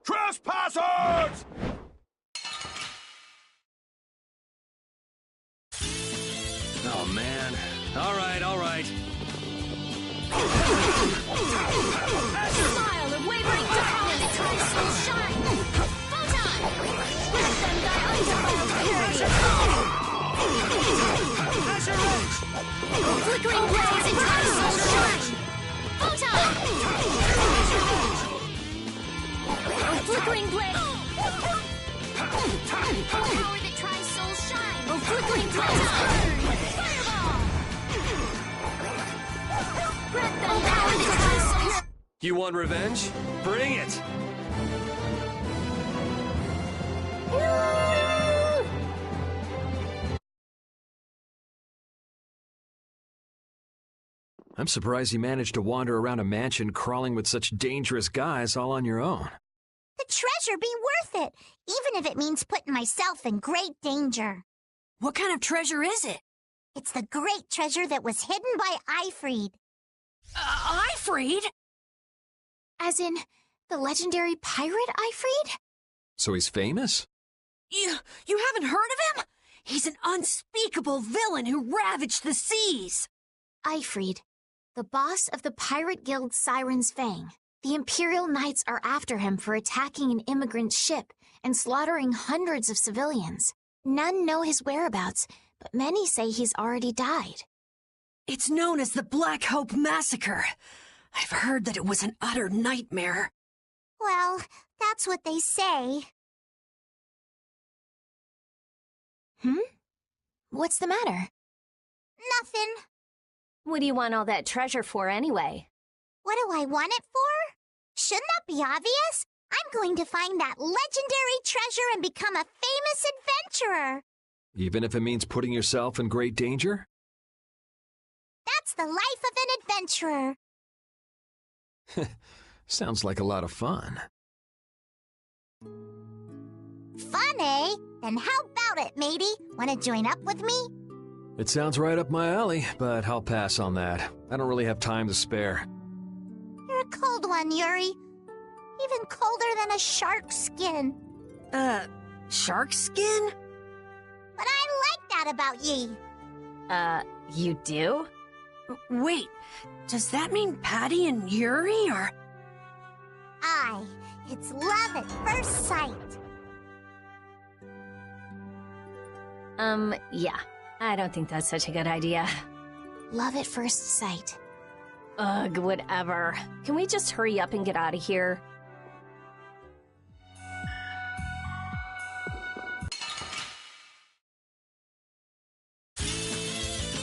Trespassers! Oh, man. All right, all right. Smile of wavering darkness, Christ will shine. Photon! Let them die undefiled purity. Flickering blaze and Christ will shine. Photon! Flickering blaze. Power that tries soul shine. Oh, flickering blaze. Fireball. Grant them power that tries soul. You want revenge? Bring it! I'm surprised you managed to wander around a mansion crawling with such dangerous guys all on your own. The treasure be worth it, even if it means putting myself in great danger. What kind of treasure is it? It's the great treasure that was hidden by Ifried. Ifried? As in, the legendary pirate Ifried? So he's famous? You haven't heard of him? He's an unspeakable villain who ravaged the seas. Ifried, the boss of the pirate guild Siren's Fang. The Imperial Knights are after him for attacking an immigrant ship and slaughtering hundreds of civilians. None know his whereabouts, but many say he's already died. It's known as the Black Hope Massacre. I've heard that it was an utter nightmare. Well, that's what they say. What's the matter? Nothing. What do you want all that treasure for anyway? What do I want it for? Shouldn't that be obvious? I'm going to find that legendary treasure and become a famous adventurer. Even if it means putting yourself in great danger? That's the life of an adventurer. Sounds like a lot of fun. Fun, eh? Then how about it, matey? Want to join up with me? It sounds right up my alley, but I'll pass on that. I don't really have time to spare. You're a cold one, Yuri. Even colder than a shark's skin. Shark skin? But I like that about ye. You do? Wait, does that mean Patty and Yuri are... Aye, it's love at first sight. Yeah. I don't think that's such a good idea. Love at first sight. Ugh, whatever. Can we just hurry up and get out of here?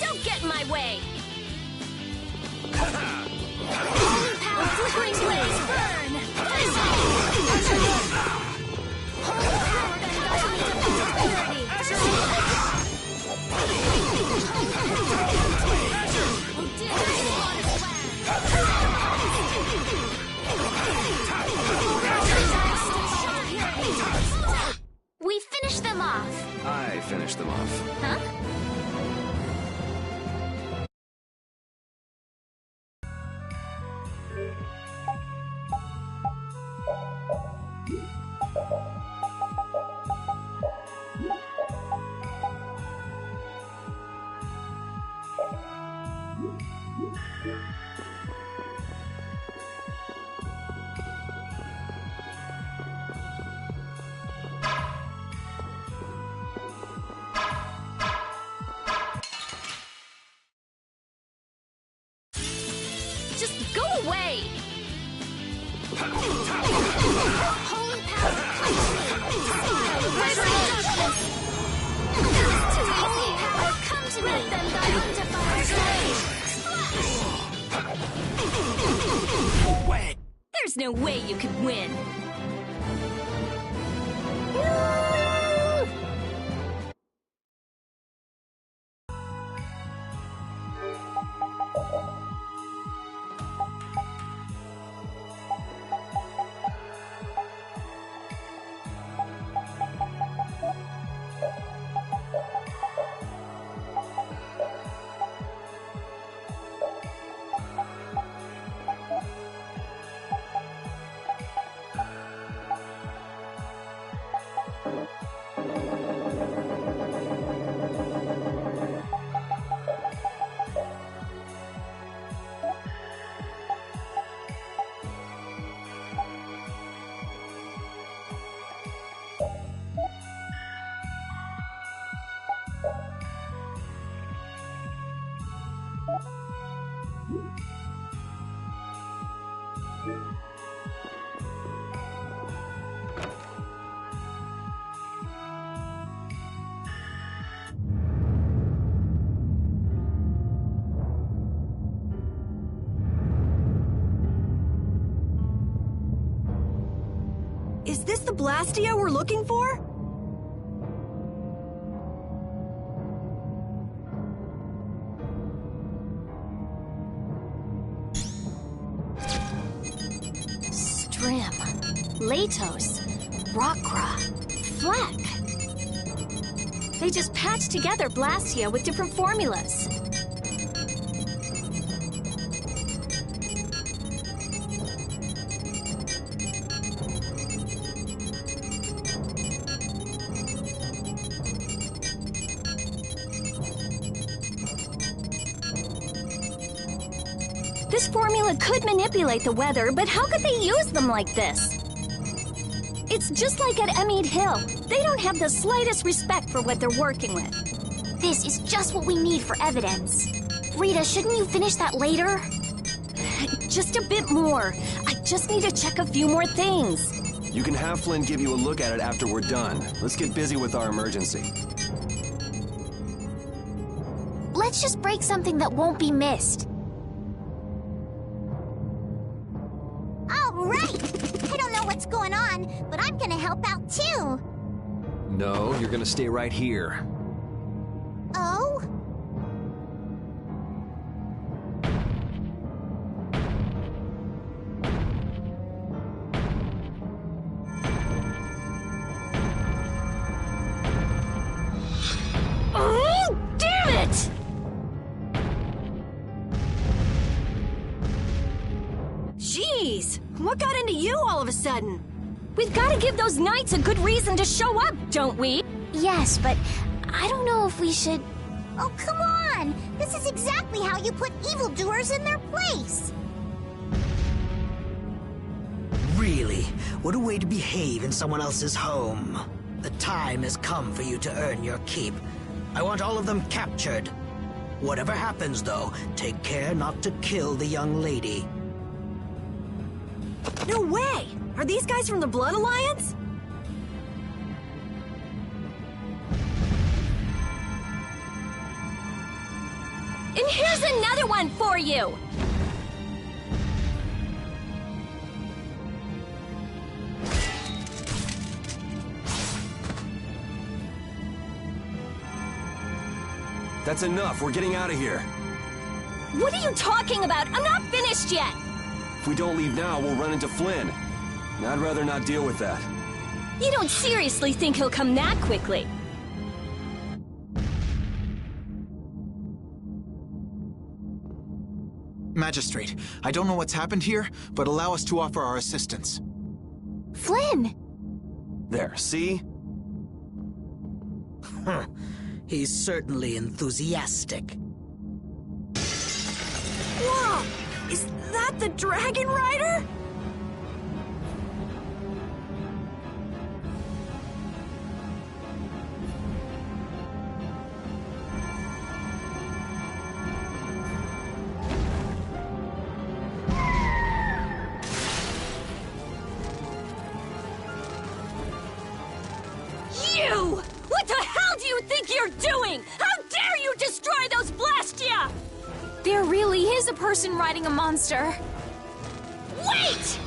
Don't get in my way! Holy power, flickering blaze, burn! Holy power that dies We finished them off. I finished them off. Huh? Just go away! Holy power, holy power, come to me! Let them Wait! There's no way you could win! Is this the Blastia we're looking for? Strim, Latos, Rockra, Fleck. They just patched together Blastia with different formulas. This formula could manipulate the weather, but how could they use them like this? It's just like at Emmead Hill. They don't have the slightest respect for what they're working with. This is just what we need for evidence. Rita, shouldn't you finish that later? Just a bit more. I just need to check a few more things. You can have Flynn give you a look at it after we're done. Let's get busy with our emergency. Let's just break something that won't be missed. All right! I don't know what's going on, but I'm gonna help out too. No, you're gonna stay right here. Oh? Oh, damn it! Jeez, what got into you all of a sudden? We've got to give those knights a good reason to show up, don't we? Yes, but I don't know if we should... Oh, come on! This is exactly how you put evildoers in their place! Really? What a way to behave in someone else's home. The time has come for you to earn your keep. I want all of them captured. Whatever happens, though, take care not to kill the young lady. No way! Are these guys from the Blood Alliance? And here's another one for you! That's enough. We're getting out of here. What are you talking about? I'm not finished yet! If we don't leave now, we'll run into Flynn. And I'd rather not deal with that. You don't seriously think he'll come that quickly? Magistrate, I don't know what's happened here, but allow us to offer our assistance. Flynn! There, see? He's certainly enthusiastic. Is that the Dragon Rider? You! What the hell do you think you're doing? How dare you destroy those Blastia! There really is a person riding a monster. Wait!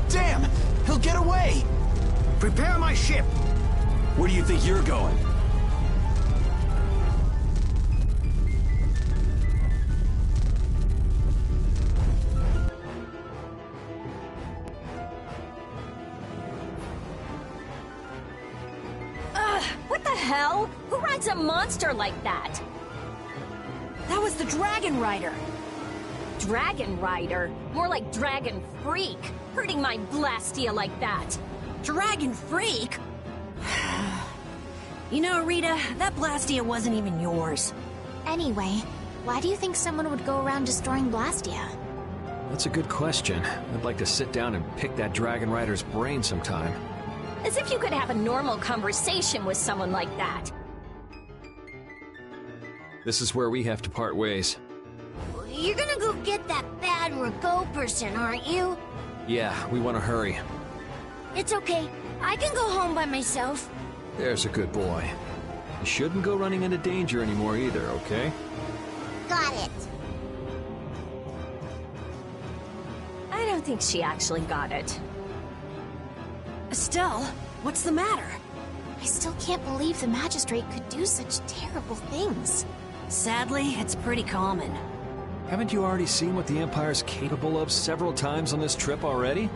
Damn! He'll get away! Prepare my ship! Where do you think you're going? What the hell? Who rides a monster like that? That was the Dragon Rider. Dragon Rider? More like Dragon Freak. Hurting my Blastia like that. Dragon Freak? You know, Rita, that Blastia wasn't even yours. Anyway, why do you think someone would go around destroying Blastia? That's a good question. I'd like to sit down and pick that Dragon Rider's brain sometime. As if you could have a normal conversation with someone like that. This is where we have to part ways. You're gonna go get that bad Rago person, aren't you? Yeah, we want to hurry. It's okay. I can go home by myself. There's a good boy. You shouldn't go running into danger anymore either, okay? Got it. I don't think she actually got it. Estelle, what's the matter? I still can't believe the Magistrate could do such terrible things. Sadly, it's pretty common. Haven't you already seen what the Empire's capable of several times on this trip already?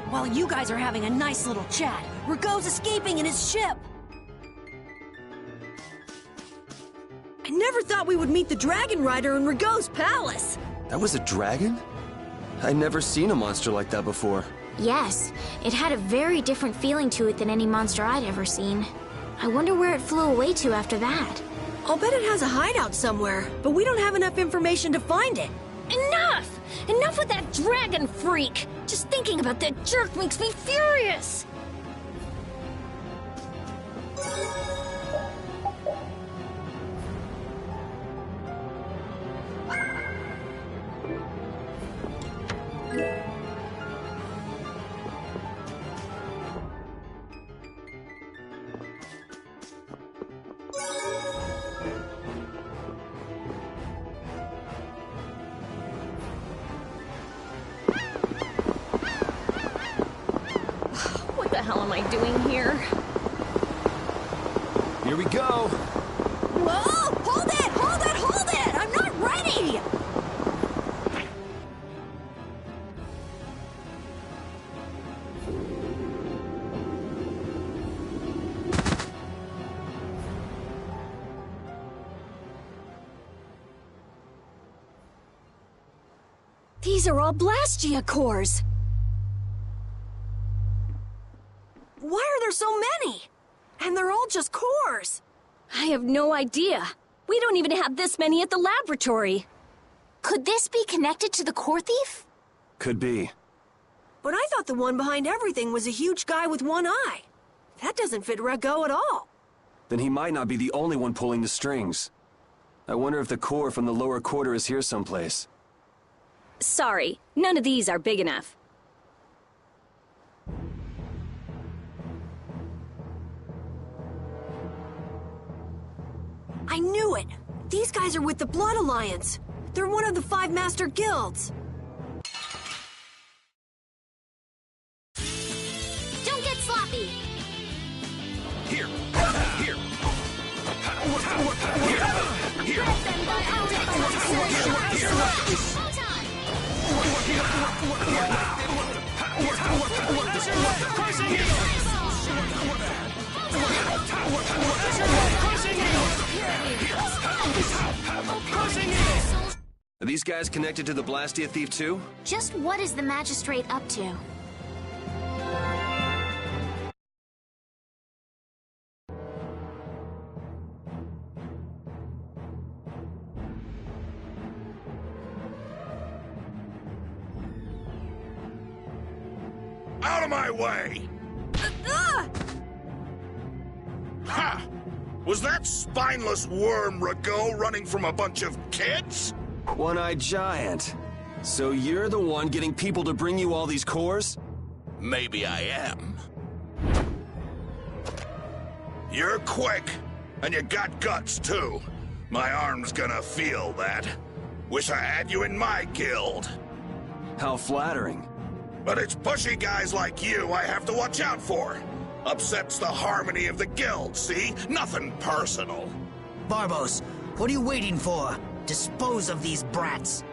While you guys are having a nice little chat, Rago's escaping in his ship. I never thought we would meet the Dragon Rider in Rago's palace. That was a dragon? I'd never seen a monster like that before. Yes, it had a very different feeling to it than any monster I'd ever seen. I wonder where it flew away to after that. I'll bet it has a hideout somewhere, but we don't have enough information to find it. Enough! Enough with that Dragon Freak! Just thinking about that jerk makes me furious! What the hell am I doing here? Here we go! Whoa! Hold it! Hold it! Hold it! I'm not ready! These are all Blastia cores! Why are there so many? And they're all just cores. I have no idea. We don't even have this many at the laboratory. Could this be connected to the core thief? Could be. But I thought the one behind everything was a huge guy with one eye. That doesn't fit Rago at all. Then he might not be the only one pulling the strings. I wonder if the core from the lower quarter is here someplace. Sorry, none of these are big enough. I knew it! These guys are with the Blood Alliance. They're one of the 5 master guilds. Don't get sloppy. Here! Here! Here. these guys connected to the Blastia thief too? Just what is the magistrate up to? Out of my way! Ha! Was that spineless worm Rago running from a bunch of kids? One-eyed giant. So you're the one getting people to bring you all these cores? Maybe I am. You're quick, and you got guts, too. My arm's gonna feel that. Wish I had you in my guild. How flattering. But it's pushy guys like you I have to watch out for. Upsets the harmony of the guild, see? Nothing personal. Barbos, what are you waiting for? Dispose of these brats.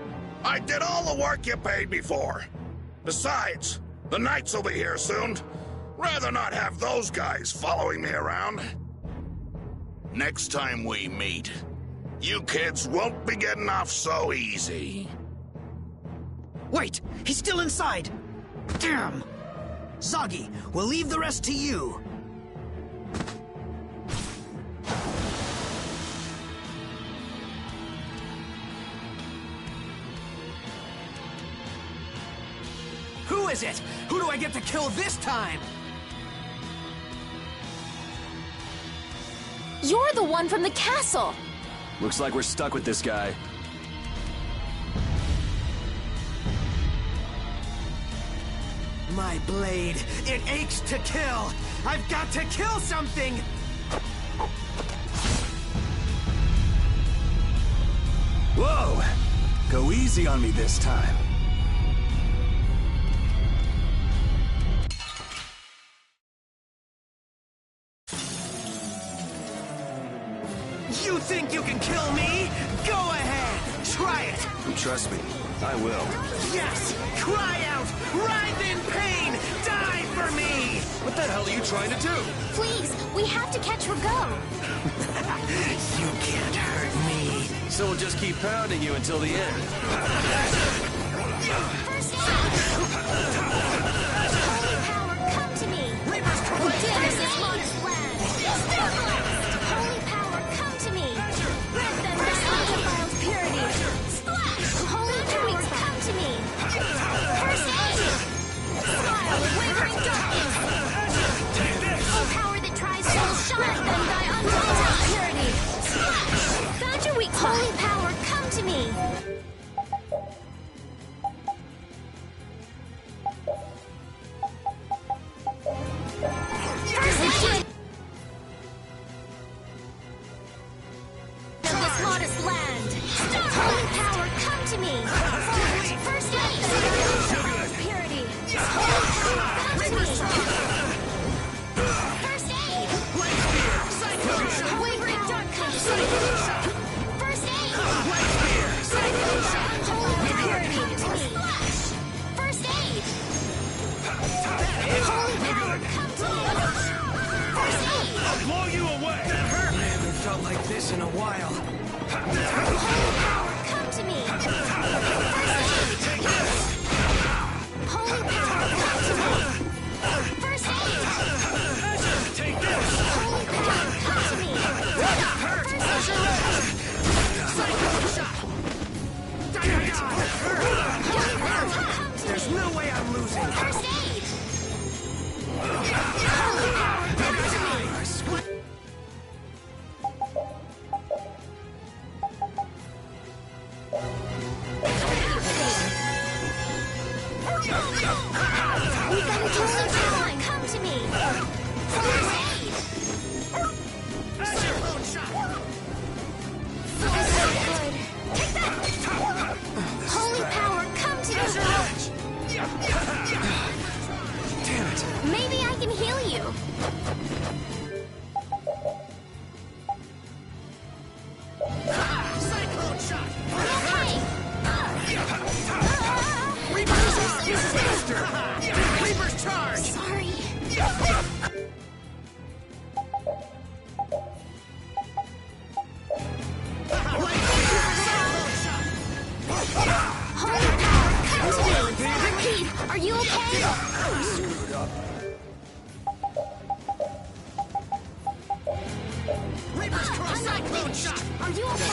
I did all the work you paid me for. Besides, the Knights will be here soon. Rather not have those guys following me around. Next time we meet, you kids won't be getting off so easy. Wait, he's still inside. Damn! Zoggy, we'll leave the rest to you. Who is it? Who do I get to kill this time? You're the one from the castle! Looks like we're stuck with this guy. My blade, it aches to kill! I've got to kill something! Whoa! Go easy on me this time. You think you can kill me? Go ahead! Try it! Trust me, I will. Yes! Cry out! Writhe in pain! Die for me! What the hell are you trying to do? Please, we have to catch Rago. You can't hurt me. So we'll just keep pounding you until the end. First aid! Holy power, come to me! Reaper's correct! Damage this modest land! Holy power, come to me! Rid them by undefiled purity! Splash! Holy power, come to me! First aid! Smile with wavering darkness! Oh, power that tries to shine them by undefiled purity! Splash! Found your weak Holy power, come to me! First aid! Of this modest land! Holy power, come to me! First aid! Purity! Holy power, come to me! First aid! Wavering darkness! First aid! Holy purity to me! First aid! Holy power, come to me! First aid! I'll blow you away! I haven't felt like this in a while. Holy power, come to me! First aid! Holy power, come to me! First aid! Take this! Holy power, come to me! First aid! Holy power, come to There's me! no way I'm losing. First aid! Holy power, come to me! I swear. We gotta do some time! Come to me! First aid! Feels so good! Holy power, come to me! Damn it. Maybe I can heal you! Cyclone shot. Okay! Reaper's disaster. Reaper's charge. Sorry. Are you okay? Reaper's Cross Cyclone Shot! Are you okay?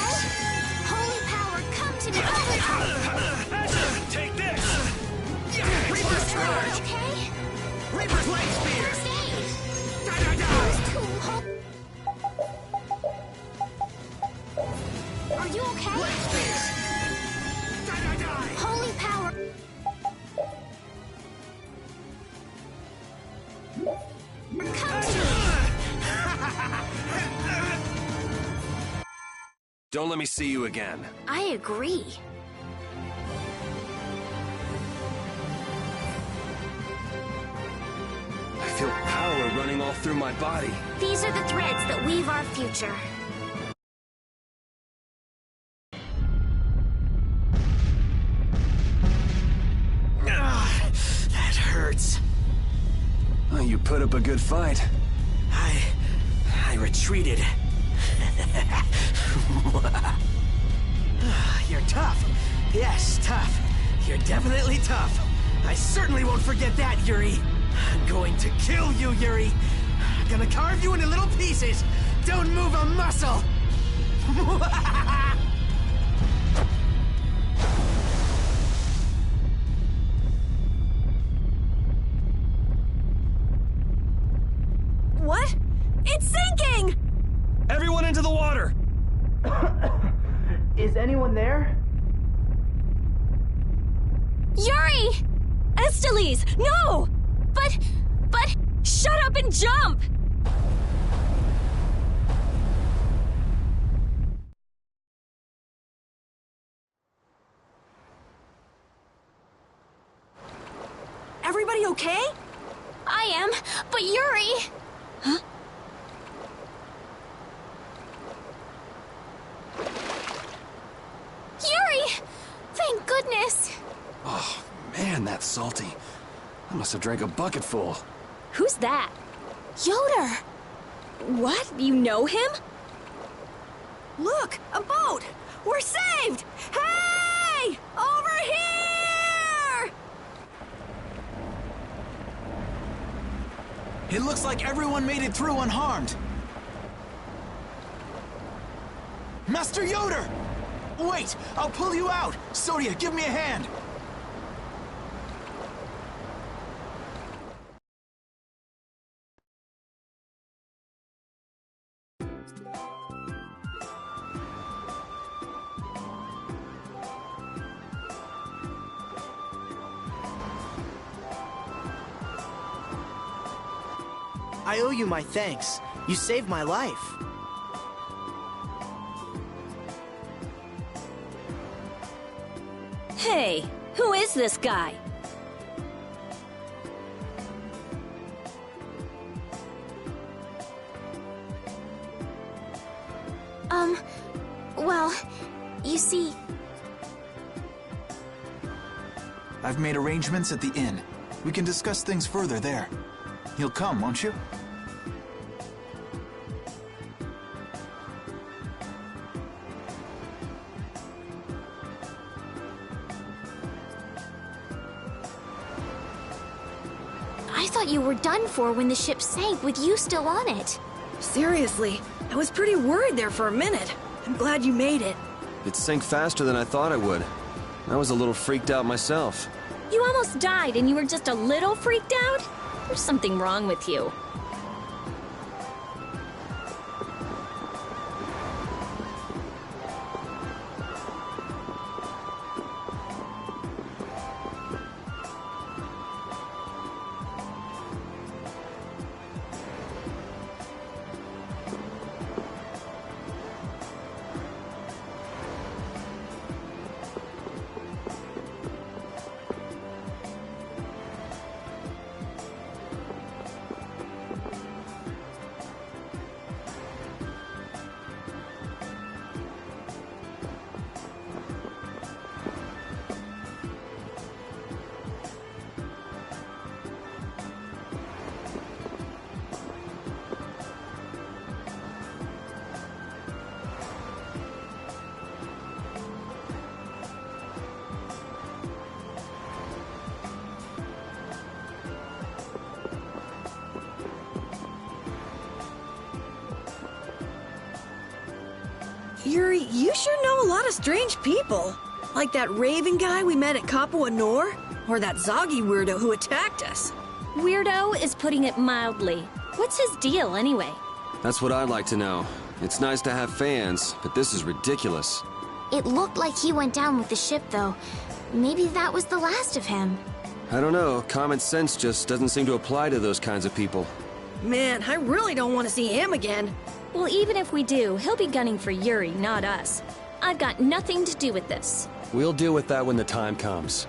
Holy power, come to me! Take this! Reaper's Are Charge! you okay? Reaper's Light Spear! First aid! Die, die, die! Are you okay? Light Spear! Die, die, die! Holy power! Come to me! Don't let me see you again. I agree. I feel power running all through my body. These are the threads that weave our future. That hurts. Oh, you put up a good fight. I retreated. You're tough. Yes, tough. You're definitely tough. I certainly won't forget that, Yuri. I'm going to kill you, Yuri. I'm gonna carve you into little pieces. Don't move a muscle. What? It's sinking! Everyone into the water! Is anyone there? Yuri! Estelise, no! But, shut up and jump! Everybody okay? I am, but Yuri! Huh? Yuri! Thank goodness! Oh, man, that's salty. I must have drank a bucketful. Who's that? Yoder! What? You know him? Look, a boat! We're saved! Hey! Over here! It looks like everyone made it through unharmed. Master Yoder! Wait! I'll pull you out! Sodia, give me a hand! I owe you my thanks. You saved my life. Hey, who is this guy? Well, you see... I've made arrangements at the inn. We can discuss things further there. You'll come, won't you? I thought you were done for when the ship sank with you still on it. Seriously, I was pretty worried there for a minute. I'm glad you made it. It sank faster than I thought it would. I was a little freaked out myself. You almost died and you were just a little freaked out? There's something wrong with you. Yuri, you sure know a lot of strange people. Like that Raven guy we met at Kapua Nor? Or that Zoggy weirdo who attacked us. Weirdo is putting it mildly. What's his deal, anyway? That's what I'd like to know. It's nice to have fans, but this is ridiculous. It looked like he went down with the ship, though. Maybe that was the last of him. I don't know. Common sense just doesn't seem to apply to those kinds of people. Man, I really don't want to see him again. Well, even if we do, he'll be gunning for Yuri, not us. I've got nothing to do with this. We'll deal with that when the time comes.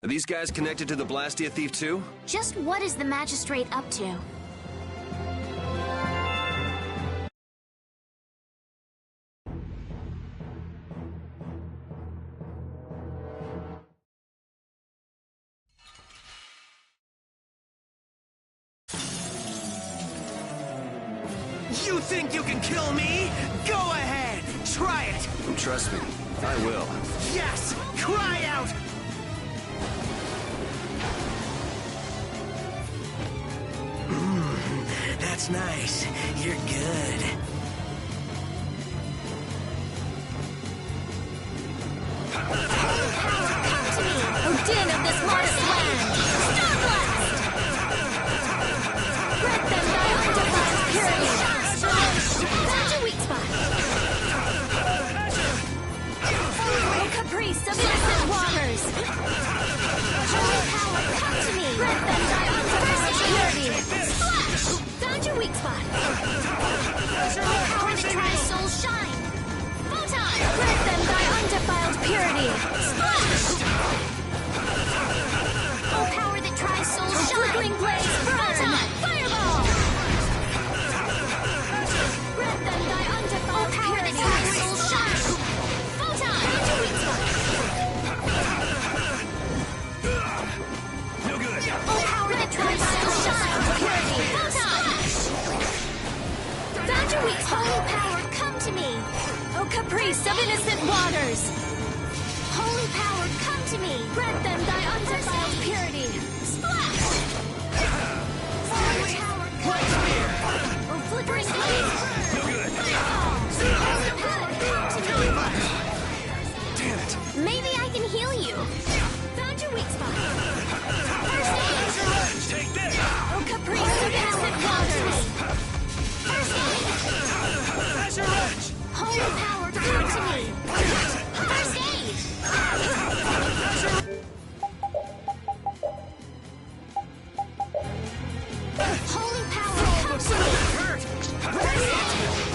Are these guys connected to the Blastia thief too? Just what is the magistrate up to? You think you can kill me? Go ahead! Try it! Trust me, I will. Yes! Cry out! That's nice. You're good. Odin of this modest land! Star Blast! Grant them thy undefiled purity! Found your weak spot! Oh, caprice of innocent waters! Holy power, come to me! Grant them thy undefiled purity! Splash! Found your weak spot! Oh, power that tries soul shine! Photon! Grant them thy undefiled purity! Splash! Oh, power that tries soul shine! Flickering blaze, burn! Fireball! Grant them thy undefiled power that tries soul shine! Photon! Found your weak spot! No good. Oh, power that tries soul shine! Purity! Photon! Found your weak spot! Holy power, come to me! Oh, caprice of innocent waters! Holy power, come to me! Grant them thy undefiled purity! Splash! Holy power, come to me! Oh, flickering blaze! No good. Holy power, come to me! Damn it. Maybe I can heal you! Found your weak spot! First aid! Take this. Oh, caprice of innocent waters! First aid! Azure Edge. Holy power, come to me! First aid! Holy power, come to me! Hurt.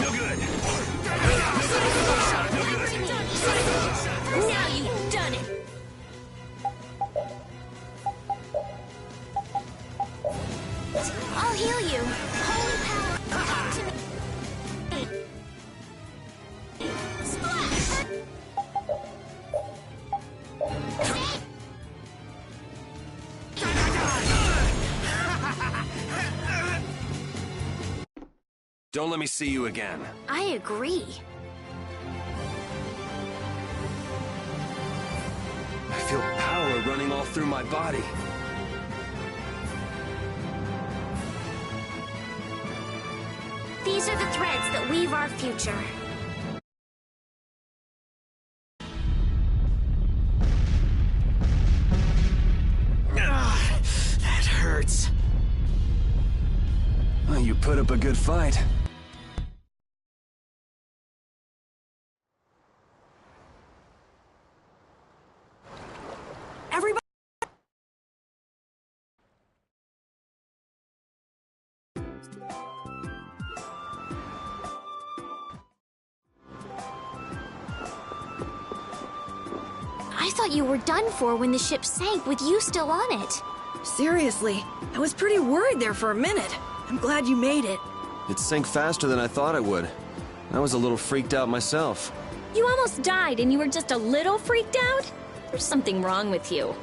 No good. Now you've done it! I'll heal you! Holy power, come to me! Splash! Don't let me see you again. I agree. I feel power running all through my body. These are the threads that weave our future. That hurts. Well, you put up a good fight. Everybody. I thought you were done for when the ship sank with you still on it. Seriously, I was pretty worried there for a minute. I'm glad you made it. It sank faster than I thought it would. I was a little freaked out myself. You almost died and you were just a little freaked out? There's something wrong with you.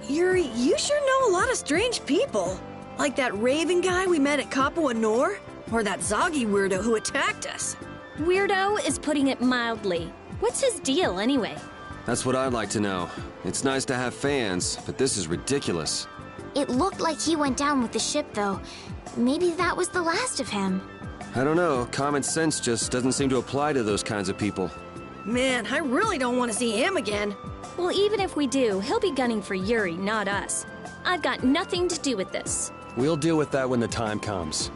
Yuri, you sure know a lot of strange people. Like that raven guy we met at Capua Nor? Or that Zoggy weirdo who attacked us. Weirdo is putting it mildly. What's his deal, anyway? That's what I'd like to know. It's nice to have fans, but this is ridiculous. It looked like he went down with the ship, though. Maybe that was the last of him. I don't know. Common sense just doesn't seem to apply to those kinds of people. Man, I really don't want to see him again. Well, even if we do, he'll be gunning for Yuri, not us. I've got nothing to do with this. We'll deal with that when the time comes.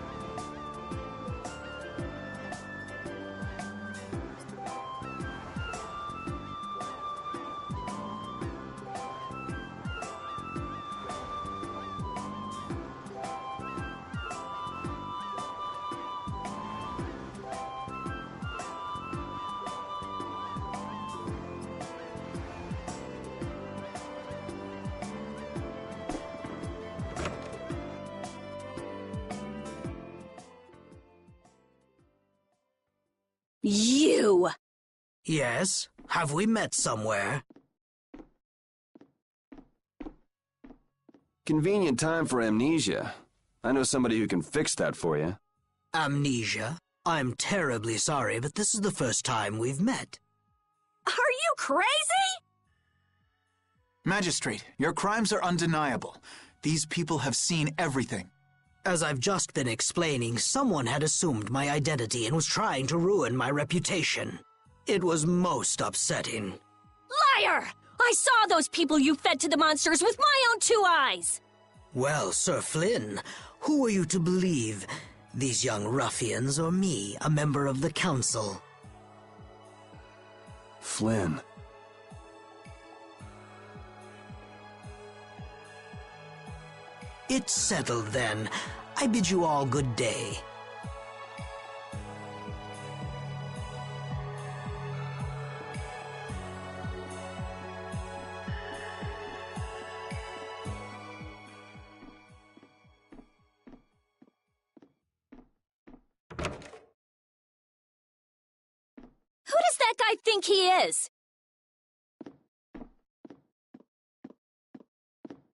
You! Yes? Have we met somewhere? Convenient time for amnesia. I know somebody who can fix that for you. Amnesia? I'm terribly sorry, but this is the first time we've met. Are you crazy? Magistrate, your crimes are undeniable. These people have seen everything. As I've just been explaining, someone had assumed my identity and was trying to ruin my reputation. It was most upsetting. Liar! I saw those people you fed to the monsters with my own 2 eyes! Well, Sir Flynn, who are you to believe? These young ruffians or me, a member of the council? Flynn. It's settled then. I bid you all good day. Who does that guy think he is?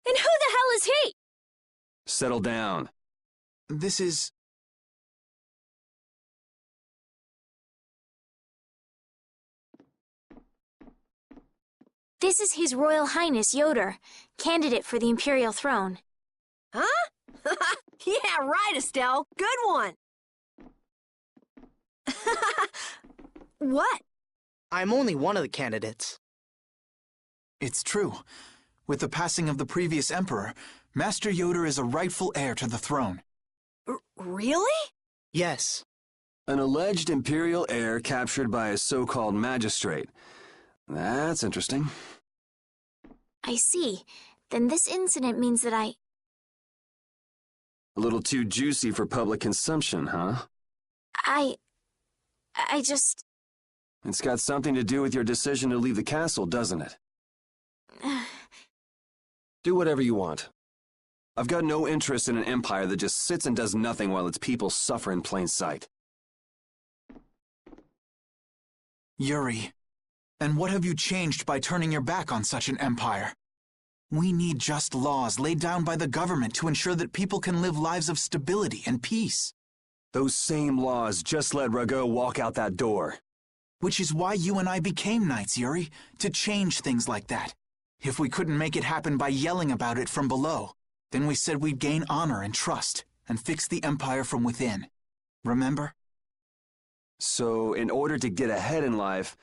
And who the hell is he? Settle down. This is... This is His Royal Highness Yoder, candidate for the Imperial throne. Huh? Yeah, right, Estelle. Good one. What? I'm only one of the candidates. It's true. With the passing of the previous emperor, Master Yoder is a rightful heir to the throne. Really? Yes. An alleged imperial heir captured by a so-called magistrate. That's interesting. I see. Then this incident means that A little too juicy for public consumption, huh? I just... It's got something to do with your decision to leave the castle, doesn't it? Do whatever you want. I've got no interest in an empire that just sits and does nothing while its people suffer in plain sight. Yuri, and what have you changed by turning your back on such an empire? We need just laws laid down by the government to ensure that people can live lives of stability and peace. Those same laws just let Rago walk out that door. Which is why you and I became knights, Yuri, to change things like that. If we couldn't make it happen by yelling about it from below, then we said we'd gain honor and trust and fix the empire from within. Remember? So, in order to get ahead in life,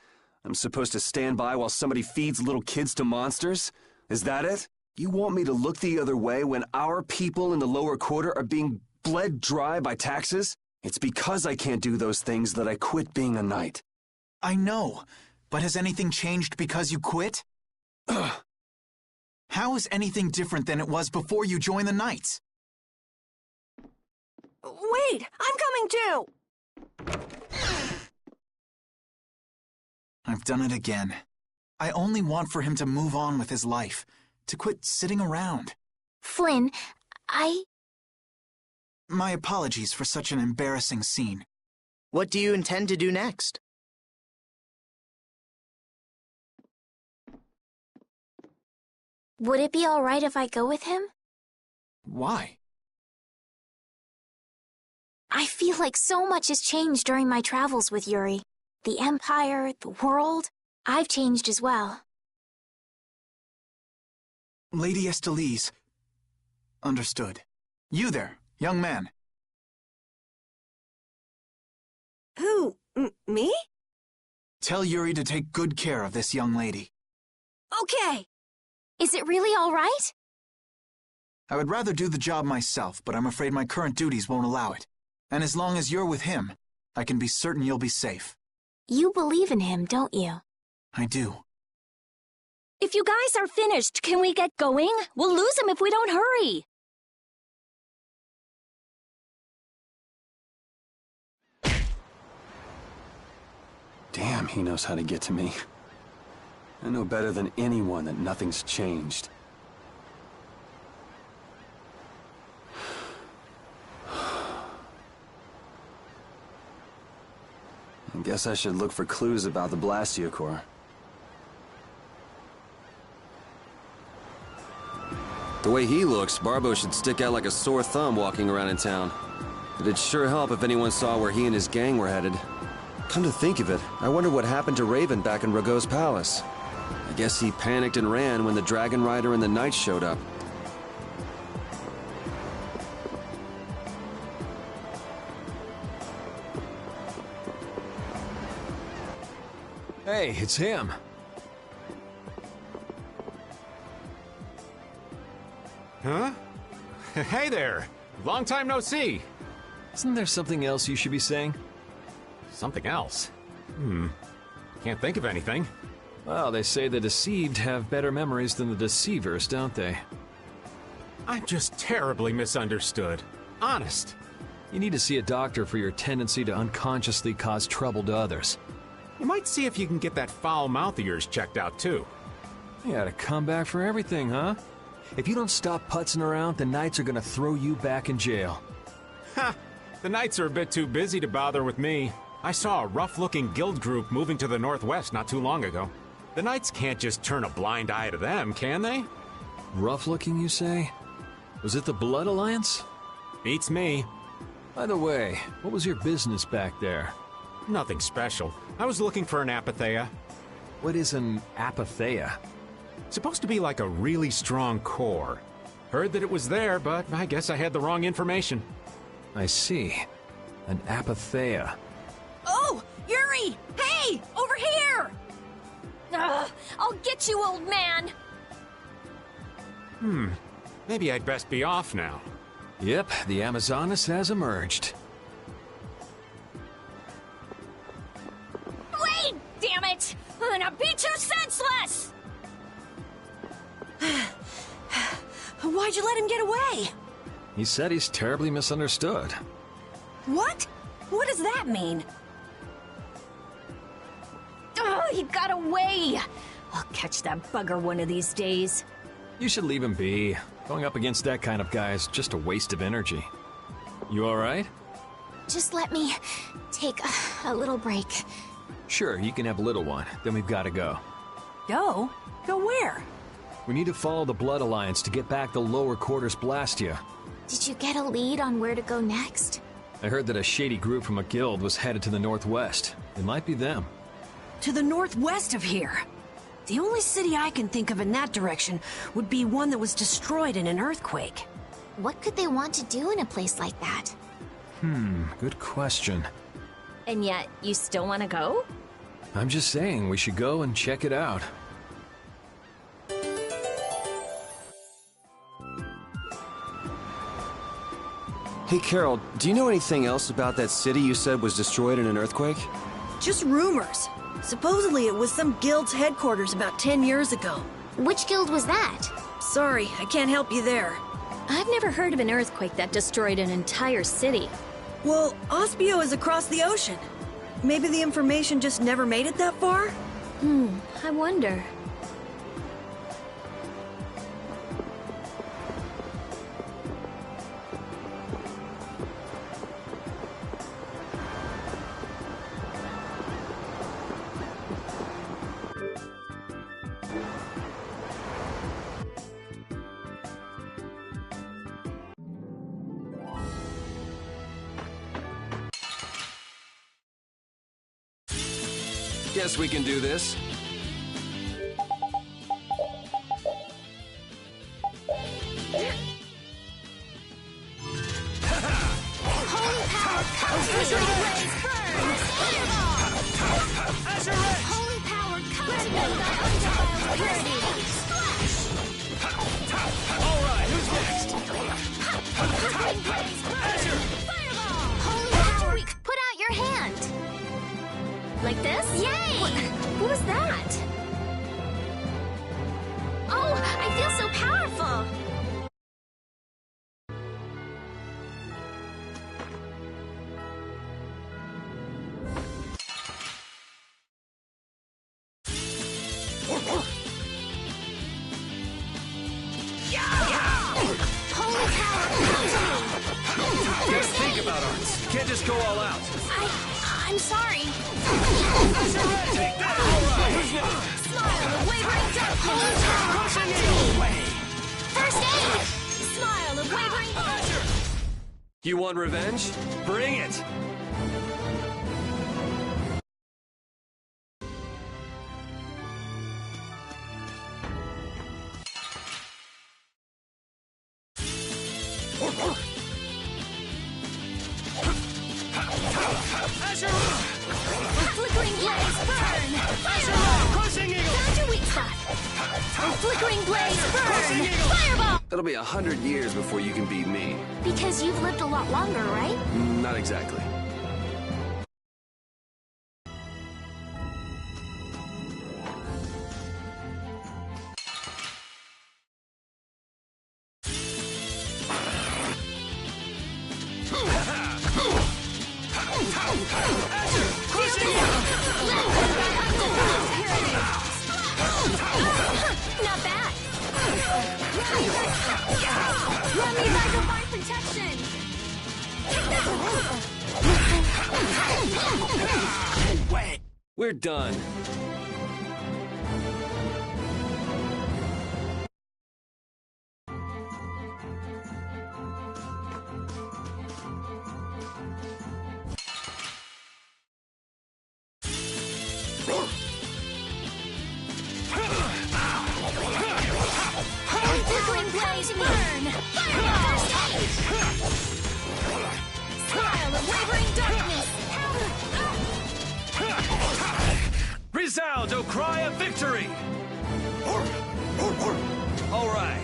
I'm supposed to stand by while somebody feeds little kids to monsters? Is that it? You want me to look the other way when our people in the lower quarter are being bled dry by taxes? It's because I can't do those things that I quit being a knight. I know, but has anything changed because you quit? How is anything different than it was before you joined the Knights? Wait, I'm coming too! I've done it again. I only want for him to move on with his life, to quit sitting around. Flynn, My apologies for such an embarrassing scene. What do you intend to do next? Would it be all right if I go with him? Why? I feel like so much has changed during my travels with Yuri. The Empire, the world. I've changed as well. Lady Estelise. Understood. You there, young man. Who? Me? Tell Yuri to take good care of this young lady. Okay. Is it really all right? I would rather do the job myself, but I'm afraid my current duties won't allow it. And as long as you're with him, I can be certain you'll be safe. You believe in him, don't you? I do. If you guys are finished, can we get going? We'll lose him if we don't hurry. Damn, he knows how to get to me. I know better than anyone that nothing's changed. I guess I should look for clues about the Blastiocore. The way he looks, Barbo should stick out like a sore thumb walking around in town. It'd sure help if anyone saw where he and his gang were headed. Come to think of it, I wonder what happened to Raven back in Rago's palace. I guess he panicked and ran when the Dragon Rider and the Knights showed up. Hey, it's him. Huh? Hey there! Long time no see! Isn't there something else you should be saying? Something else? Can't think of anything. Well, they say the deceived have better memories than the deceivers, don't they? I'm just terribly misunderstood. Honest. You need to see a doctor for your tendency to unconsciously cause trouble to others. You might see if you can get that foul mouth of yours checked out, too. You got a comeback for everything, huh? If you don't stop putzing around, the Knights are gonna throw you back in jail. Ha! The Knights are a bit too busy to bother with me. I saw a rough-looking guild group moving to the northwest not too long ago. The Knights can't just turn a blind eye to them, can they? Rough-looking, you say? Was it the Blood Alliance? Beats me. By the way, what was your business back there? Nothing special. I was looking for an apatheia. What is an apatheia? Supposed to be like a really strong core. Heard that it was there, but I guess I had the wrong information. I see. An apatheia. Oh! Yuri! Hey! Over here! Ugh, I'll get you, old man! Maybe I'd best be off now. Yep, the Amazonas has emerged. Wait! Damn it! I'm gonna beat you senseless! Why'd you let him get away? He said he's terribly misunderstood. What? What does that mean? Oh, he got away! I'll catch that bugger one of these days. You should leave him be. Going up against that kind of guy is just a waste of energy. You alright? Just let me take a little break. Sure, you can have a little one. Then we've got to go. Go? Go where? We need to follow the Blood Alliance to get back the lower quarters Blastia. Did you get a lead on where to go next? I heard that a shady group from a guild was headed to the northwest. It might be them. To the northwest of here. The only city I can think of in that direction would be one that was destroyed in an earthquake. What could they want to do in a place like that? Good question. And yet, you still want to go? I'm just saying, we should go and check it out. Hey, Carol, do you know anything else about that city you said was destroyed in an earthquake? Just rumors. Supposedly it was some guild's headquarters about 10 years ago. Which guild was that? Sorry, I can't help you there. I've never heard of an earthquake that destroyed an entire city. Well, Ospio is across the ocean. Maybe the information just never made it that far? I wonder. Guess we can do this. Holy power, comes blaze burn! Fireball! Holy power, comes thy purity! Splash! Alright, who's next? Flickering blaze burn! Fireball! Holy power, Put out your hand! like this? Yay! What was that? Oh, I feel so powerful! Holy power, come to me! Gotta think about arts. Can't just go all out. I'm sorry. Take that! Alright! Smile, the wavering dark! Holy power, come to me! First aid! Smile, the wavering You want revenge? Bring it! flickering blaze burn! Fireball! Crushing eagle! Found your weak spot! Flickering blaze burn! Fireball! It'll be 100 years before you can beat me. Because you've lived a lot longer, right? Not exactly. Not bad! Let me by divine protection! We're done. Come to me! Burn! Fireball! Smile of wavering darkness! Resound, O cry of victory! All right.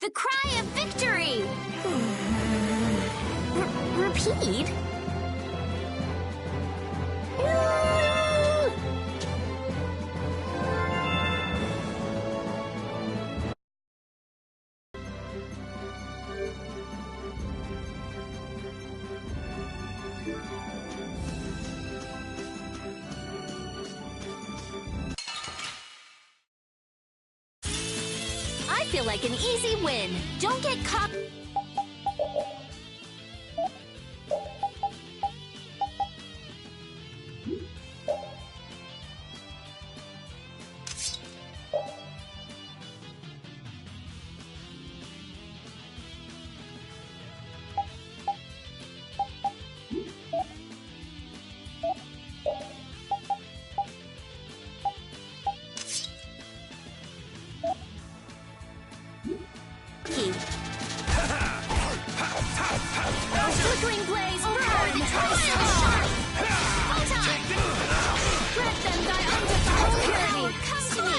The cry of victory! Repeat? feel like an easy win. Don't get caught. Flickering blaze, burn! Let them die undefiled purity! Come to me!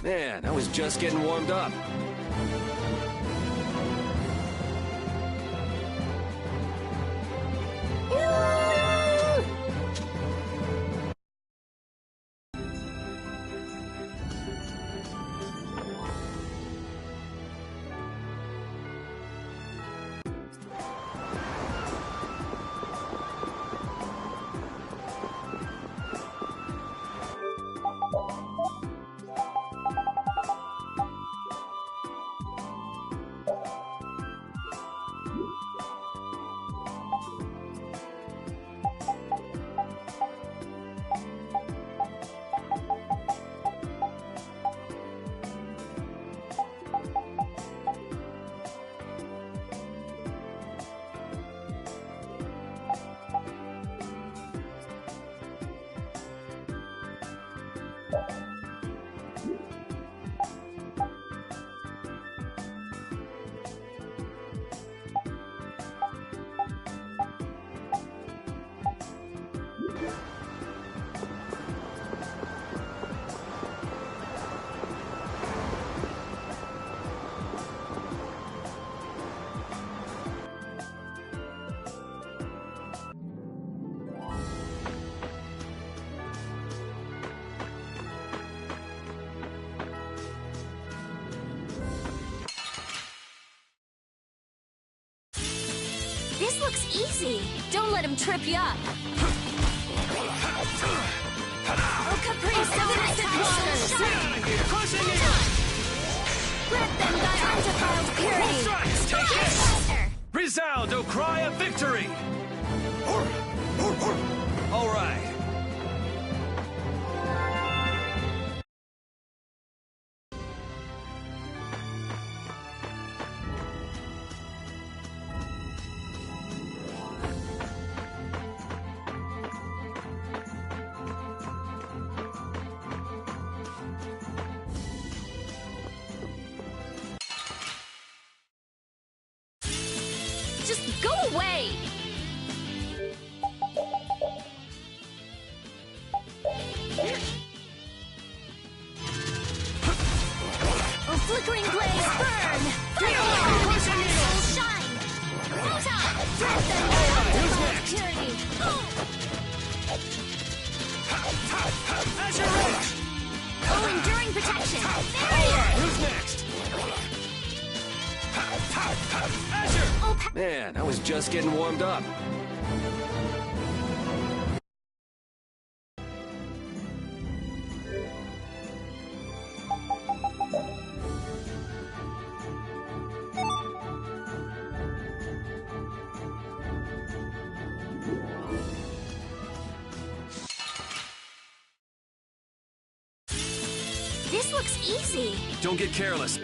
Man, I was just getting warmed up. This looks easy. Don't let him trip you up. Oh, Caprice of innocent waters! Let them die undefiled purity! Take this! Resound, O cry of victory! All right. Just go away! Oh, flickering blaze, burn! Fireball! Soul shine! Photon! Let them die undefiled purity! Azure Edge! Oh, enduring protection! Barrier! Who's next? Azure! Oh, Man, I was just getting warmed up. this looks easy. Don't get careless.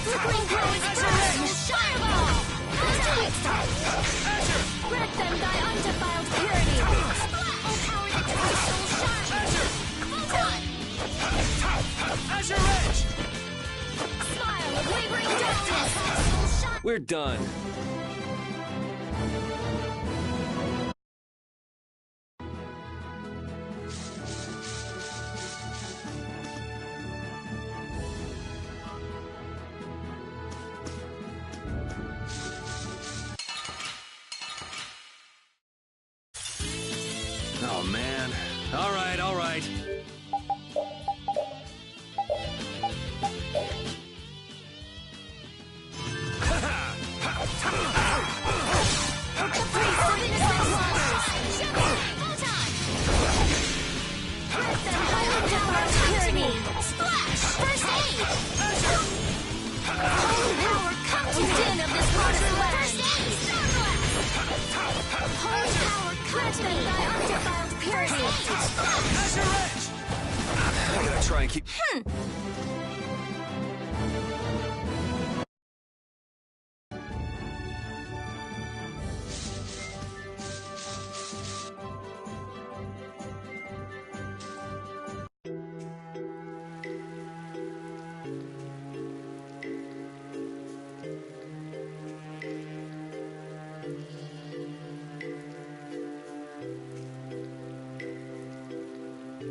Flickering blaze, burn! Fireball! Let them die undefiled purity! Oh, power that soul shine! Azure Edge! Smile of wavering darkness! We're done. Oh, man. All right. Smash them thy undefiled purity! I gotta try and keep...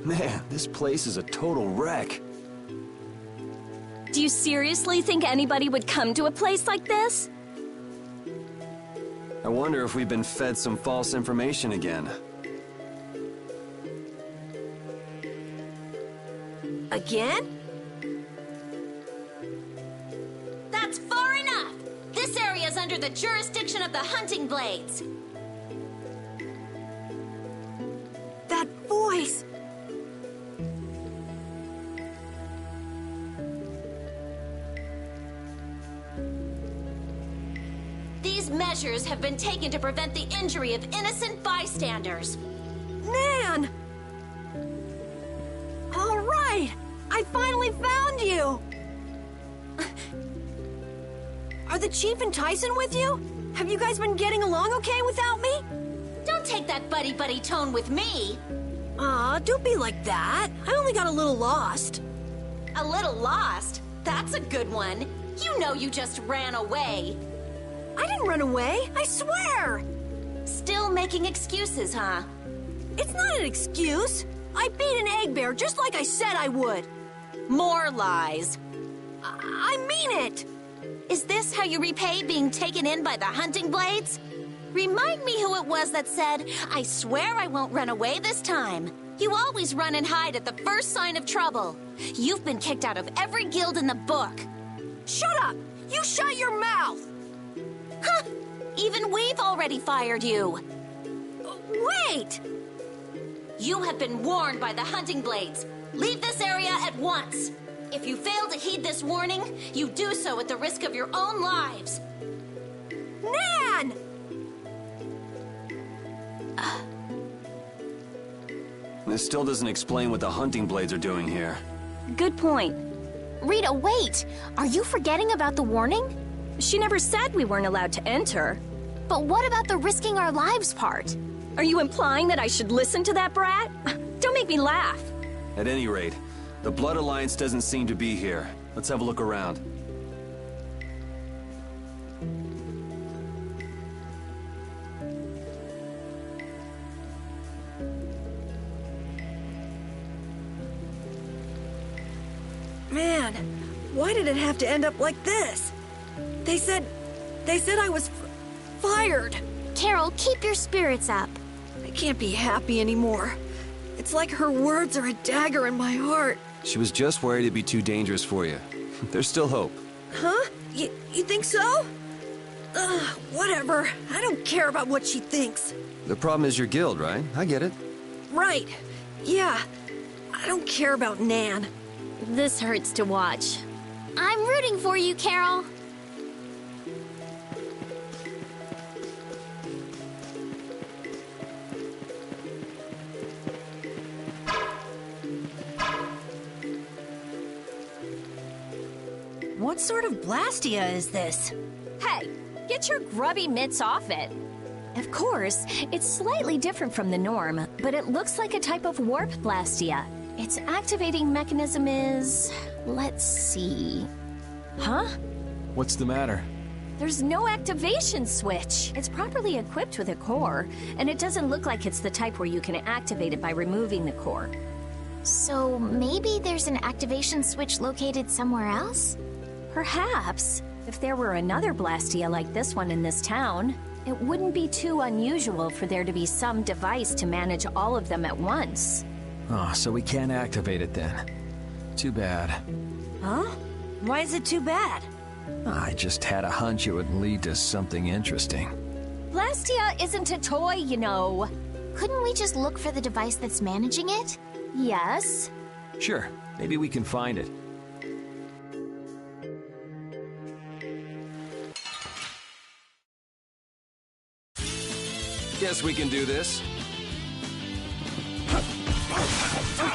Man, this place is a total wreck. Do you seriously think anybody would come to a place like this? I wonder if we've been fed some false information again. Again? That's far enough! This area is under the jurisdiction of the Hunting Blades. That voice! These measures have been taken to prevent the injury of innocent bystanders. Nan! All right! I finally found you! Are the Chief and Tyson with you? Have you guys been getting along okay without me? Don't take that buddy-buddy tone with me. Aw, don't be like that. I only got a little lost. A little lost? That's a good one. You know you just ran away. I didn't run away, I swear! Still making excuses, huh? It's not an excuse. I beat an egg bear just like I said I would. More lies. I mean it! Is this how you repay being taken in by the Hunting Blades? Remind me who it was that said, "I swear I won't run away this time." You always run and hide at the first sign of trouble. You've been kicked out of every guild in the book. Shut up! You shut your mouth! Huh! Even we've already fired you. Wait! You have been warned by the Hunting Blades. Leave this area at once. If you fail to heed this warning, you do so at the risk of your own lives. Nan! This still doesn't explain what the Hunting Blades are doing here. Good point. Rita, wait! Are you forgetting about the warning? She never said we weren't allowed to enter. But what about the risking our lives part? Are you implying that I should listen to that brat? Don't make me laugh. At any rate, the Blood Alliance doesn't seem to be here. Let's have a look around. Man, why did it have to end up like this? They said I was fired. Carol, keep your spirits up. I can't be happy anymore. It's like her words are a dagger in my heart. She was just worried it'd be too dangerous for you. There's still hope. Huh? You think so? Whatever. I don't care about what she thinks. The problem is your guild, right? I get it. Right. Yeah. I don't care about Nan. This hurts to watch. I'm rooting for you, Carol. What sort of Blastia is this? Hey, get your grubby mitts off it. Of course, it's slightly different from the norm, but it looks like a type of warp blastia. Its activating mechanism is... let's see... Huh? What's the matter? There's no activation switch. It's properly equipped with a core, and it doesn't look like it's the type where you can activate it by removing the core. So maybe there's an activation switch located somewhere else? Perhaps. If there were another Blastia like this one in this town, it wouldn't be too unusual for there to be some device to manage all of them at once. Oh, so we can't activate it then. Too bad. Huh? Why is it too bad? I just had a hunch it would lead to something interesting. Blastia isn't a toy, you know. Couldn't we just look for the device that's managing it? Yes. Sure, maybe we can find it. Guess we can do this.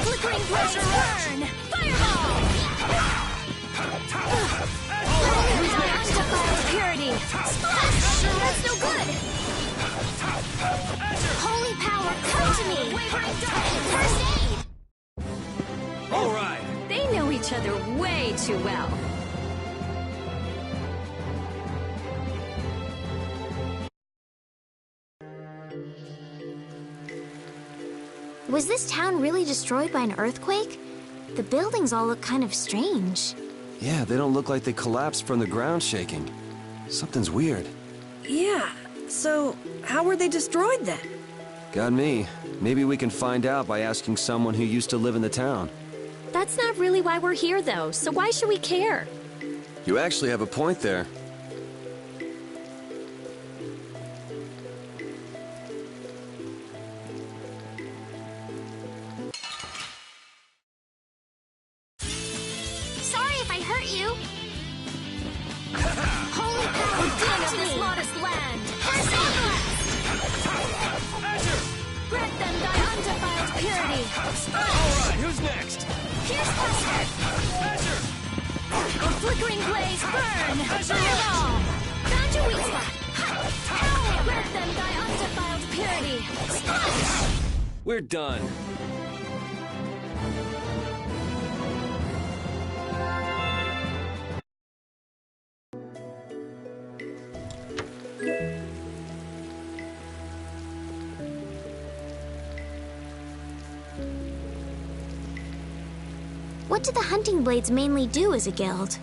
Flickering blaze burn! Fireball! Undefiled purity! Splash! That's no good! Holy power, come to me! Wavering darkness! First aid! All right. They know each other way too well. Was this town really destroyed by an earthquake? The buildings all look kind of strange. Yeah, they don't look like they collapsed from the ground shaking. Something's weird. Yeah, so how were they destroyed then? Got me. Maybe we can find out by asking someone who used to live in the town. That's not really why we're here, though, so why should we care? You actually have a point there. Sorry if I hurt you. Holy power, dean of this modest land! First Azure! grant them thy undefiled purity! All right, who's next? Pierce Buster! Azure! A flickering blaze burn! Fireball! Found your weak spot! Grant them thy undefiled purity! Splash! We're done. What do the hunting blades mainly do as a guild?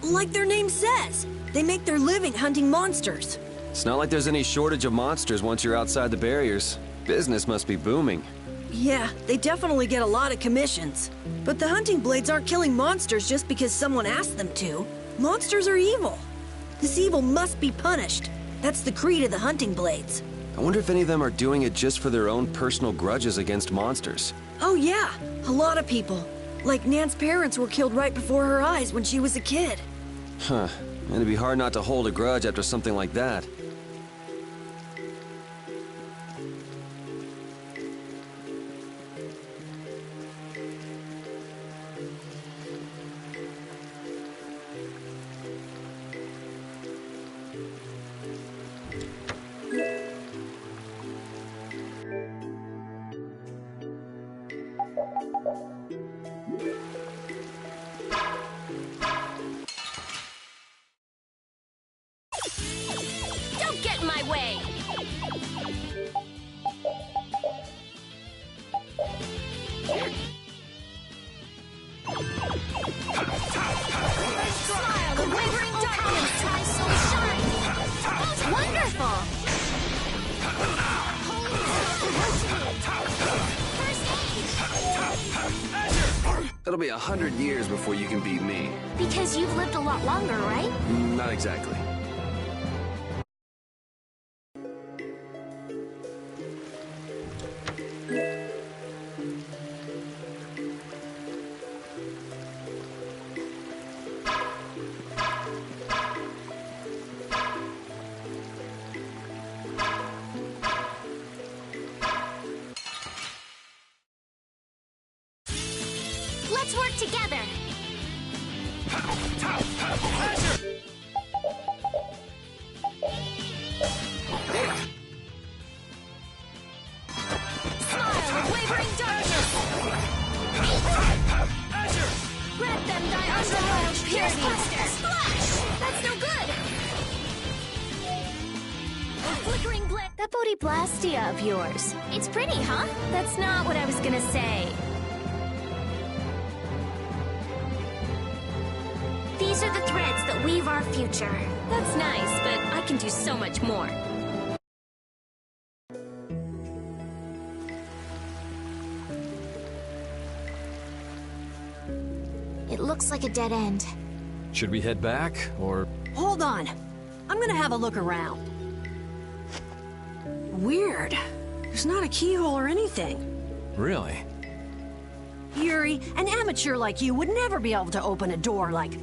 Like their name says, they make their living hunting monsters. It's not like there's any shortage of monsters once you're outside the barriers. Business must be booming. Yeah, they definitely get a lot of commissions. But the hunting blades aren't killing monsters just because someone asked them to. Monsters are evil. This evil must be punished. That's the creed of the hunting blades. I wonder if any of them are doing it just for their own personal grudges against monsters. Oh yeah, a lot of people. Like Nan's parents were killed right before her eyes when she was a kid. Huh. And it'd be hard not to hold a grudge after something like that. Don't get in my way! Smile, the wavering darkness! Try so shine! Wonderful! It'll be 100 years before you can beat me. Because you've lived a lot longer, right? Not exactly. Let's work together! Smile, wavering darkness! Grant them thy undefiled purity! Splash! That's no good! A flickering blade... That Bodhiblastia of yours. It's pretty, huh? That's not what I was gonna say. These are the threads that weave our future. That's nice, but I can do so much more. It looks like a dead end. Should we head back, or... Hold on. I'm gonna have a look around. Weird. There's not a keyhole or anything. Really? Yuri, an amateur like you would never be able to open a door like...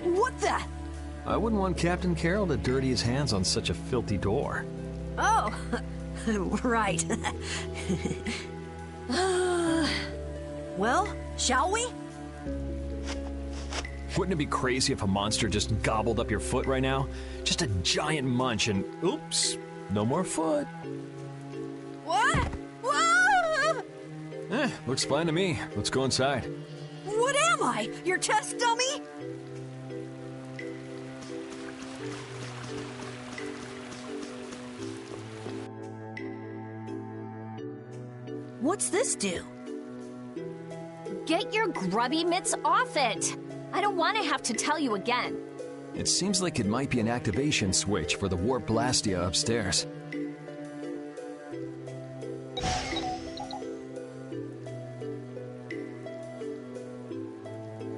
What the? I wouldn't want Captain Carroll to dirty his hands on such a filthy door. Oh, Right. Well, shall we? Wouldn't it be crazy if a monster just gobbled up your foot right now? Just a giant munch and oops, no more foot. What? Whoa! Looks fine to me. Let's go inside. What am I? Your test dummy? What's this do? Get your grubby mitts off it! I don't want to have to tell you again. It seems like it might be an activation switch for the warp blastia upstairs.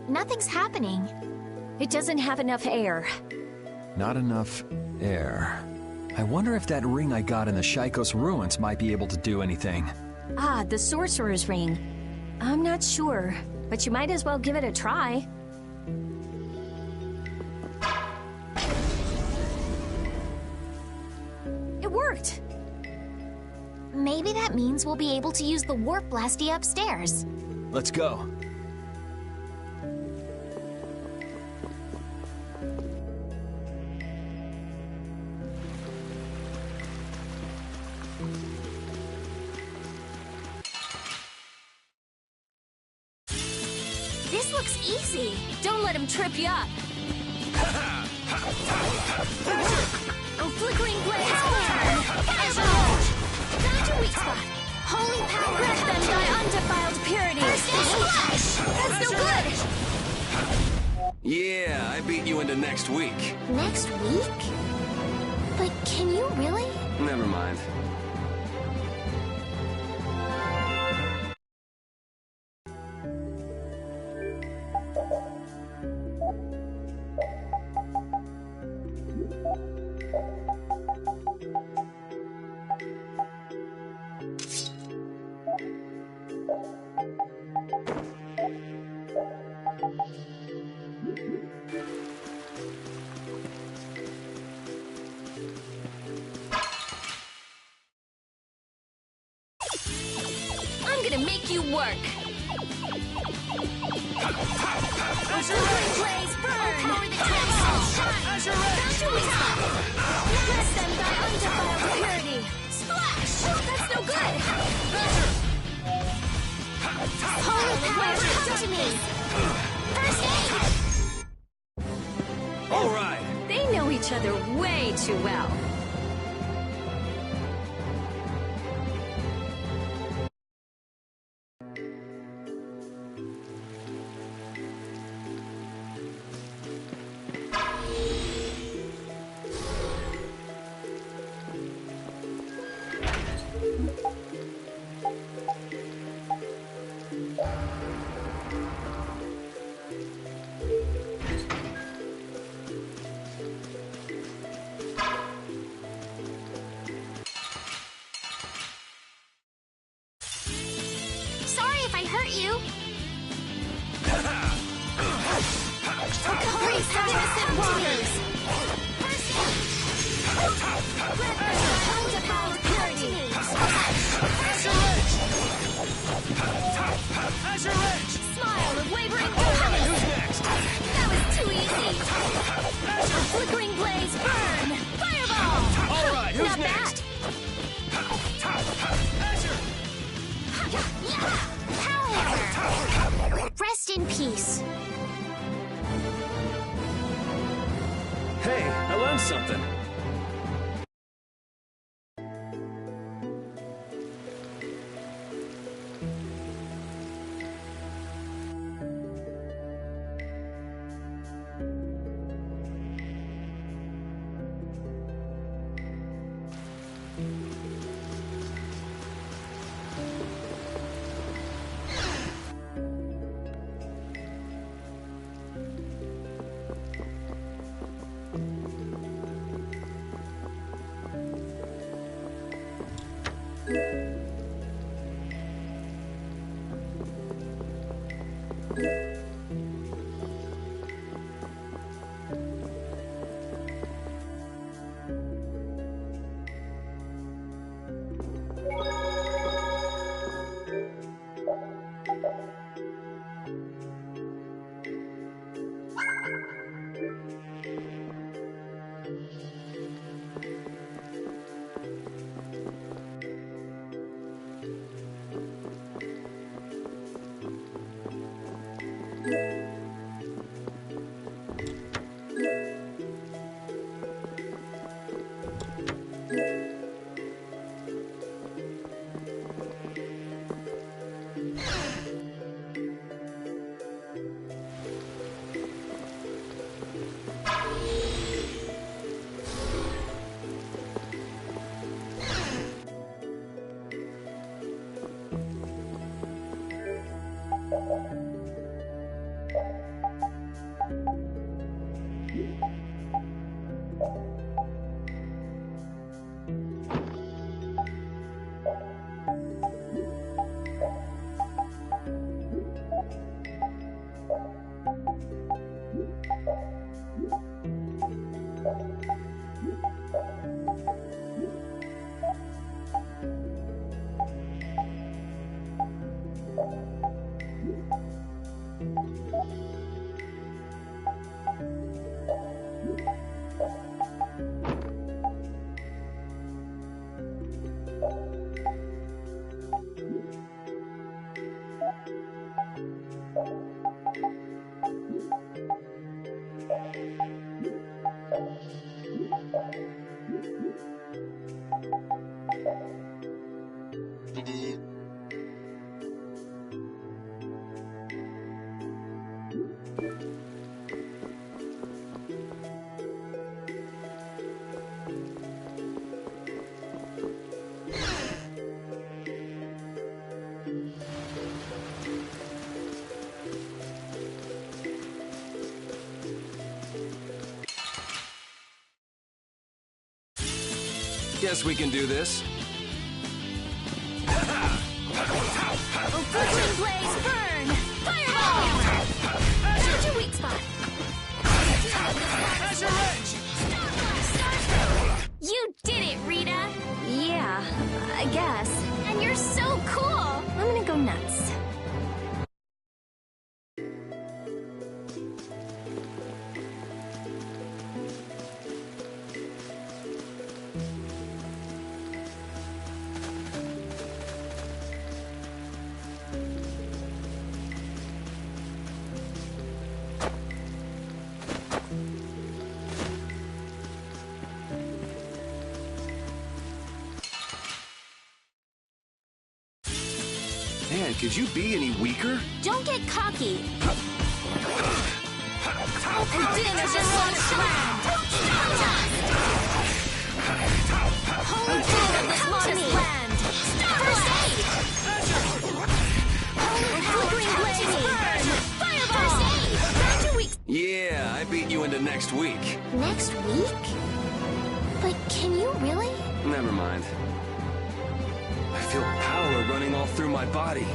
Nothing's happening. It doesn't have enough air. Not enough air. I wonder if that ring I got in the Shaikos ruins might be able to do anything. Ah, the sorcerer's ring. I'm not sure, but you might as well give it a try. It worked! Maybe that means we'll be able to use the warp blasty upstairs. Let's go. This looks easy. Don't let him trip you up! Oh, flickering blades burn! Fireball! Found your weak spot! Holy power! Grip them by undefiled purity! That's no good! Yeah, I beat you into next week. Next week? But can you really? Never mind. I'm gonna make you work! Flickering blaze burn! Power that transcends shine! Found your weak spot! Bless them by undefiled purity! Splash! That's no good! Holy power, come to me! First aid! All right. They know each other way too well. Sorry if I hurt you. Holy innocent waters! Grip them by undefiled purity! Smile of wavering goodness! That was too easy! Flickering blaze burn! Fireball! All right, who's Not next? Power! Rest in peace. Hey, I learned something. Guess we can do this. Flickering blaze, burn! Fireball! That's your weak spot. Azure Edge! You did it, Rita! Yeah, I guess. And you're so cool! I'm gonna go nuts. Man, could you be any weaker? Don't get cocky. And finish this launch land. Hold on to this modest land. First aid. Flickering blaze, burn. Fireball. First aid. Found your weak. Yeah, I beat you into next week. Next week? But can you really? Never mind. I feel power running all through my body.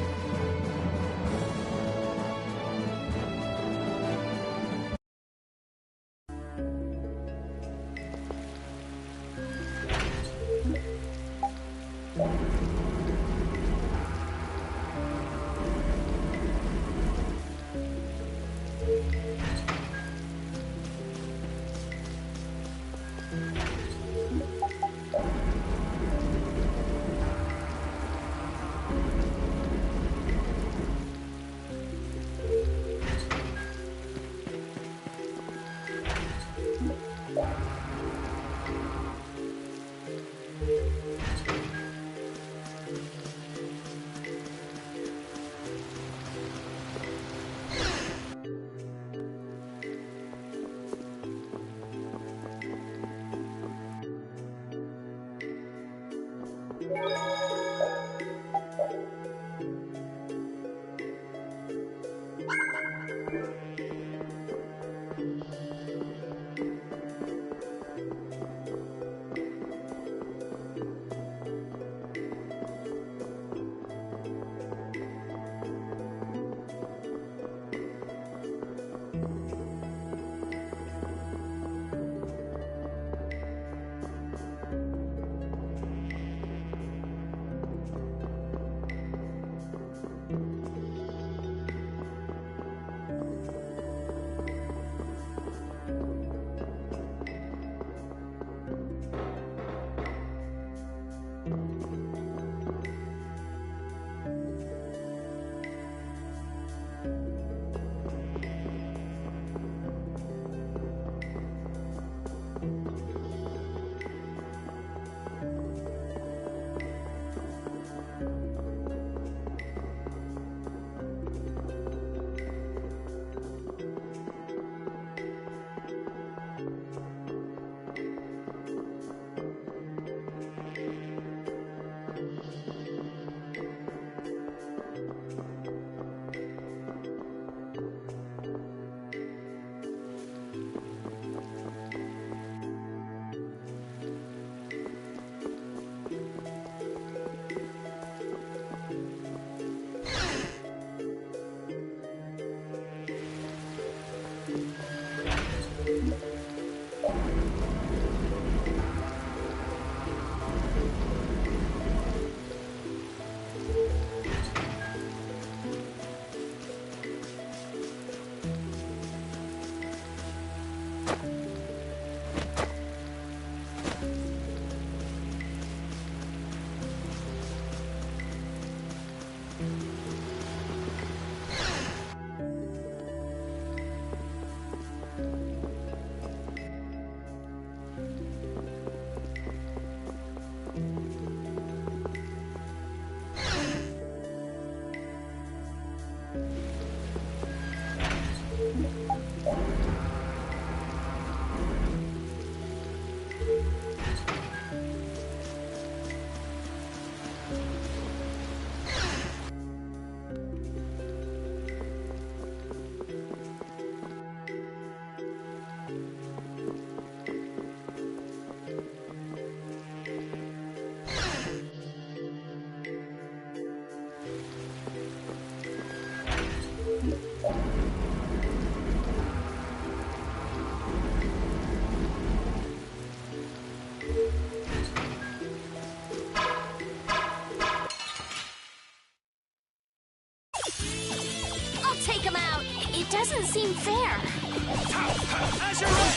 It doesn't seem fair.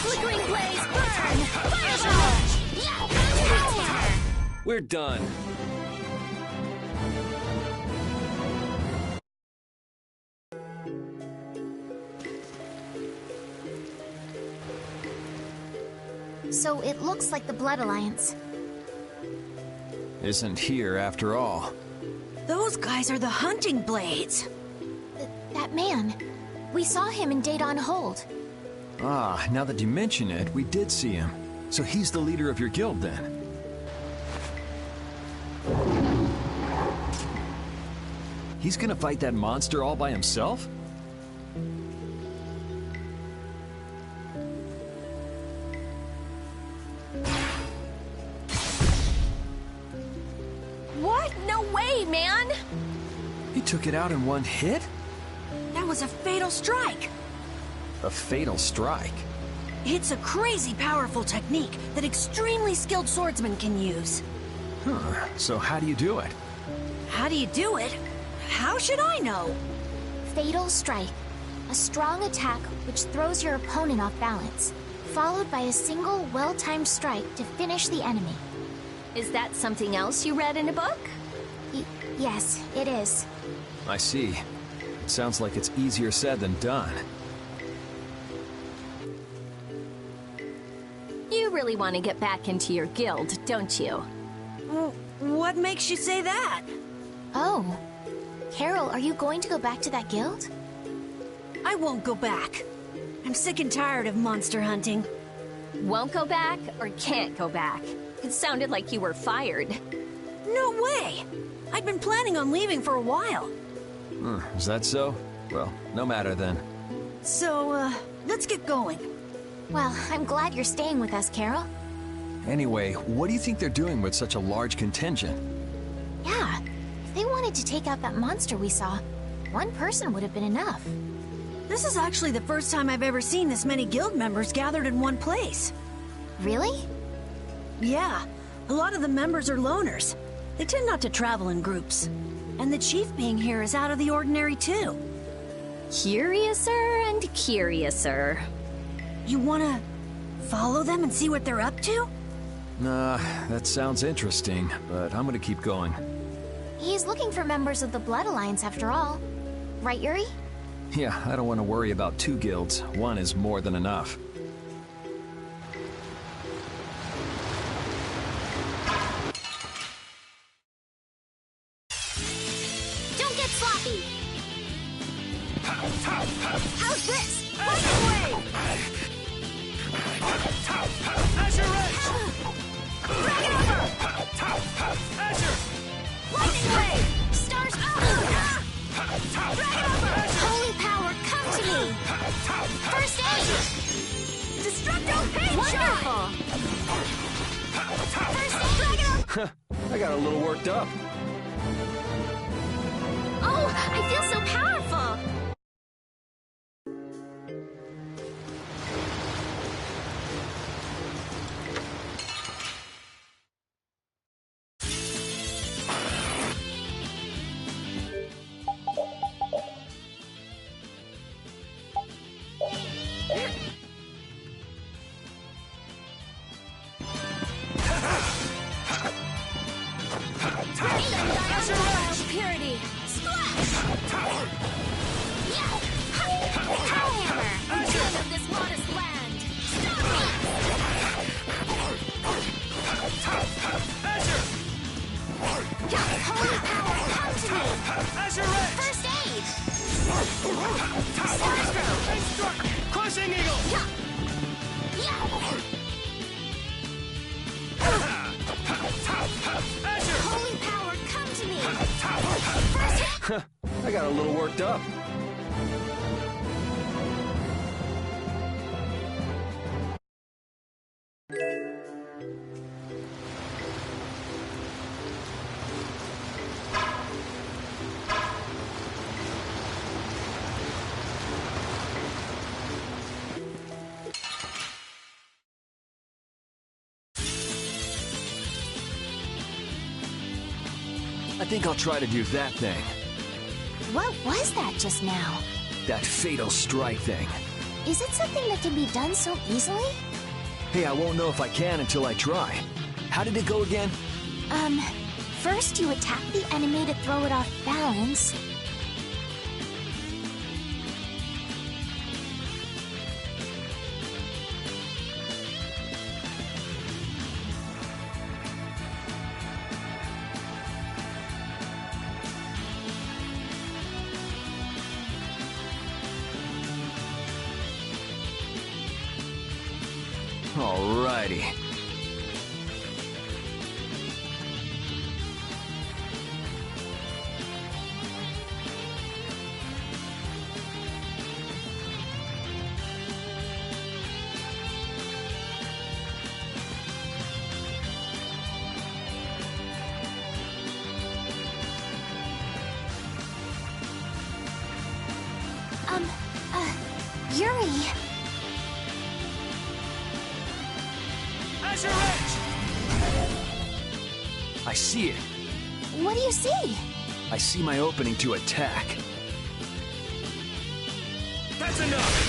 Flickering blaze, burn! Fireball! Power! We're done. So it looks like the Blood Alliance. Isn't here after all. Those guys are the hunting blades. That man. We saw him in Date on Hold. Ah, now that you mention it, we did see him. So he's the leader of your guild then. He's gonna fight that monster all by himself? What? No way, man! He took it out in one hit? That was a fatal strike. A fatal strike? It's a crazy powerful technique that extremely skilled swordsmen can use. Huh, so how do you do it? How do you do it? How should I know? Fatal Strike. A strong attack which throws your opponent off balance, followed by a single well-timed strike to finish the enemy. Is that something else you read in a book? Yes, it is. I see. It sounds like it's easier said than done. You really want to get back into your guild, don't you? What makes you say that? Oh. Carol, are you going to go back to that guild? I won't go back. I'm sick and tired of monster hunting. Won't go back or can't go back? It sounded like you were fired. No way! I'd been planning on leaving for a while. Is that so? Well, no matter then. So, let's get going. Well, I'm glad you're staying with us, Carol. Anyway, what do you think they're doing with such a large contingent? Yeah, if they wanted to take out that monster we saw, one person would have been enough. This is actually the first time I've ever seen this many guild members gathered in one place. Really? Yeah, a lot of the members are loners. They tend not to travel in groups. And the chief being here is out of the ordinary too. Curiouser and curiouser. You wanna follow them and see what they're up to? Nah, that sounds interesting, but I'm gonna keep going. He's looking for members of the Blood Alliance after all. Right, Yuri? Yeah, I don't want to worry about two guilds. One is more than enough. Don't get sloppy! How's this? Lightning wave! Azure Edge! Drag it over! Azure! Lightning wave! Stars up! Drag it over! Holy power, come to me! First aid! Destructo pain shot! First aid! Drag it over! I got a little worked up. Oh, I feel so powerful! Purity! Splash! Hammer! King of this modest land! Azure! Holy power, come to me! Azure Edge! First aid! Starstroke! Crushing Eagle! Azure! Holy power, come to me! First hit! I got a little worked up. I think I'll try to do that thing. What was that just now? That fatal strike thing. Is it something that can be done so easily? Hey, I won't know if I can until I try. How did it go again? First you attack the enemy to throw it off balance. Alrighty. Yuri. Azure Edge! I see it. What do you see? I see my opening to attack. That's enough!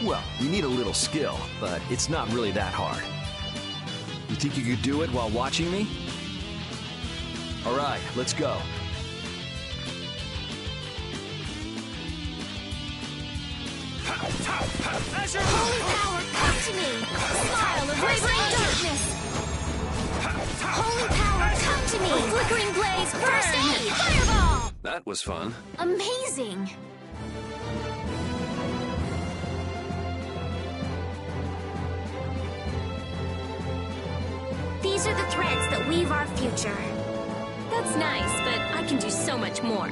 Well, you need a little skill, but it's not really that hard. You think you could do it while watching me? Alright, let's go. Azure Holy power, come to me! Smile of wavering darkness! Holy power, come to me! Flickering blaze, first aid! Fireball! That was fun. Amazing! These are the threads that weave our future. That's nice, but I can do so much more.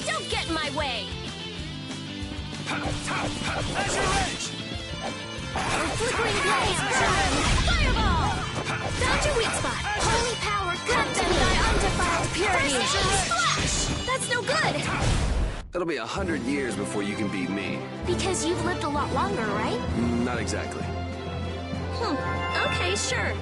Don't get in my way! Azure Edge! Flickering blaze, burn! Fireball! Found your weak spot! Holy power, cut them thy undefiled purity! Splash! That's no good! It'll be 100 years before you can beat me. Because you've lived a lot longer, right? Not exactly. Okay, sure.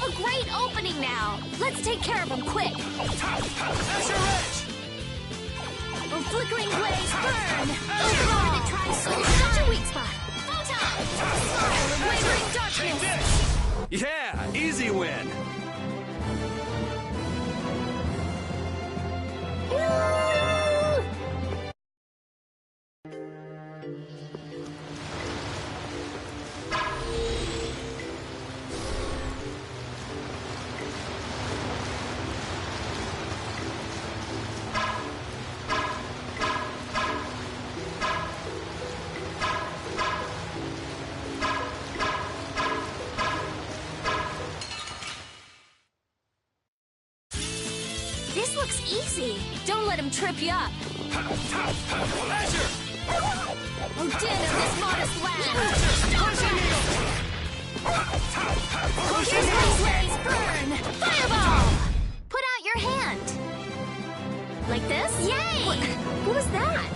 a great opening now. Let's take care of him quick. Azure Edge! A flickering blaze burn. Overlord that tries so hard. Your weak spot. Photon. Smile of wavering Take darkness. this! Yeah, easy win. This looks easy. Don't let him trip you up. Azure! Oh, din of this modest land. Here's my blaze burn. Fireball! Put out your hand. Like this? Yay! What was that?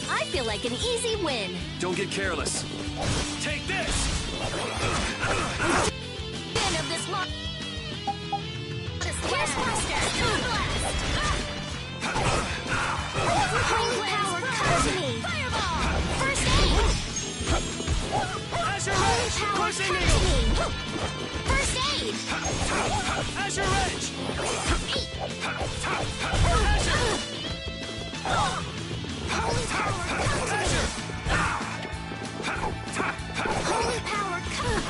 I feel like an easy win. Don't get careless. Take this! Din of this modest Here's Buster. Blast. Holy power, come to me. Fireball. First aid. Azure Holy Edge! power, Crushing come to Eagle! me. First aid. Azure Edge! Holy power, come to me. Holy power, come.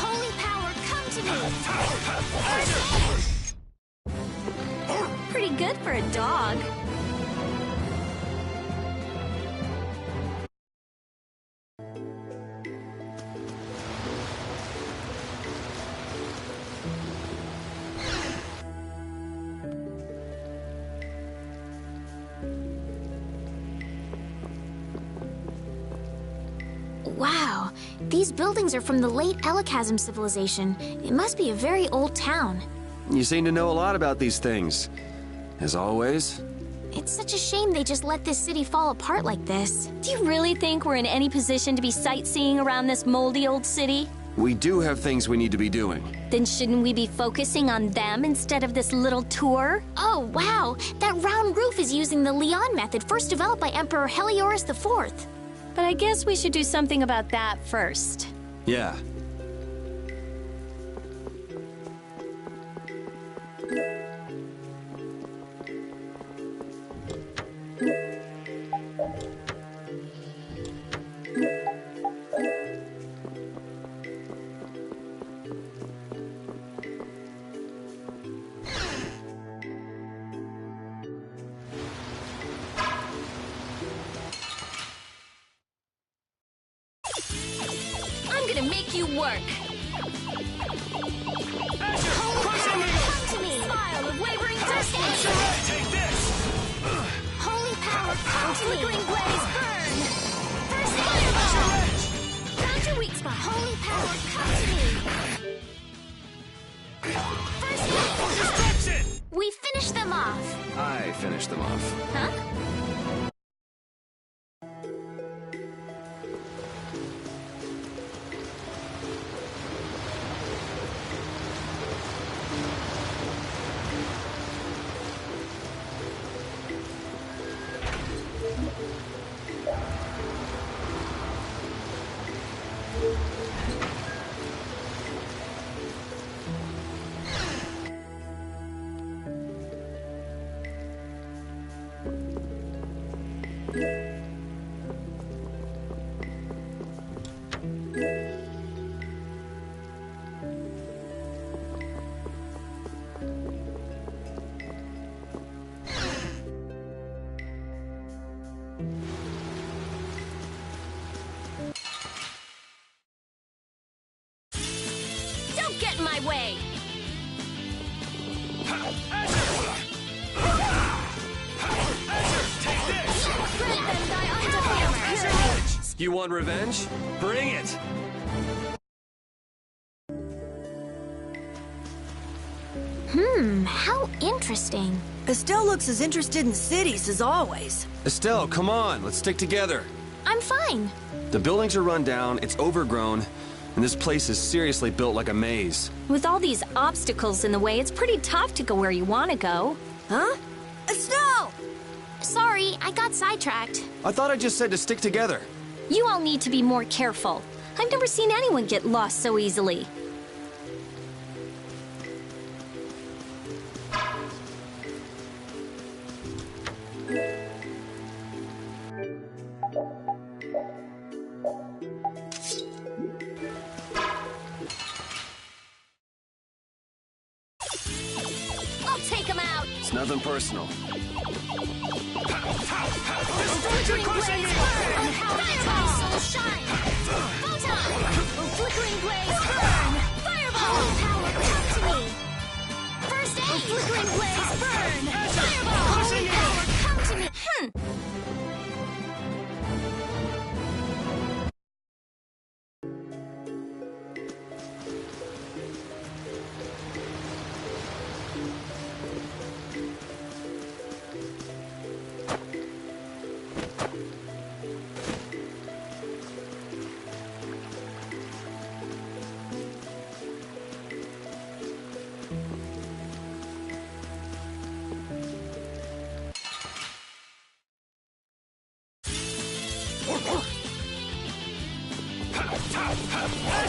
Holy power, come to me. First aid. Pretty good for a dog. Wow, these buildings are from the late Elachasm civilization. It must be a very old town. You seem to know a lot about these things. As always. It's such a shame they just let this city fall apart like this. Do you really think we're in any position to be sightseeing around this moldy old city? We do have things we need to be doing. Then shouldn't we be focusing on them instead of this little tour? Oh, wow! That round roof is using the Leon method first developed by Emperor Heliodorus IV. But I guess we should do something about that first. Yeah. I'm gonna make you work. Azure! Holy Crushing power, Eagle! come to me. Smile of wavering darkness. Take this! Holy power, come to me. Flickering blaze burn. First aid. Azure Edge! Found your weak spot. Holy power, come to me. First aid. Destruction! We finished them off. I finished them off. Huh? Don't get in my way. Take this! Let them die under hammer. You want revenge? Bring it! How interesting. Estelle looks as interested in cities as always. Estelle, come on, let's stick together. I'm fine. The buildings are run down, it's overgrown, and this place is seriously built like a maze. With all these obstacles in the way, it's pretty tough to go where you want to go. Huh? Estelle! Sorry, I got sidetracked. I thought I just said to stick together. You all need to be more careful. I've never seen anyone get lost so easily. I'll take him out! It's nothing personal. Flickering blaze burn! Fireball! Soul shine! Photon! Flickering blaze burn! Fireball! Power, come to me! First aid! Flickering blaze burn! Fireball! Holy power, come to me!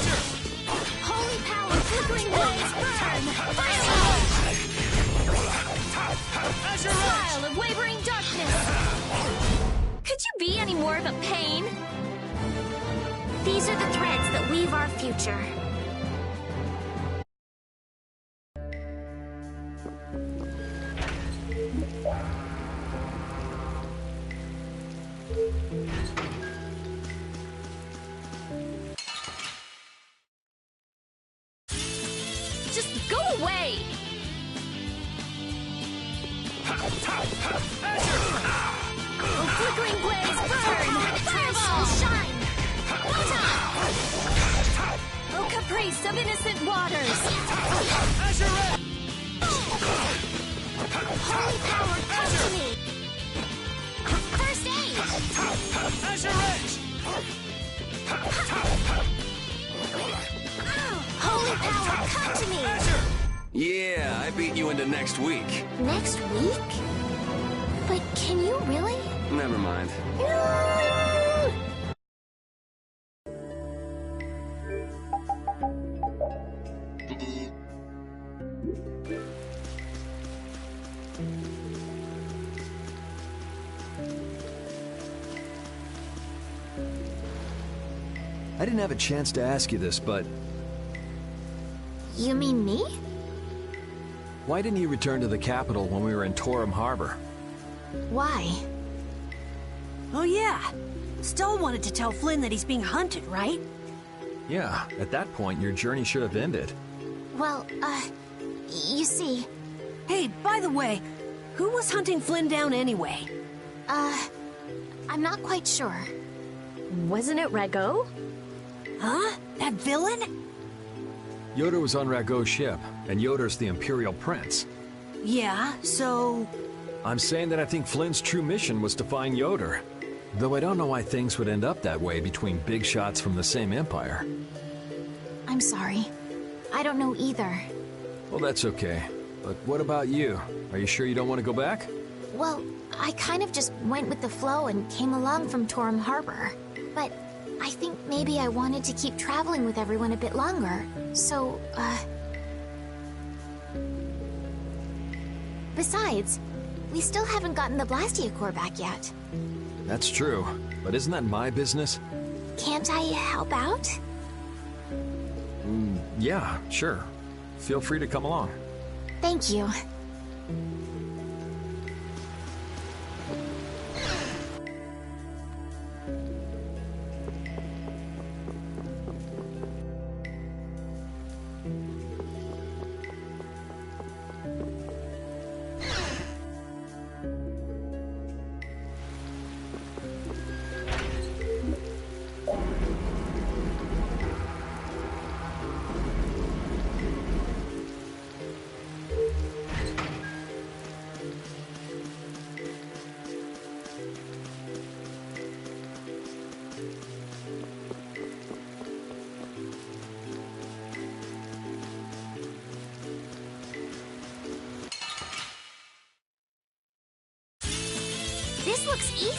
Holy power, flickering blaze burn! Fireball! Smile of wavering darkness! Could you be any more of a pain? These are the threads that weave our future. Just go away! Flickering blaze burn! Fireball shine! Photon! Oh, caprice of innocent waters! Holy power, come to me! First aid! Holy power, come to me! Yeah, I beat you into next week. Next week? But can you really? Never mind. I didn't have a chance to ask you this, but You mean me? why didn't you return to the capital when we were in Torum Harbor? Why? Oh yeah. Estelle wanted to tell Flynn that he's being hunted, right? Yeah, at that point, your journey should have ended. Well, you see, Hey, by the way, who was hunting Flynn down anyway? I'm not quite sure. Wasn't it Rago? Huh? That villain? Yoder was on Rago's ship, and Yoder's the Imperial Prince. Yeah, so... I'm saying that I think Flynn's true mission was to find Yoder. Though I don't know why things would end up that way between big shots from the same empire. I'm sorry. I don't know either. Well, that's okay. But what about you? Are you sure you don't want to go back? Well, I kind of just went with the flow and came along from Torum Harbor. But I think maybe I wanted to keep traveling with everyone a bit longer. So, Besides, we still haven't gotten the Blastia core back yet. That's true. But isn't that my business? Can't I help out? Yeah, sure. Feel free to come along. Thank you.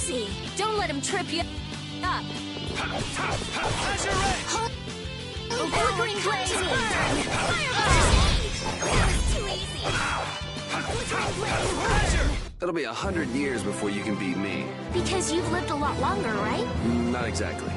easy. Don't let him trip you up. Flickering blaze burn! Fireball! That was too easy. Flickering blaze burn! It'll be 100 years before you can beat me. Because you've lived a lot longer, right? Not exactly.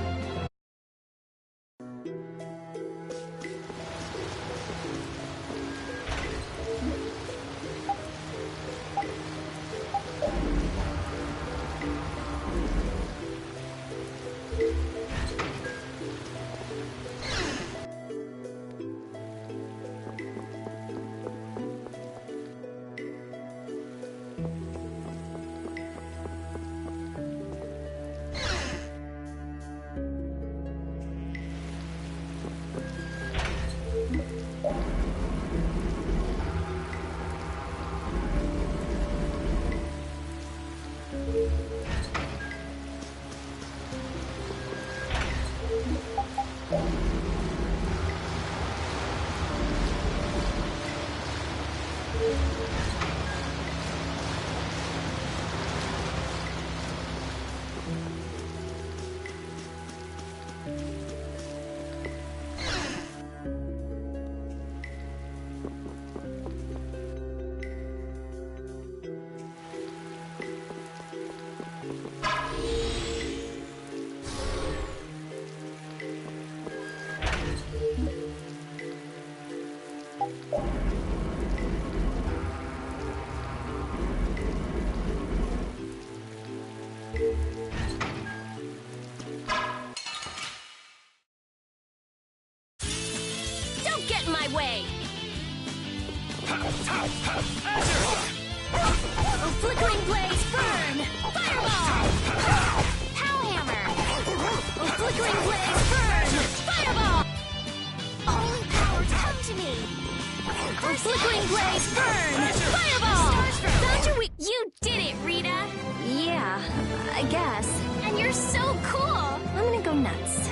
Don't get in my way! Flickering blaze burn! Fireball! Powerhammer! Flickering blaze burn! Fireball! Holy power, come to me! Flickering blaze burn! Fireball! Thunder weak. You did it, Rita! Yeah, I guess. And you're so cool! I'm gonna go nuts.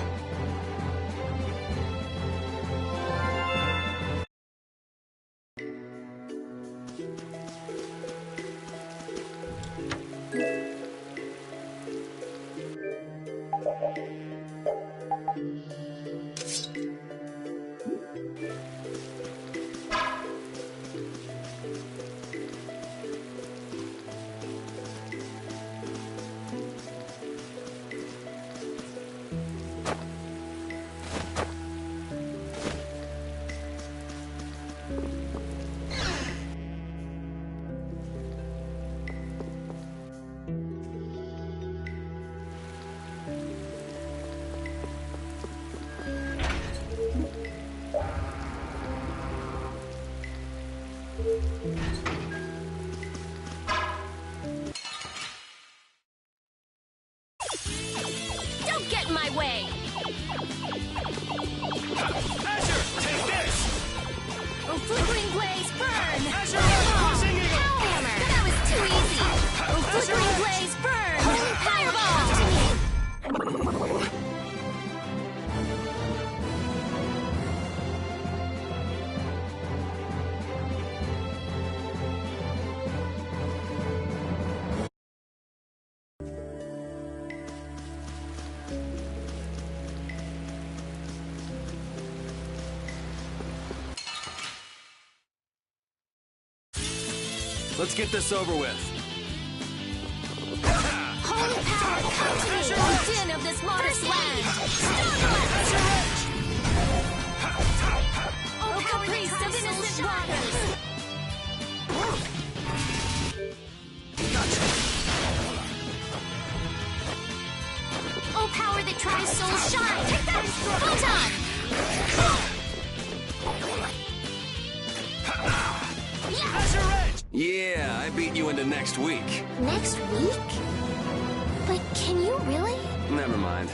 Don't get in my way! Azure, take this! Flickering blaze burn! Azure, Fireball! cruising eagle! Powerhammer! That was too easy! Flickering blaze burn! Fireball! Let's get this over with. Holy power, come to me! O din of this modest land! Starlight! O caprice of innocent waters! O power that tries souls shine! Photon! Yeah, I beat you into next week. Next week? But can you really? Never mind.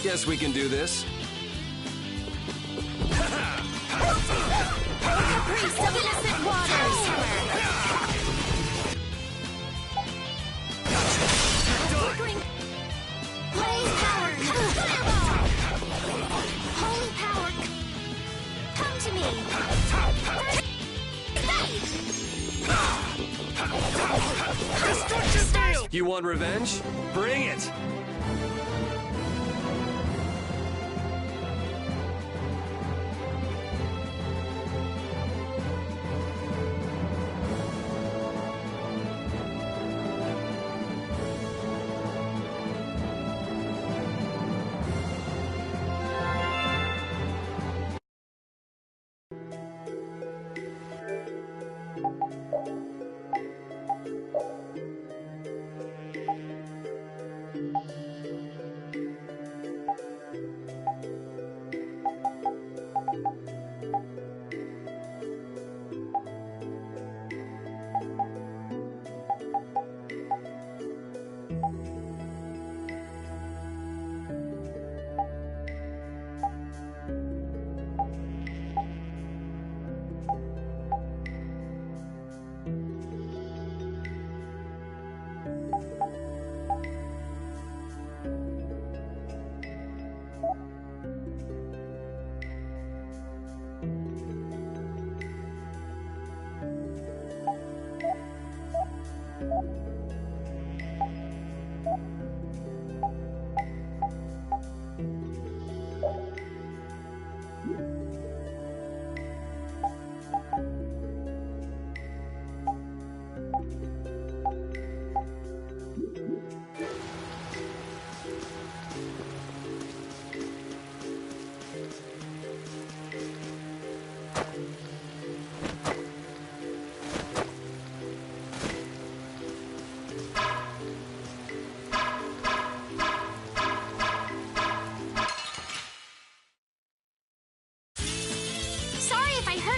Guess we can do this. Caprice of innocent waters! Flickering blaze power! Fireball! Holy power! Come to me! Destruction field! You want revenge? Bring it!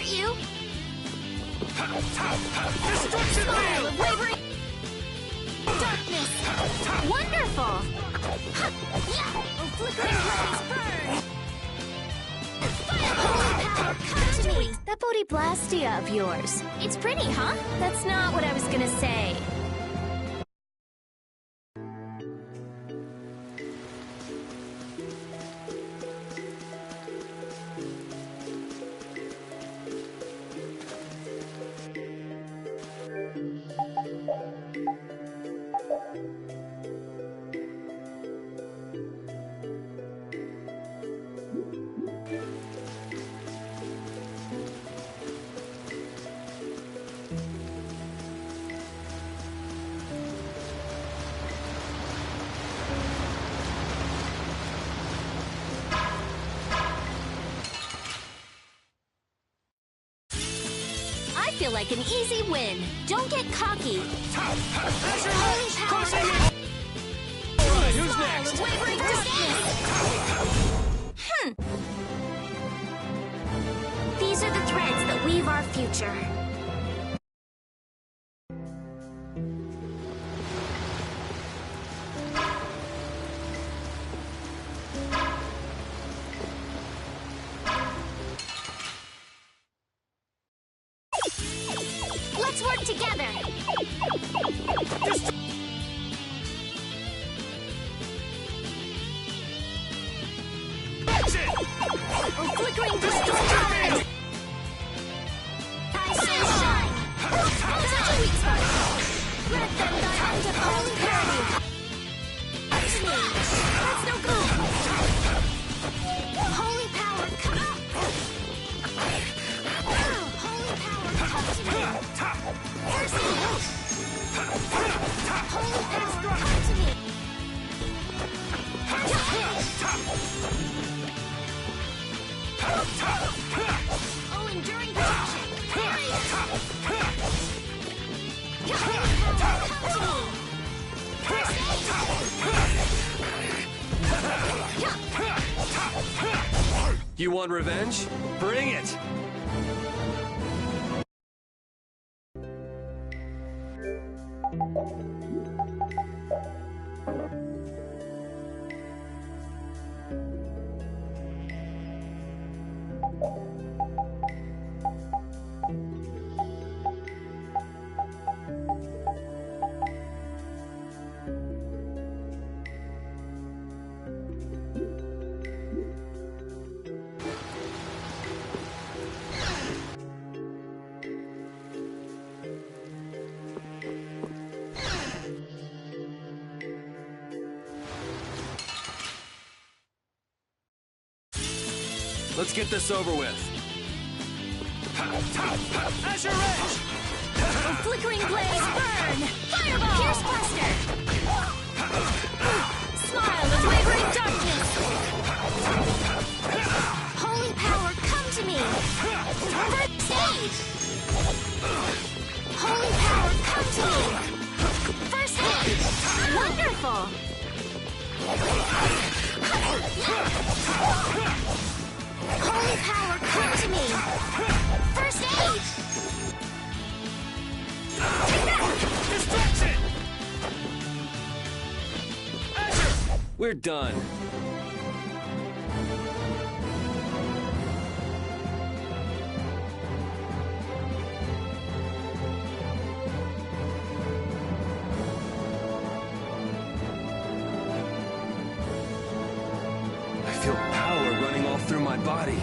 You? Destruction field! Of wavering darkness! Wonderful! Oh, flickering blaze, burn! Holy power, come to me! That Bodhi-Blastia of yours. It's pretty, huh? That's not what I was gonna say. I feel like an easy win. Don't get cocky. Holy power! Alright, who's next? Wavering darkness! These are the threads that weave our future. Let's work together. Oh, flickering destruction! I say shine! Such a weak spot! Let them die into holy parody! That's me! That's no good! Holy power, come up! Holy power, come to me! Mercy! Holy power, come to me! Oh, enduring protection! You want revenge? Bring it! Let's get this over with. Azure Edge! Flickering blaze, burn! Fireball! Pierce Buster! Smile of wavering darkness! Holy power, come to me! First aid! Holy power, come to me! First aid! Wonderful! Holy power, come to me! First aid! Distraction! Azure! We're done. I feel power running all through my body.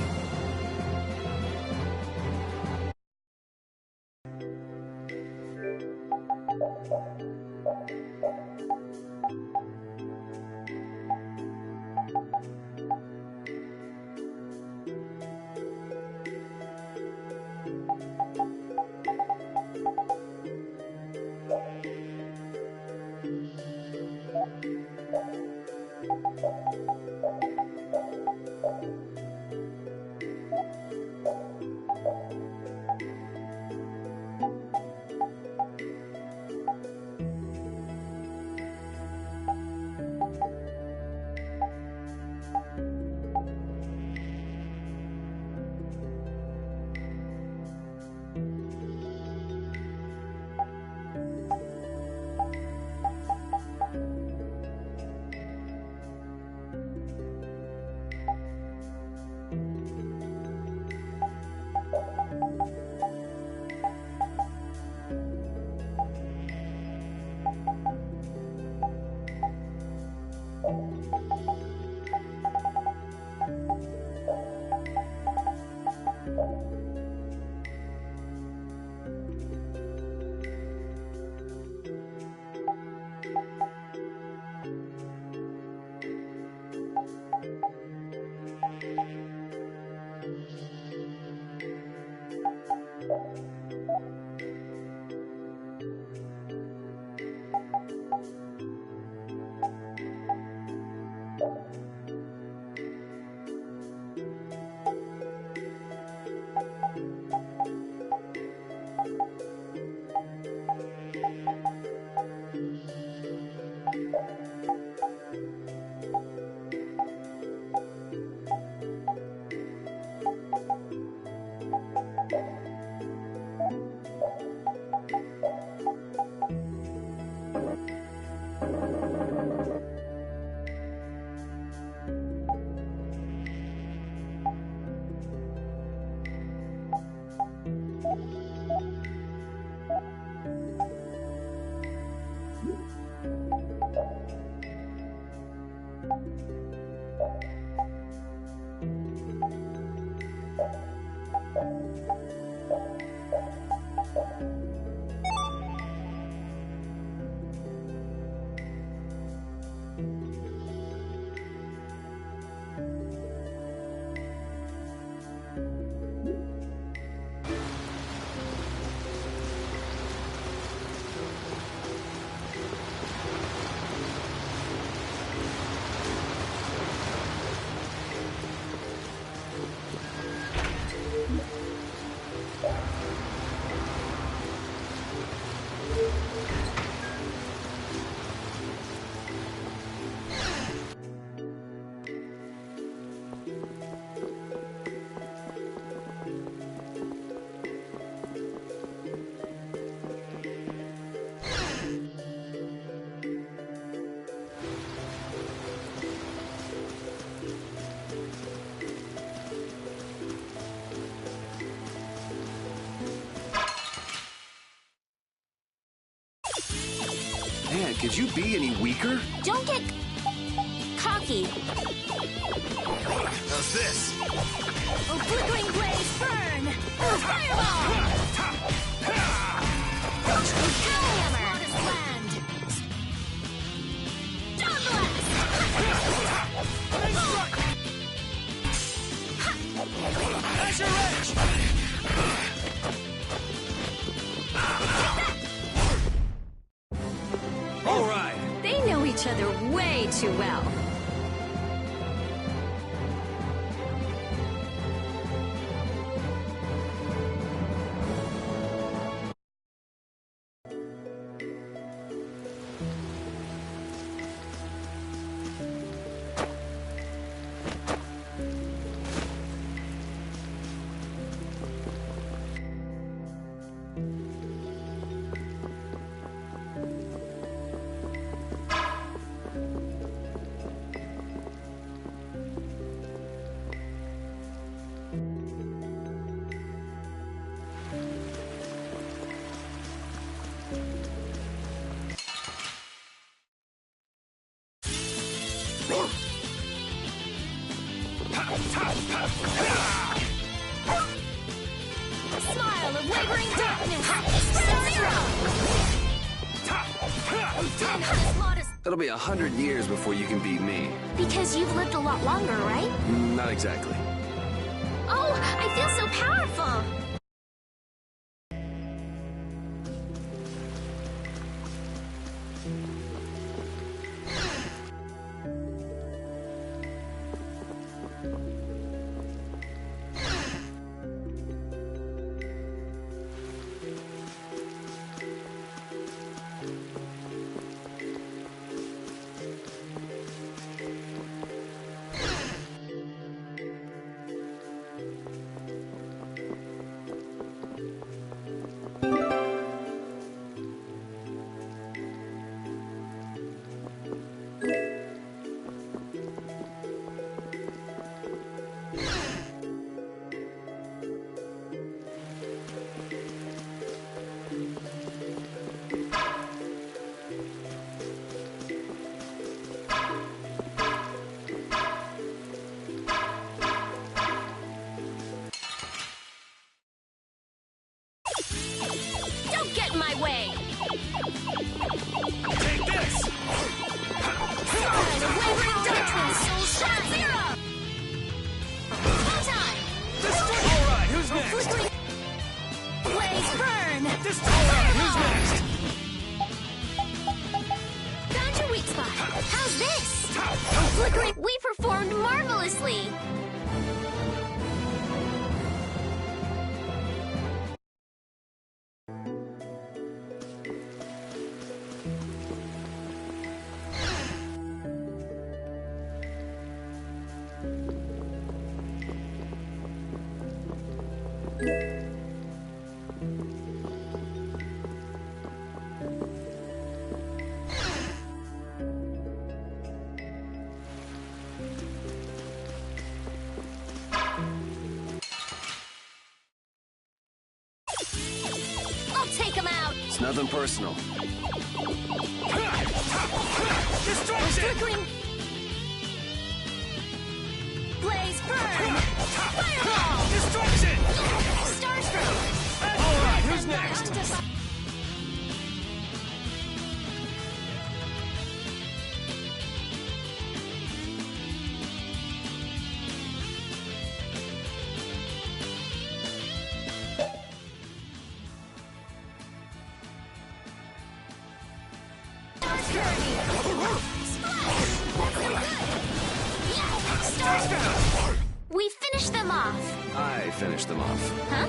Man, could you be any weaker? Don't get cocky. How's this? Oh, flickering blaze, burn! Oh, fireball! Hellhammer! Lotus land! Dawn blast! each other way too well. Smile of wavering darkness! It'll be 100 years before you can beat me. Because you've lived a lot longer, right? Not exactly. Oh, I feel so powerful! Don't get in my way! Take this! Smile of wavering darkness! Shot zero! Full time! All right, who's next? Flickering blaze burn! All right, who's next? Found your weak spot. How's this? Flickering. We performed marvelously. I'll take him out. It's nothing personal. Destruction! Flickering. Blaze burn. Fireball. Destruction! Starstroke. All right, who's next? We finished them off. I finished them off. Huh?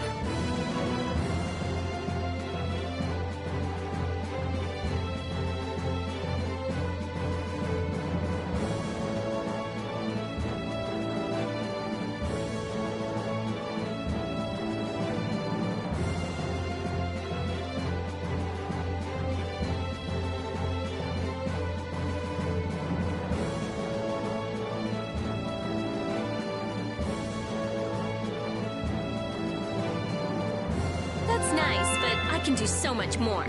That's nice, but I can do so much more.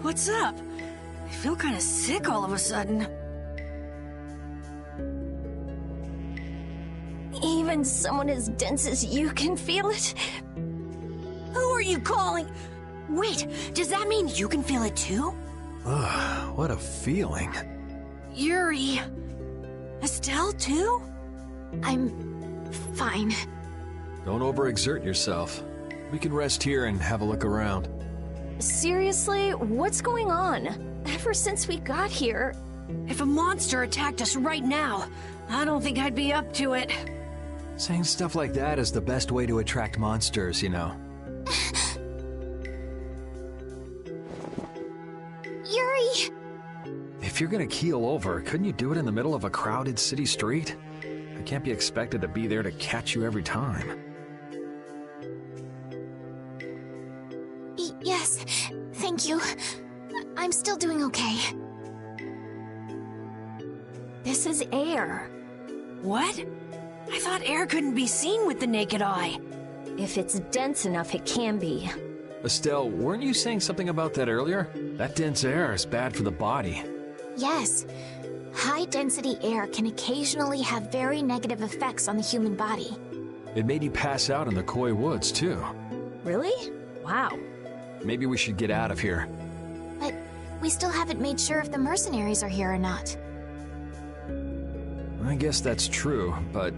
What's up? I feel kind of sick all of a sudden. Even someone as dense as you can feel it? Who are you calling? Wait, does that mean you can feel it too? Ugh, what a feeling. Yuri. Estelle too? I'm fine. Don't overexert yourself. We can rest here and have a look around. Seriously, what's going on? Ever since we got here... If a monster attacked us right now, I don't think I'd be up to it. Saying stuff like that is the best way to attract monsters, you know. Yuri! If you're gonna keel over, couldn't you do it in the middle of a crowded city street? I can't be expected to be there to catch you every time. Yes, thank you. I'm still doing okay. This is air. What? I thought air couldn't be seen with the naked eye. If it's dense enough, it can be. Estelle, weren't you saying something about that earlier? That dense air is bad for the body. Yes. High-density air can occasionally have very negative effects on the human body. It made you pass out in the Koi Woods, too. Really? Wow. Maybe we should get out of here. But we still haven't made sure if the mercenaries are here or not. I guess that's true, but...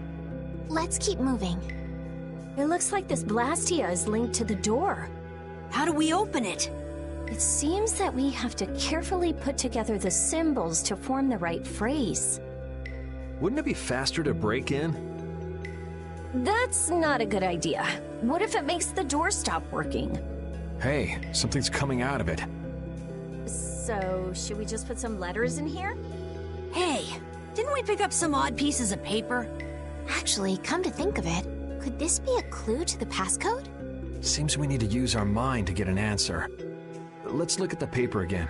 Let's keep moving. It looks like this Blastia is linked to the door. How do we open it? It seems that we have to carefully put together the symbols to form the right phrase. Wouldn't it be faster to break in? That's not a good idea. What if it makes the door stop working? Hey, something's coming out of it. So, should we just put some letters in here? Hey, didn't we pick up some odd pieces of paper? Actually, come to think of it, could this be a clue to the passcode? Seems we need to use our mind to get an answer. Let's look at the paper again.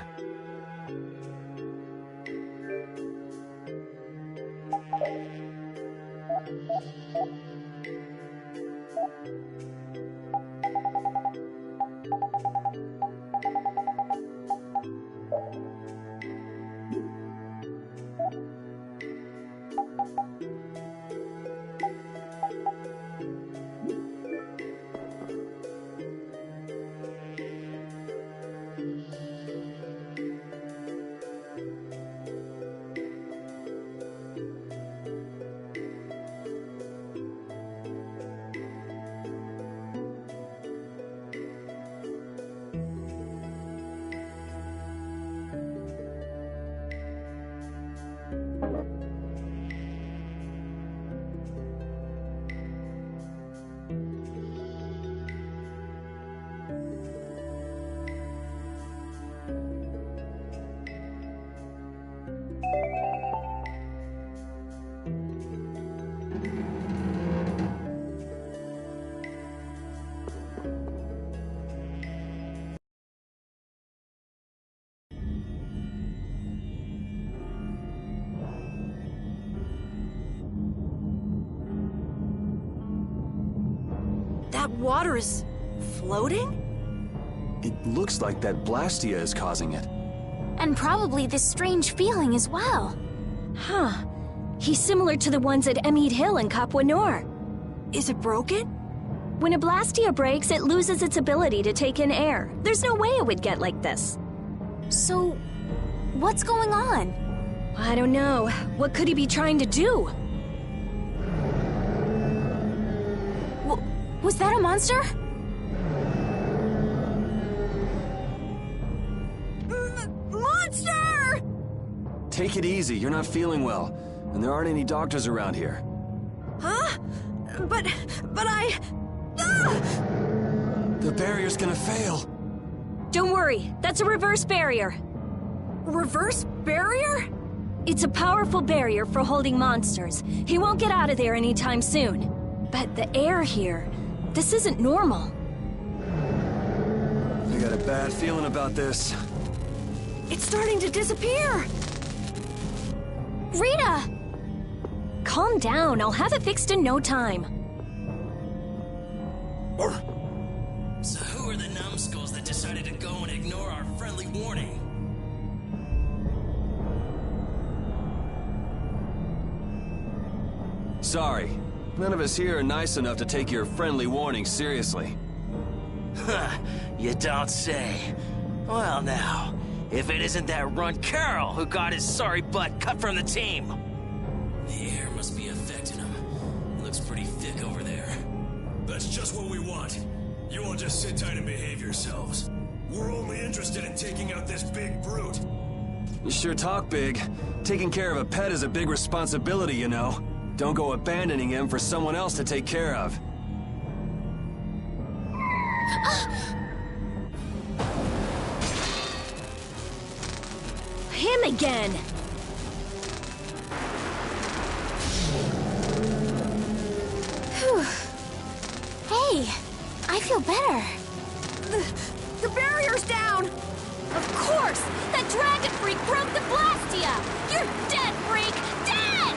That water is floating? It looks like that Blastia is causing it. And probably this strange feeling as well. Huh. He's similar to the ones at Emmead Hill in Capua Nor. Is it broken? When a Blastia breaks, it loses its ability to take in air. There's no way it would get like this. So, what's going on? I don't know. What could he be trying to do? Was that a monster? Monster! Take it easy, you're not feeling well. And there aren't any doctors around here. Huh? But I... Ah! The barrier's gonna fail. Don't worry, that's a reverse barrier. Reverse barrier? It's a powerful barrier for holding monsters. He won't get out of there anytime soon. But the air here, this isn't normal. I got a bad feeling about this. It's starting to disappear! Rita! Calm down, I'll have it fixed in no time. So who Who are the numbskulls that decided to go and ignore our friendly warning? Sorry, none of us here are nice enough to take your friendly warning seriously. Huh, you don't say. Well now, if it isn't that runt Carol who got his sorry butt cut from the team. The air must be affecting him. Looks pretty thick over there. That's just what we want. You all just sit tight and behave yourselves. We're only interested in taking out this big brute. You sure talk big. Taking care of a pet is a big responsibility, you know. Don't go abandoning him for someone else to take care of. Him again! Whew. Hey, I feel better. The barrier's down! Of course! That dragon freak broke the Blastia! You're dead, freak! Dead!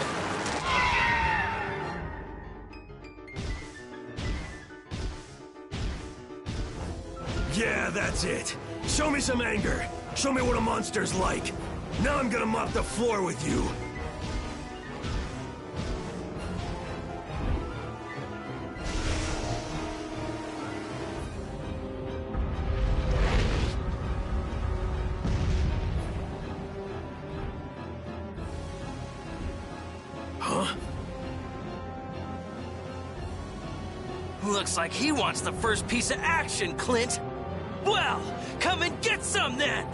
Yeah, that's it. Show me some anger. Show me what a monster's like. Now I'm gonna mop the floor with you. Huh? Looks like he wants the first piece of action, Clint. Well, come and get some then!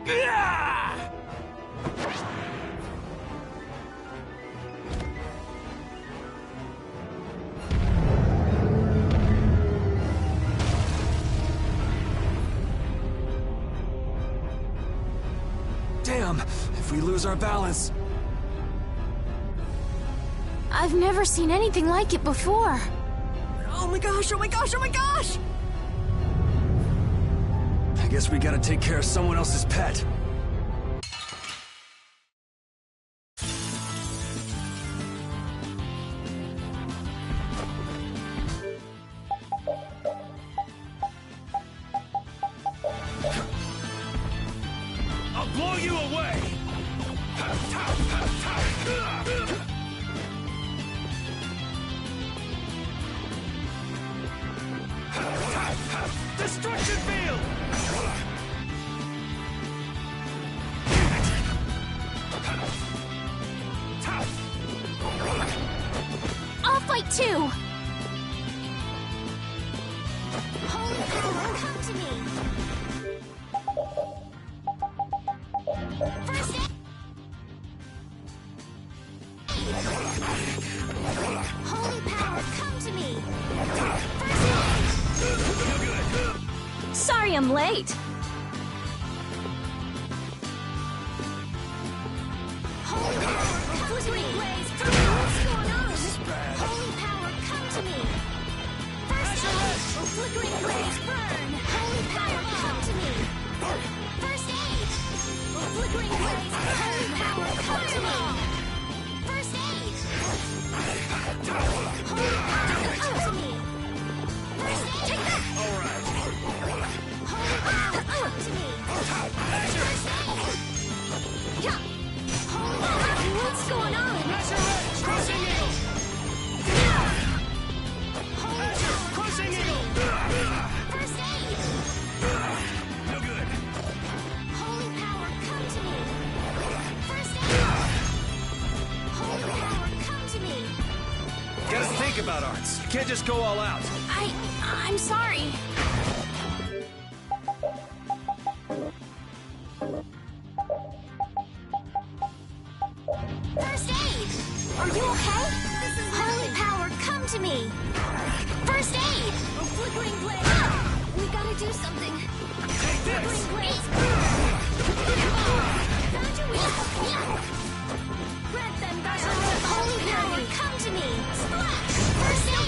Gah! Damn, if we lose our balance. I've never seen anything like it before. Oh my gosh, oh my gosh, oh my gosh! I guess we gotta take care of someone else's pet. I'll blow you away! Destruction field! I'll fight too! Holy power, come to me! First aid! Holy power, come to me! First aid! Sorry I'm late. Holy power, come to me! What's going on? Holy power, come to me! First aid! Flickering blaze, burn! Holy power, come to me! First aid! Flickering blaze, holy power, come to me! First aid! Holy power, come to me! First aid! Take that! All right. Holy power, come to me! First aid! Yeah! Holy power, what's going on? Crossing eagle! Holy power, Crossing come to eagle! me! First aid! No good. Holy power, come to me! First aid! Holy power, come to me! Gotta think about arts. You can't just go all out. I'm sorry. First aid! Are you okay? Holy power, come to me! First aid! A flickering blaze! We gotta do something! Take this! Flickering blaze! Found your weakness! Grant them thy holy power, come to me! Splash! First aid!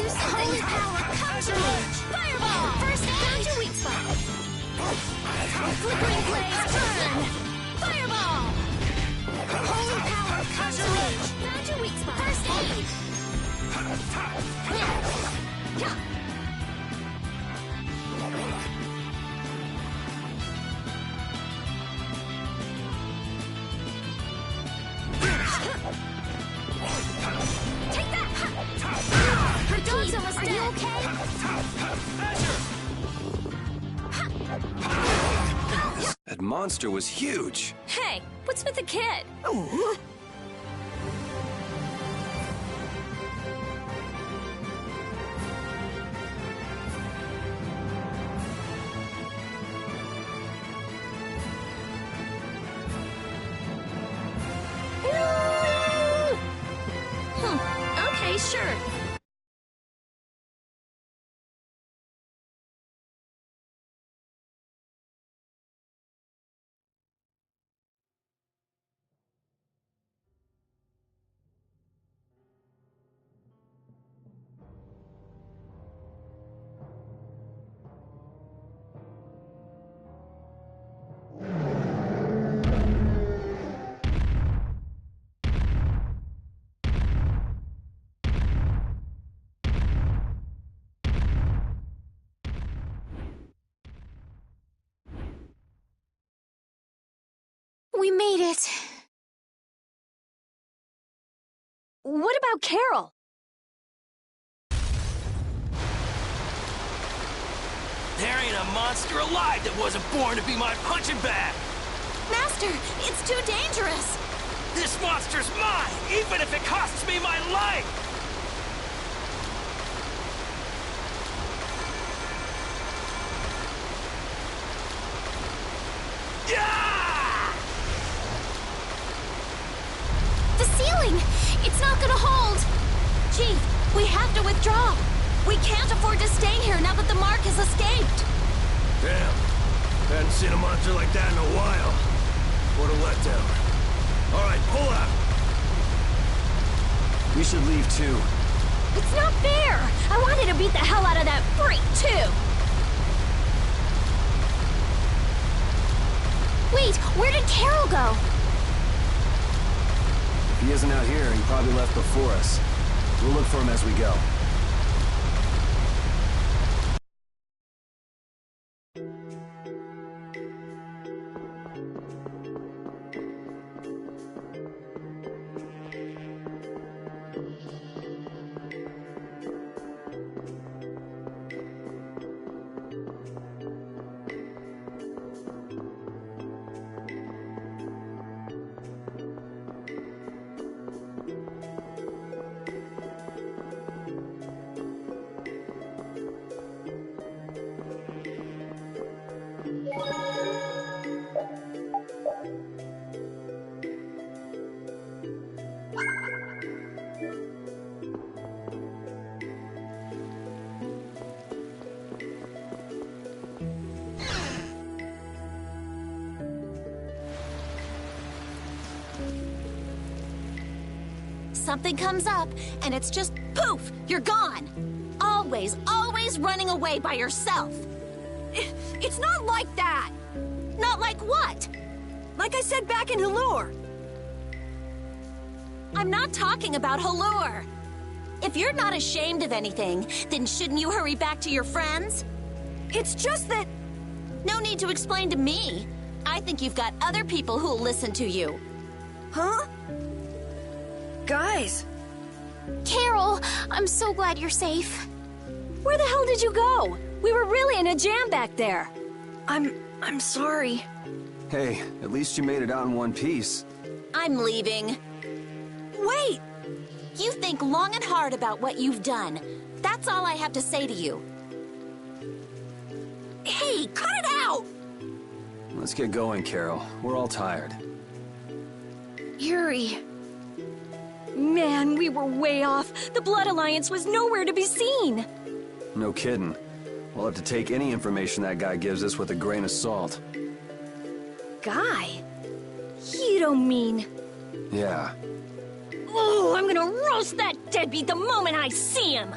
do something! Holy power, come to me! Fireball! First aid! Found your weak spot! Flickering blaze, burn! Fireball! Holy power, come to me! Found your weak spot! First aid! Take that! Her dog's almost dead! Are you okay? That monster was huge. Hey, what's with the kid? Okay, sure. We made it. What about Carol? There ain't a monster alive that wasn't born to be my punching bag! Master, it's too dangerous! This monster's mine, even if it costs me my life! Yeah! The ceiling! It's not gonna hold! Chief, we have to withdraw! We can't afford to stay here now that the Mark has escaped! Damn. Hadn't seen a monster like that in a while. What a letdown. Alright, pull out! We should leave too. It's not fair! I wanted to beat the hell out of that freak, too! Wait, where did Carol go? If he isn't out here, he probably left before us. We'll look for him as we go. Something comes up, and it's just poof, you're gone. Always, always running away by yourself. It's not like that. Not like what? Like I said back in Halure. I'm not talking about Halure. If you're not ashamed of anything, then shouldn't you hurry back to your friends? It's just that... No need to explain to me. I think you've got other people who'll listen to you. Huh? Guys. Carol, I'm so glad you're safe. Where the hell did you go? We were really in a jam back there. I'm sorry. Hey, at least you made it out in one piece. I'm leaving. Wait! You think long and hard about what you've done. That's all I have to say to you. Hey, cut it out! Let's get going, Carol. We're all tired. Yuri. Man, we were way off. The Blood Alliance was nowhere to be seen. No kidding. We'll have to take any information that guy gives us with a grain of salt. Guy? You don't mean... Yeah. Oh, I'm gonna roast that deadbeat the moment I see him!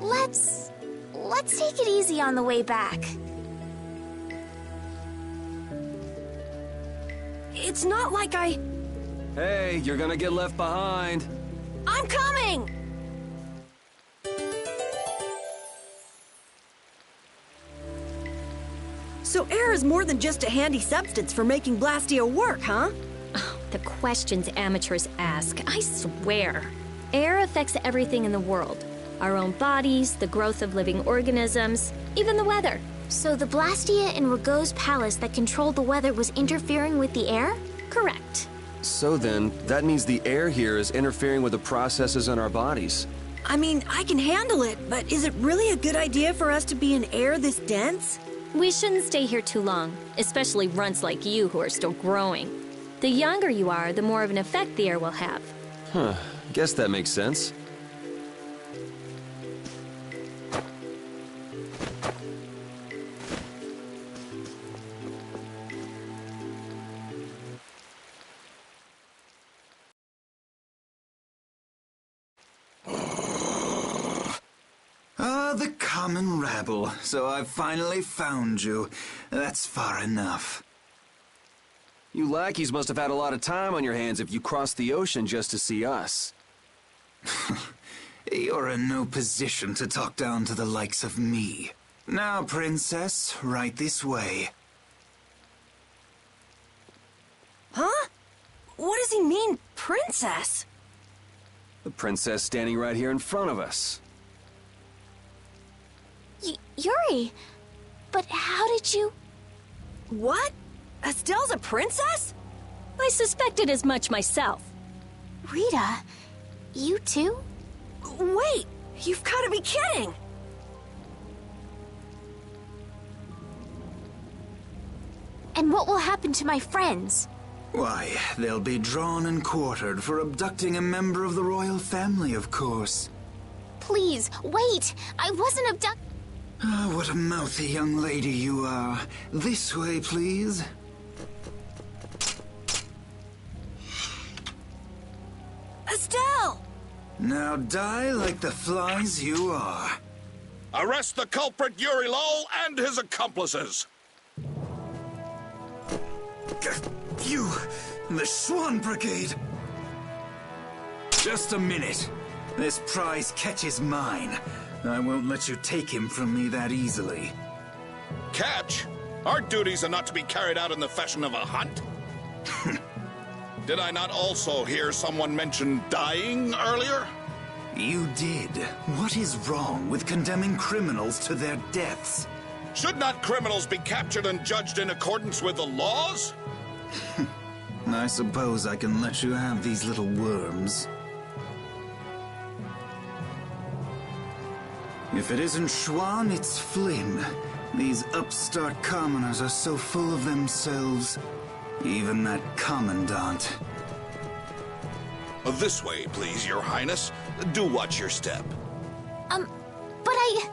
Let's take it easy on the way back. It's not like Hey, you're gonna get left behind. I'm coming! So air is more than just a handy substance for making Blastio work, huh? The questions amateurs ask, I swear. Air affects everything in the world. Our own bodies, the growth of living organisms, even the weather. So the Blastia in Rago's palace that controlled the weather was interfering with the air? Correct. So then, that means the air here is interfering with the processes in our bodies. I mean, I can handle it, but is it really a good idea for us to be in air this dense? We shouldn't stay here too long, especially runts like you who are still growing. The younger you are, the more of an effect the air will have. Huh, guess that makes sense. The common rabble. So I've finally found you. That's far enough. You lackeys must have had a lot of time on your hands if you crossed the ocean just to see us. You're in no position to talk down to the likes of me. Now, princess, right this way. Huh? What does he mean, princess? The princess standing right here in front of us. Yuri, but how did you... What? Estelle's a princess? I suspected as much myself. Rita, you too? Wait, you've got to be kidding! And what will happen to my friends? Why, they'll be drawn and quartered for abducting a member of the royal family, of course. Please, wait! I wasn't abducted. Ah, what a mouthy young lady you are. This way, please. Estelle! Now die like the flies you are. Arrest the culprit Yuri Lowell and his accomplices. You, the Swan Brigade. Just a minute. This prize catches mine. I won't let you take him from me that easily. Catch? Our duties are not to be carried out in the fashion of a hunt. Did I not also hear someone mention dying earlier? You did. What is wrong with condemning criminals to their deaths? Should not criminals be captured and judged in accordance with the laws? I suppose I can let you have these little worms. If it isn't Schwan, it's Flynn. These upstart commoners are so full of themselves. Even that commandant. This way, please, Your Highness. Do watch your step. But I...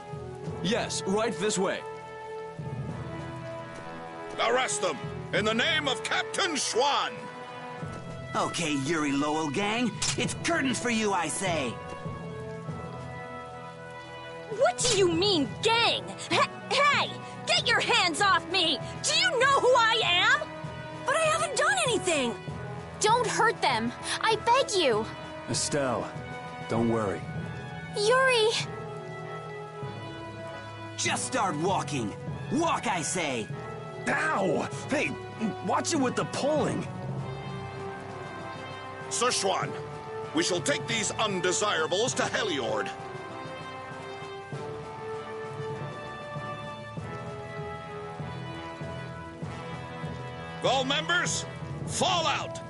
Yes, right this way. Arrest them, in the name of Captain Schwan! Okay, Yuri Lowell gang, it's curtains for you, I say. What do you mean, gang? Hey! Get your hands off me! Do you know who I am? But I haven't done anything! Don't hurt them! I beg you! Estelle, don't worry. Yuri! Just start walking. Walk, I say. Ow! Hey, watch it with the pulling. Sir Schwan, we shall take these undesirables to Heliord. All members, fall out!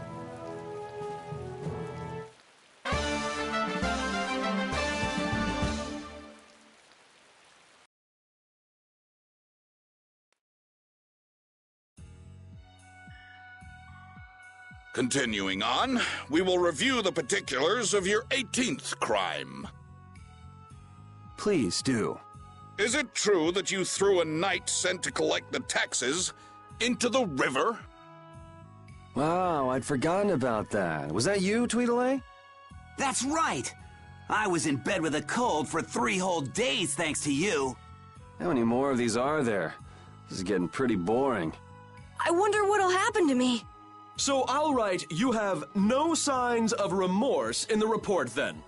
Continuing on, we will review the particulars of your 18th crime. Please do. Is it true that you threw a knight sent to collect the taxes into the river? Wow, I'd forgotten about that. Was that you, Tweedledee? That's right. I was in bed with a cold for 3 whole days thanks to you. How many more of these are there? This is getting pretty boring. I wonder what'll happen to me. So I'll write, you have no signs of remorse in the report then.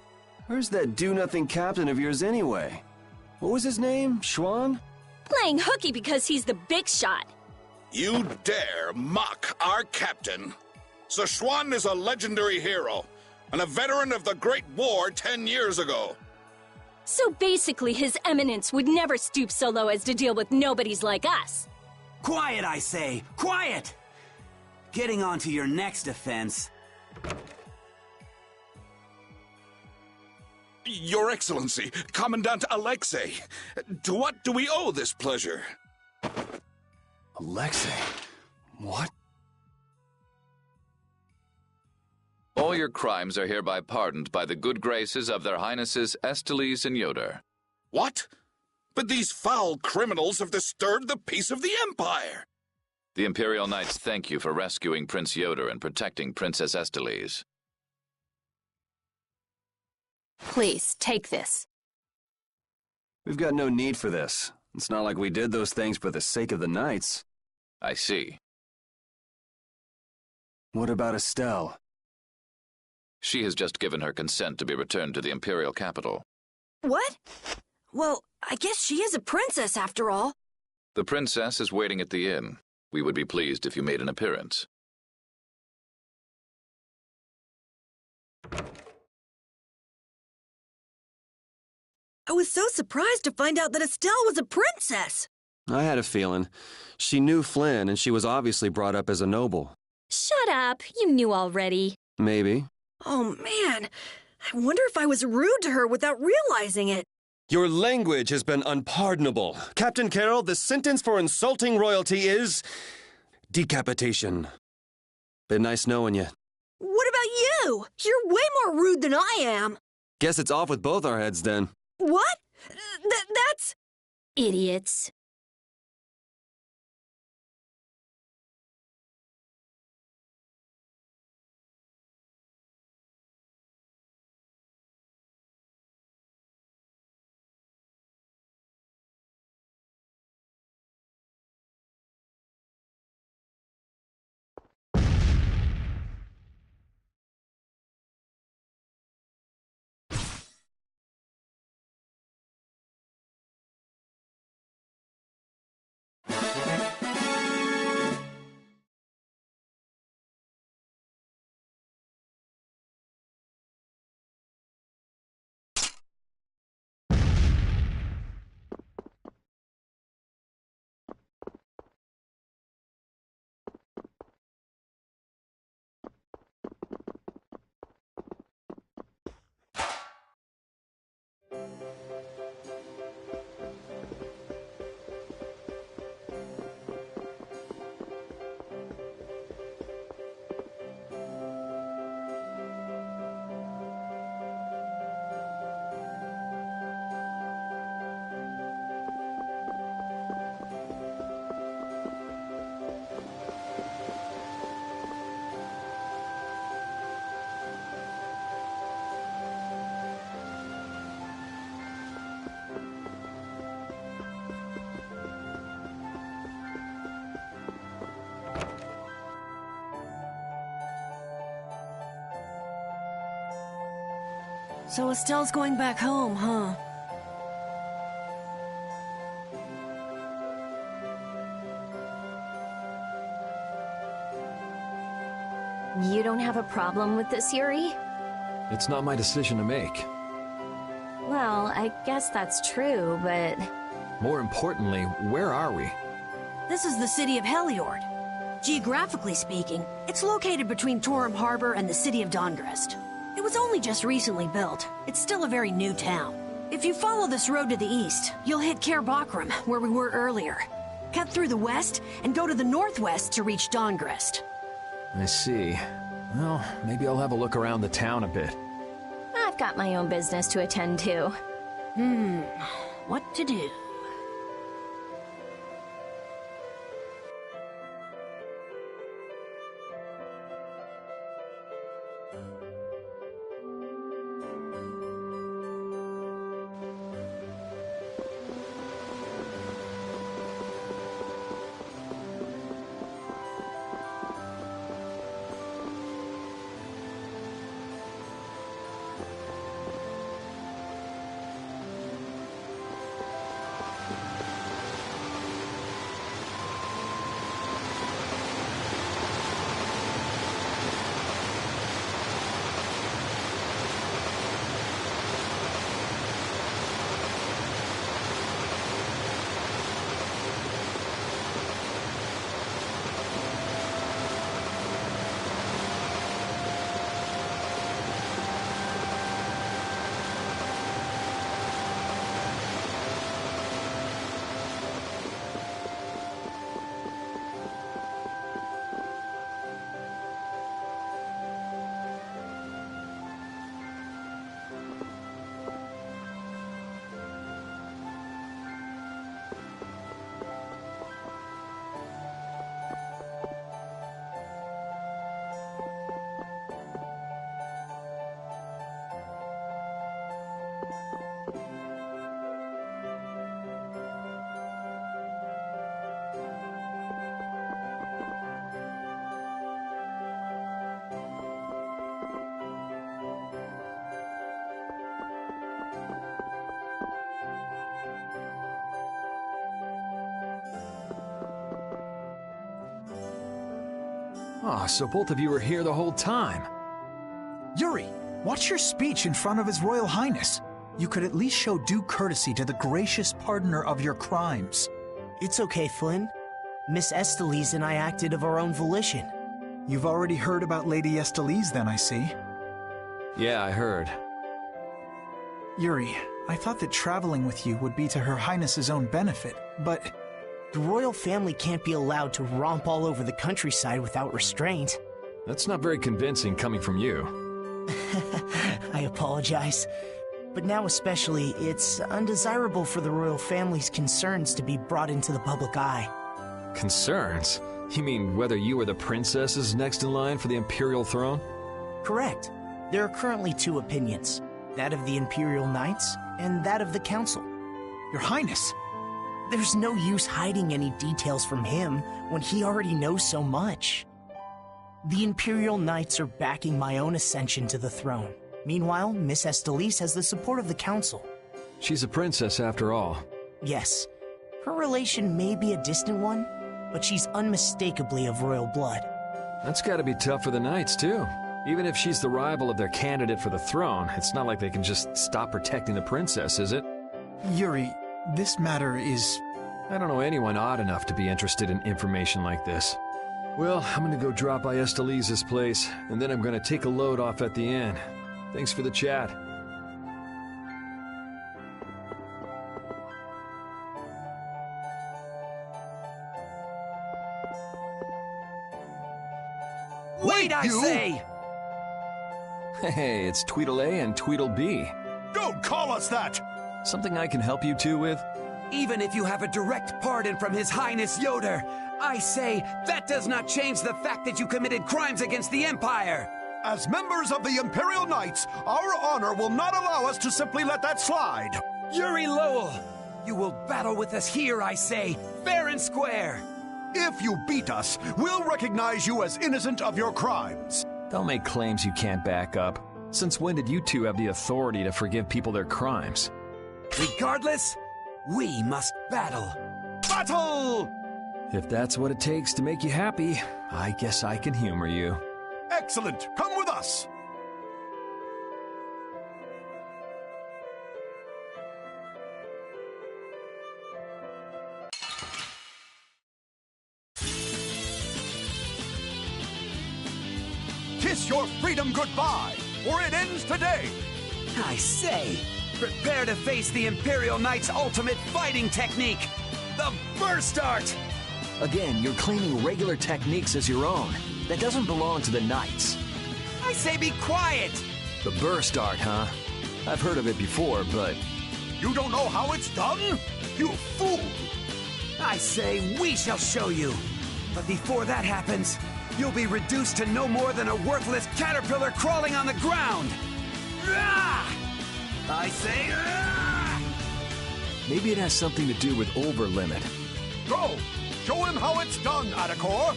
Where's that do-nothing captain of yours anyway? What was his name? Schwan? Playing hooky because he's the big shot. You dare mock our captain? Sichuan is a legendary hero and a veteran of the Great War 10 years ago. So basically, His Eminence would never stoop so low as to deal with nobodies like us. Quiet, I say! Quiet! Getting on to your next offense. Your Excellency, Commandant Alexei, to what do we owe this pleasure? Alexei? What? All your crimes are hereby pardoned by the good graces of their Highnesses Esteles and Yoder. What? But these foul criminals have disturbed the peace of the Empire! The Imperial Knights thank you for rescuing Prince Yoder and protecting Princess Esteles. Please, take this. We've got no need for this. It's not like we did those things for the sake of the Knights. I see. What about Estelle? She has just given her consent to be returned to the Imperial capital. What? Well, I guess she is a princess after all. The princess is waiting at the inn. We would be pleased if you made an appearance. I was so surprised to find out that Estelle was a princess. I had a feeling. She knew Flynn, and she was obviously brought up as a noble. Shut up. You knew already. Maybe. Oh, man. I wonder if I was rude to her without realizing it. Your language has been unpardonable. Captain Carroll, the sentence for insulting royalty is decapitation. Been nice knowing you. What about you? You're way more rude than I am. Guess it's off with both our heads then. What? That's... Idiots. So Estelle's going back home, huh? You don't have a problem with this, Yuri? It's not my decision to make. Well, I guess that's true, but... More importantly, where are we? This is the city of Heliord. Geographically speaking, it's located between Torum Harbor and the city of Dongrest. It was only just recently built. It's still a very new town. If you follow this road to the east, you'll hit Cair Bakram, where we were earlier. Cut through the west and go to the northwest to reach Dongrest. I see. Well, maybe I'll have a look around the town a bit. I've got my own business to attend to. What to do? Oh, so both of you were here the whole time. Yuri, what's your speech in front of His Royal Highness? You could at least show due courtesy to the gracious pardoner of your crimes. It's okay, Flynn. Miss Estelise and I acted of our own volition. You've already heard about Lady Estelise, then, I see. Yeah, I heard. Yuri, I thought that traveling with you would be to Her Highness's own benefit, but... The royal family can't be allowed to romp all over the countryside without restraint. That's not very convincing coming from you. I apologize. But now especially, it's undesirable for the royal family's concerns to be brought into the public eye. Concerns? You mean whether you or the princess is next in line for the imperial throne? Correct. There are currently two opinions. That of the Imperial Knights, and that of the Council. Your Highness! There's no use hiding any details from him when he already knows so much. The Imperial Knights are backing my own ascension to the throne. Meanwhile, Miss Estelise has the support of the Council. She's a princess after all. Yes. Her relation may be a distant one, but she's unmistakably of royal blood. That's gotta be tough for the Knights, too. Even if she's the rival of their candidate for the throne, it's not like they can just stop protecting the princess, is it? Yuri, this matter is... I don't know anyone odd enough to be interested in information like this. Well, I'm gonna go drop by Estelise's place, and then I'm gonna take a load off at the inn. Thanks for the chat. Wait, I say! Hey, it's Tweedle A and Tweedle B. Don't call us that! Something I can help you two with? Even if you have a direct pardon from His Highness Yoder, I say that does not change the fact that you committed crimes against the Empire! As members of the Imperial Knights, our honor will not allow us to simply let that slide. Yuri Lowell, you will battle with us here, I say, fair and square. If you beat us, we'll recognize you as innocent of your crimes. Don't make claims you can't back up. Since when did you two have the authority to forgive people their crimes? Regardless, we must battle. Battle! If that's what it takes to make you happy, I guess I can humor you. Excellent! Come with us! Kiss your freedom goodbye, or it ends today! I say, prepare to face the Imperial Knight's ultimate fighting technique, the Burst Art! Again, you're claiming regular techniques as your own. That doesn't belong to the Knights. I say be quiet! The Burst Art, huh? I've heard of it before, but... You don't know how it's done? You fool! I say we shall show you. But before that happens, you'll be reduced to no more than a worthless caterpillar crawling on the ground! I say... Maybe it has something to do with Overlimit. Go! Show him how it's done, Adacor!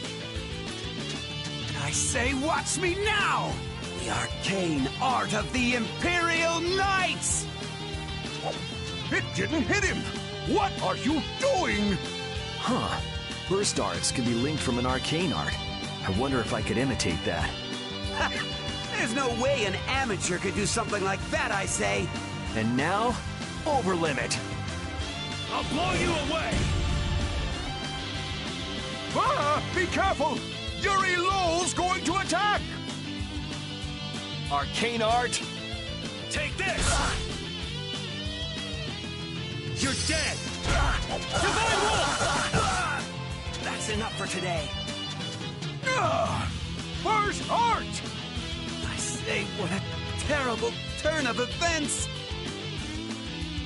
I say watch me now! The arcane art of the Imperial Knights! It didn't hit him! What are you doing? Huh. Burst Arts can be linked from an arcane art. I wonder if I could imitate that. There's no way an amateur could do something like that, I say. And now, Overlimit. I'll blow you away! Ah! Be careful! Yuri Lowell's going to attack! Arcane art! Take this! You're dead! Divine Wolf! That's enough for today. Burst Art! I say, what a terrible turn of events!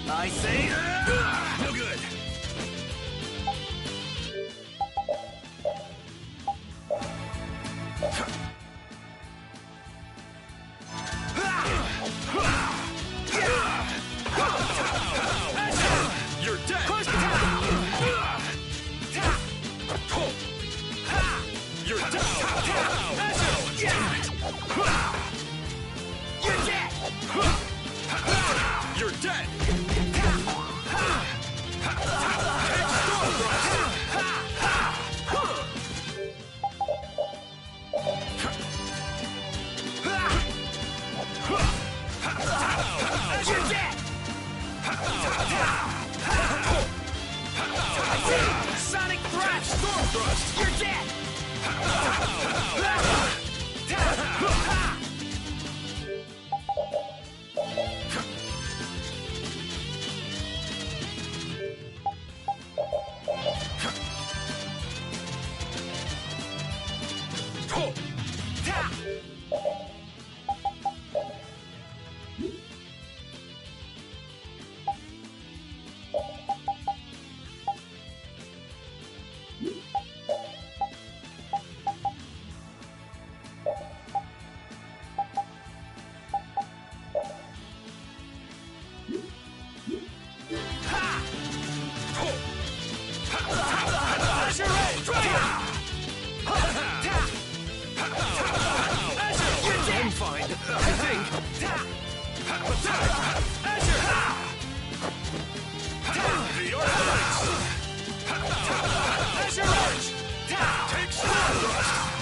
I say, no good! You're dead! You're down! You're dead! I'm fine, I think. The Earthquakes! Take Stardust!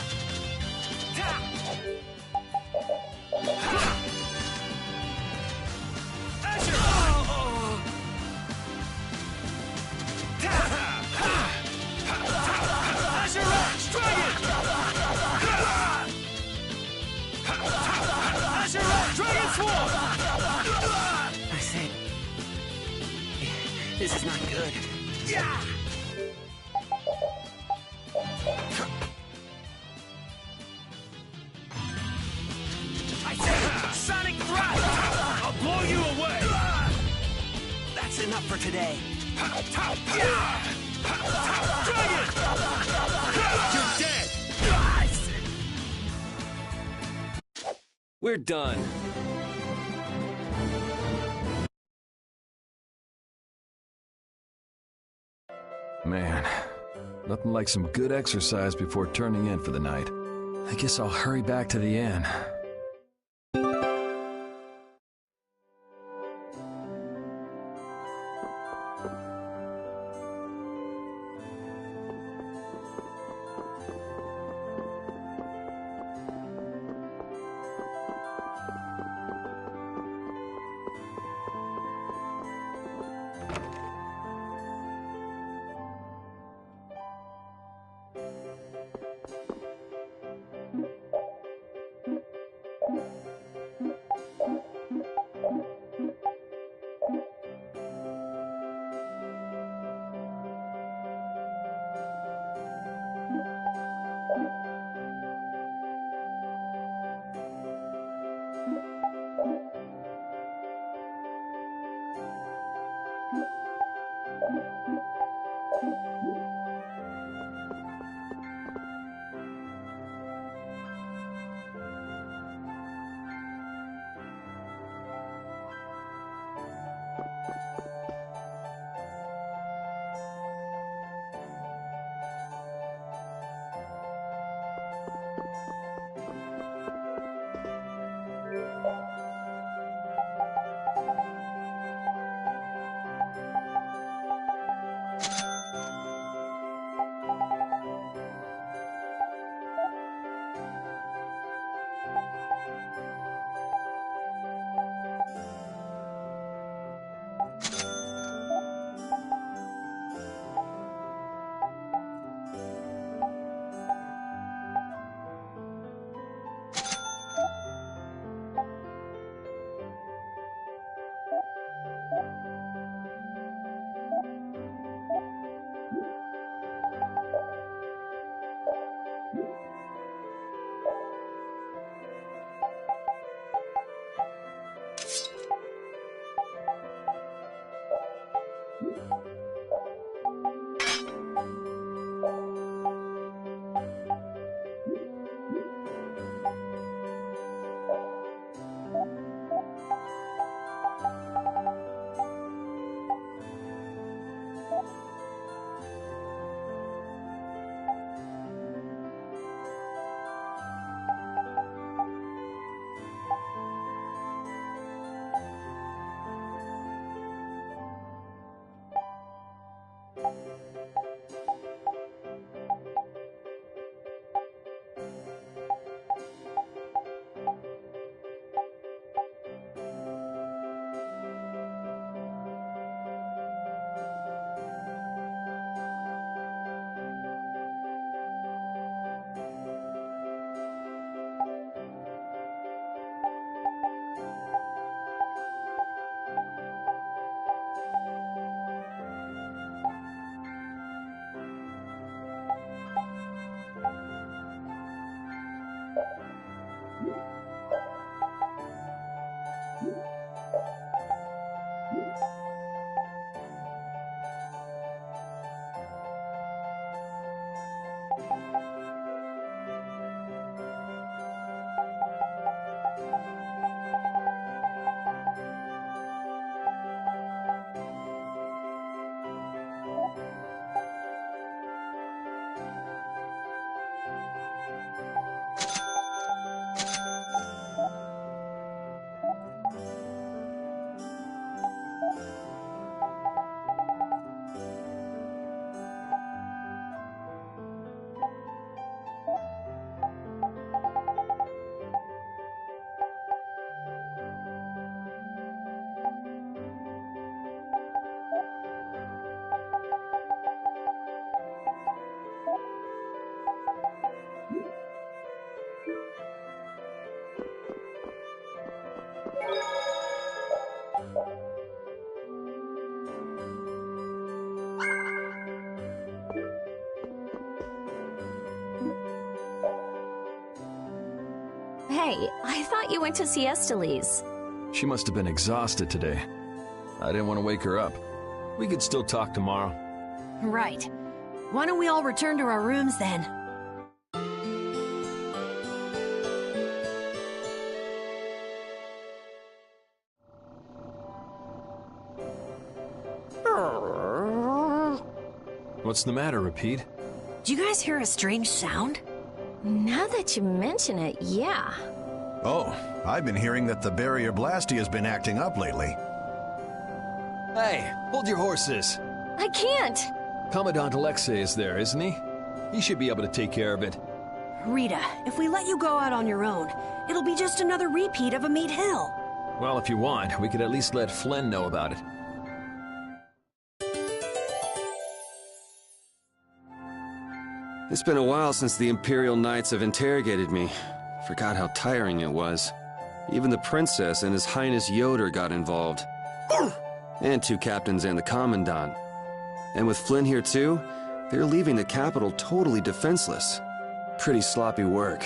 I say, this is not good. Yeah! I say, Sonic Thrust! I'll blow you away! That's enough for today. Dragon! You're dead! We're done. Man, nothing like some good exercise before turning in for the night. I guess I'll hurry back to the inn. Hey, I thought you went to see Esteliz. She must have been exhausted today. I didn't want to wake her up. We could still talk tomorrow. Right. Why don't we all return to our rooms then? What's the matter, Repeat? Do you guys hear a strange sound? Now that you mention it, yeah. Oh, I've been hearing that the barrier blasty has been acting up lately. Hey, hold your horses. I can't. Commandant Alexei is there, isn't he? He should be able to take care of it. Rita, if we let you go out on your own, it'll be just another repeat of Meat Hill. Well, if you want, we could at least let Flynn know about it. It's been a while since the Imperial Knights have interrogated me. Forgot how tiring it was. Even the Princess and His Highness Yoder got involved. And 2 captains and the Commandant. And with Flynn here too, they're leaving the capital totally defenseless. Pretty sloppy work.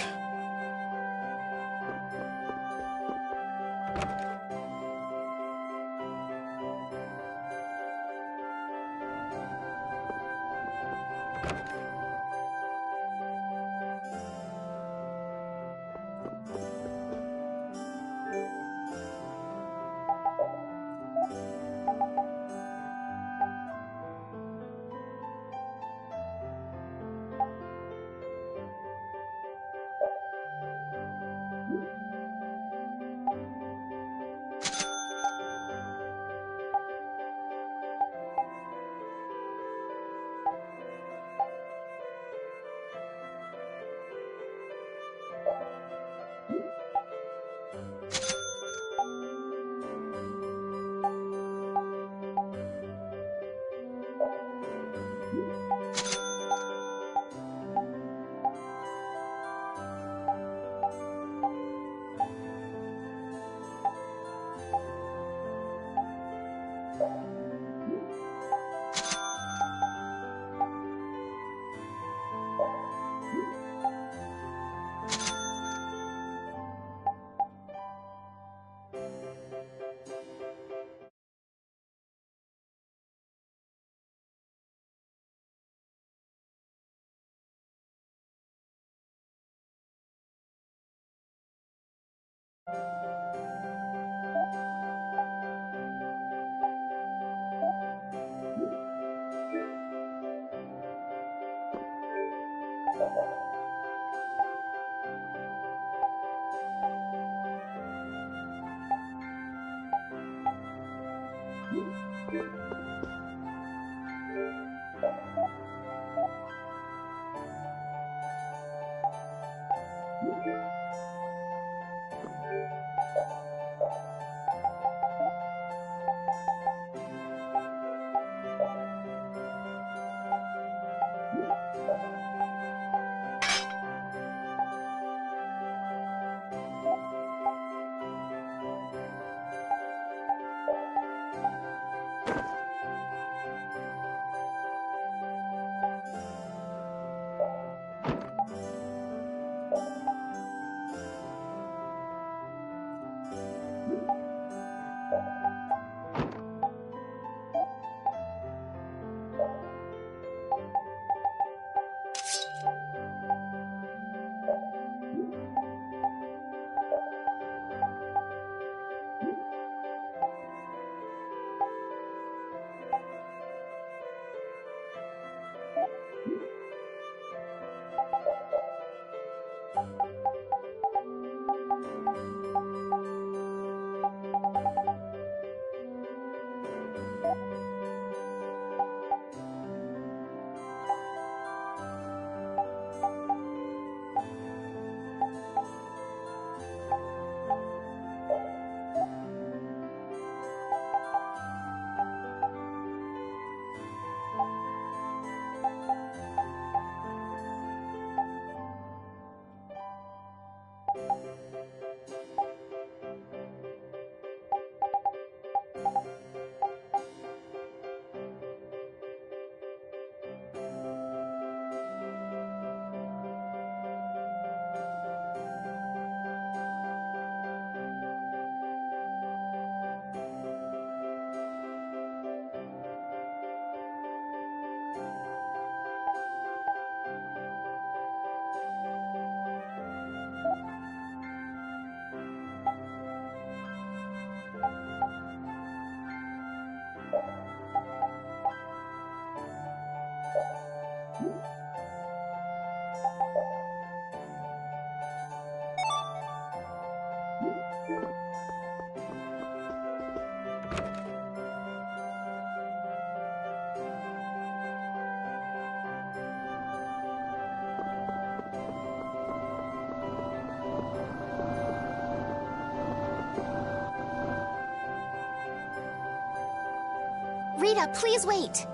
Rita, please wait!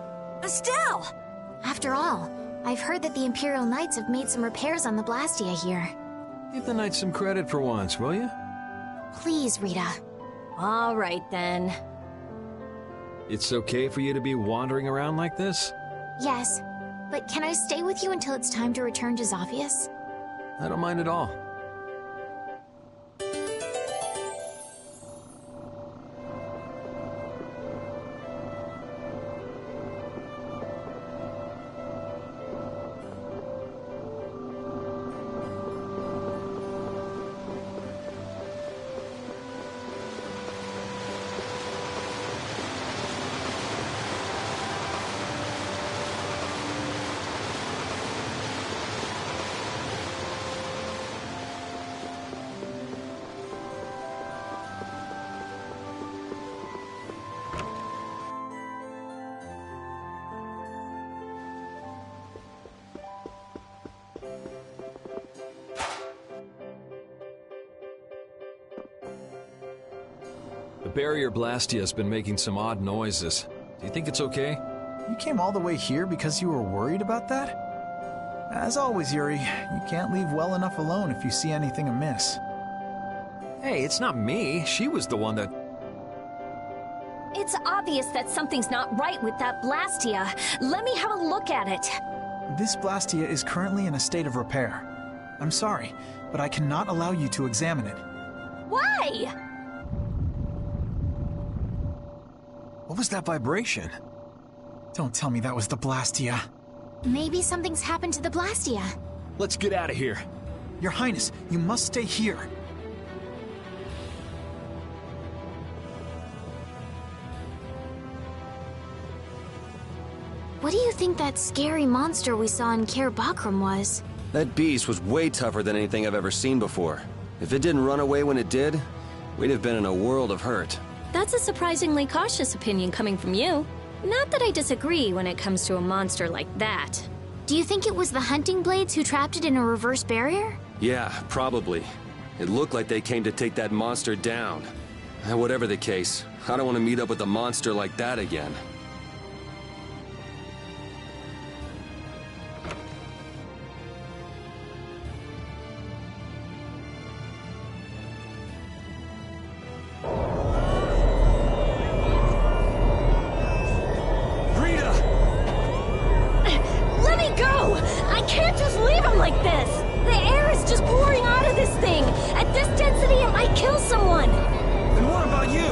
Estelle! After all, I've heard that the Imperial Knights have made some repairs on the Blastia here. Give the Knights some credit for once, will you? Please, Rita. All right, then. It's okay for you to be wandering around like this? Yes, but can I stay with you until it's time to return to Zophius? I don't mind at all. The barrier Blastia has been making some odd noises. Do you think it's okay? You came all the way here because you were worried about that? As always, Yuri, you can't leave well enough alone if you see anything amiss. Hey, it's not me. She was the one that... It's obvious that something's not right with that Blastia. Let me have a look at it. This Blastia is currently in a state of repair. I'm sorry, but I cannot allow you to examine it. Why? What was that vibration? Don't tell me that was the Blastia. Maybe something's happened to the Blastia. Let's get out of here. Your Highness, you must stay here. What do you think that scary monster we saw in Kaer Bakram was? That beast was way tougher than anything I've ever seen before. If it didn't run away when it did, we'd have been in a world of hurt. That's a surprisingly cautious opinion coming from you. Not that I disagree when it comes to a monster like that. Do you think it was the hunting blades who trapped it in a reverse barrier? Yeah, probably. It looked like they came to take that monster down. Whatever the case, I don't want to meet up with a monster like that again. Like this! The air is just pouring out of this thing! At this density, it might kill someone! Then what about you?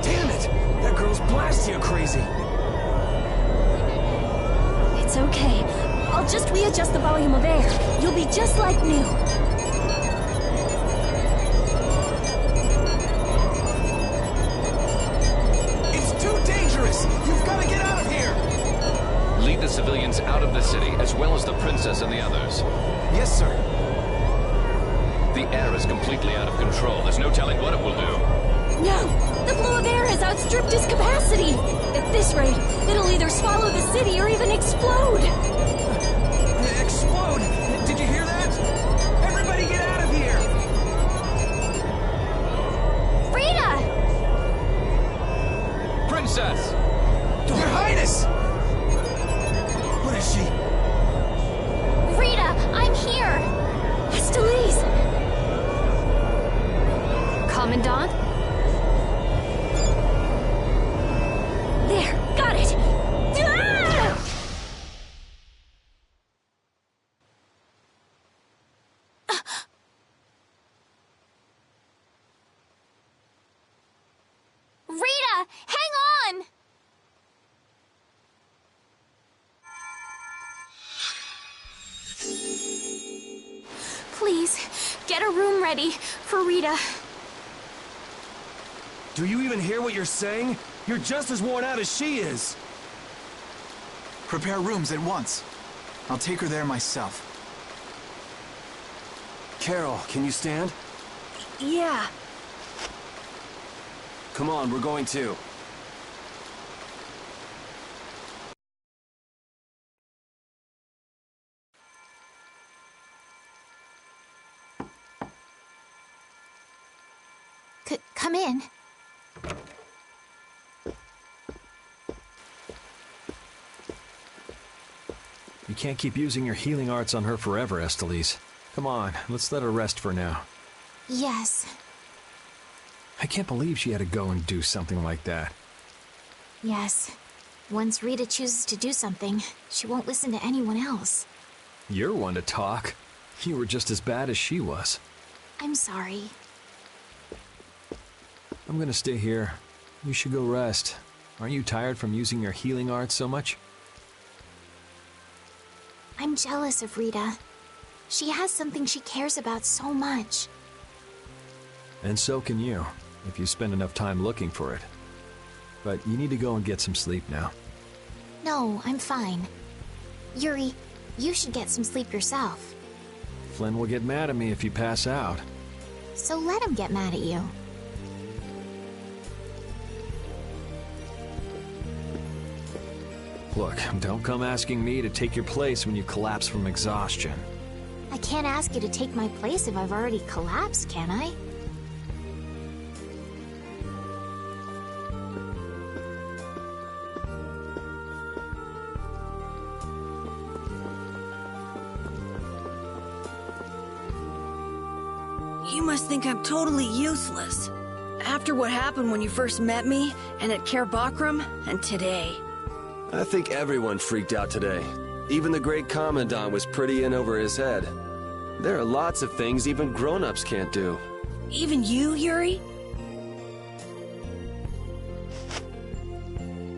Damn it! That girl's Blastia crazy! It's okay. I'll just readjust the volume of air. You'll be just like new. You've got to get out of here! Lead the civilians out of the city, as well as the princess and the others. Yes, sir. The air is completely out of control. There's no telling what it will do. No! The flow of air has outstripped its capacity! At this rate, it'll either swallow the city or even explode! Explode? Did you hear that? Everybody get out of here! Frida! Princess! Your Highness! What is she? Rita, I'm here! Estelize! Commandant? There, got it! Ah! Please, get a room ready for Rita. Do you even hear what you're saying? You're just as worn out as she is. Prepare rooms at once. I'll take her there myself. Carol, can you stand? Yeah. Come on, we're going too. Come in. You can't keep using your healing arts on her forever, Estelise. Come on, let's let her rest for now. Yes. I can't believe she had to go and do something like that. Yes. Once Rita chooses to do something, she won't listen to anyone else. You're one to talk. You were just as bad as she was. I'm sorry. I'm gonna stay here. You should go rest. Aren't you tired from using your healing arts so much? I'm jealous of Rita. She has something she cares about so much. And so can you, if you spend enough time looking for it. But you need to go and get some sleep now. No, I'm fine. Yuri, you should get some sleep yourself. Flynn will get mad at me if you pass out. So let him get mad at you. Look, don't come asking me to take your place when you collapse from exhaustion. I can't ask you to take my place if I've already collapsed, can I? You must think I'm totally useless. After what happened when you first met me, and at Care Bakram, and today. I think everyone freaked out today. Even the great Commandant was pretty in over his head. There are lots of things even grown-ups can't do. Even you, Yuri?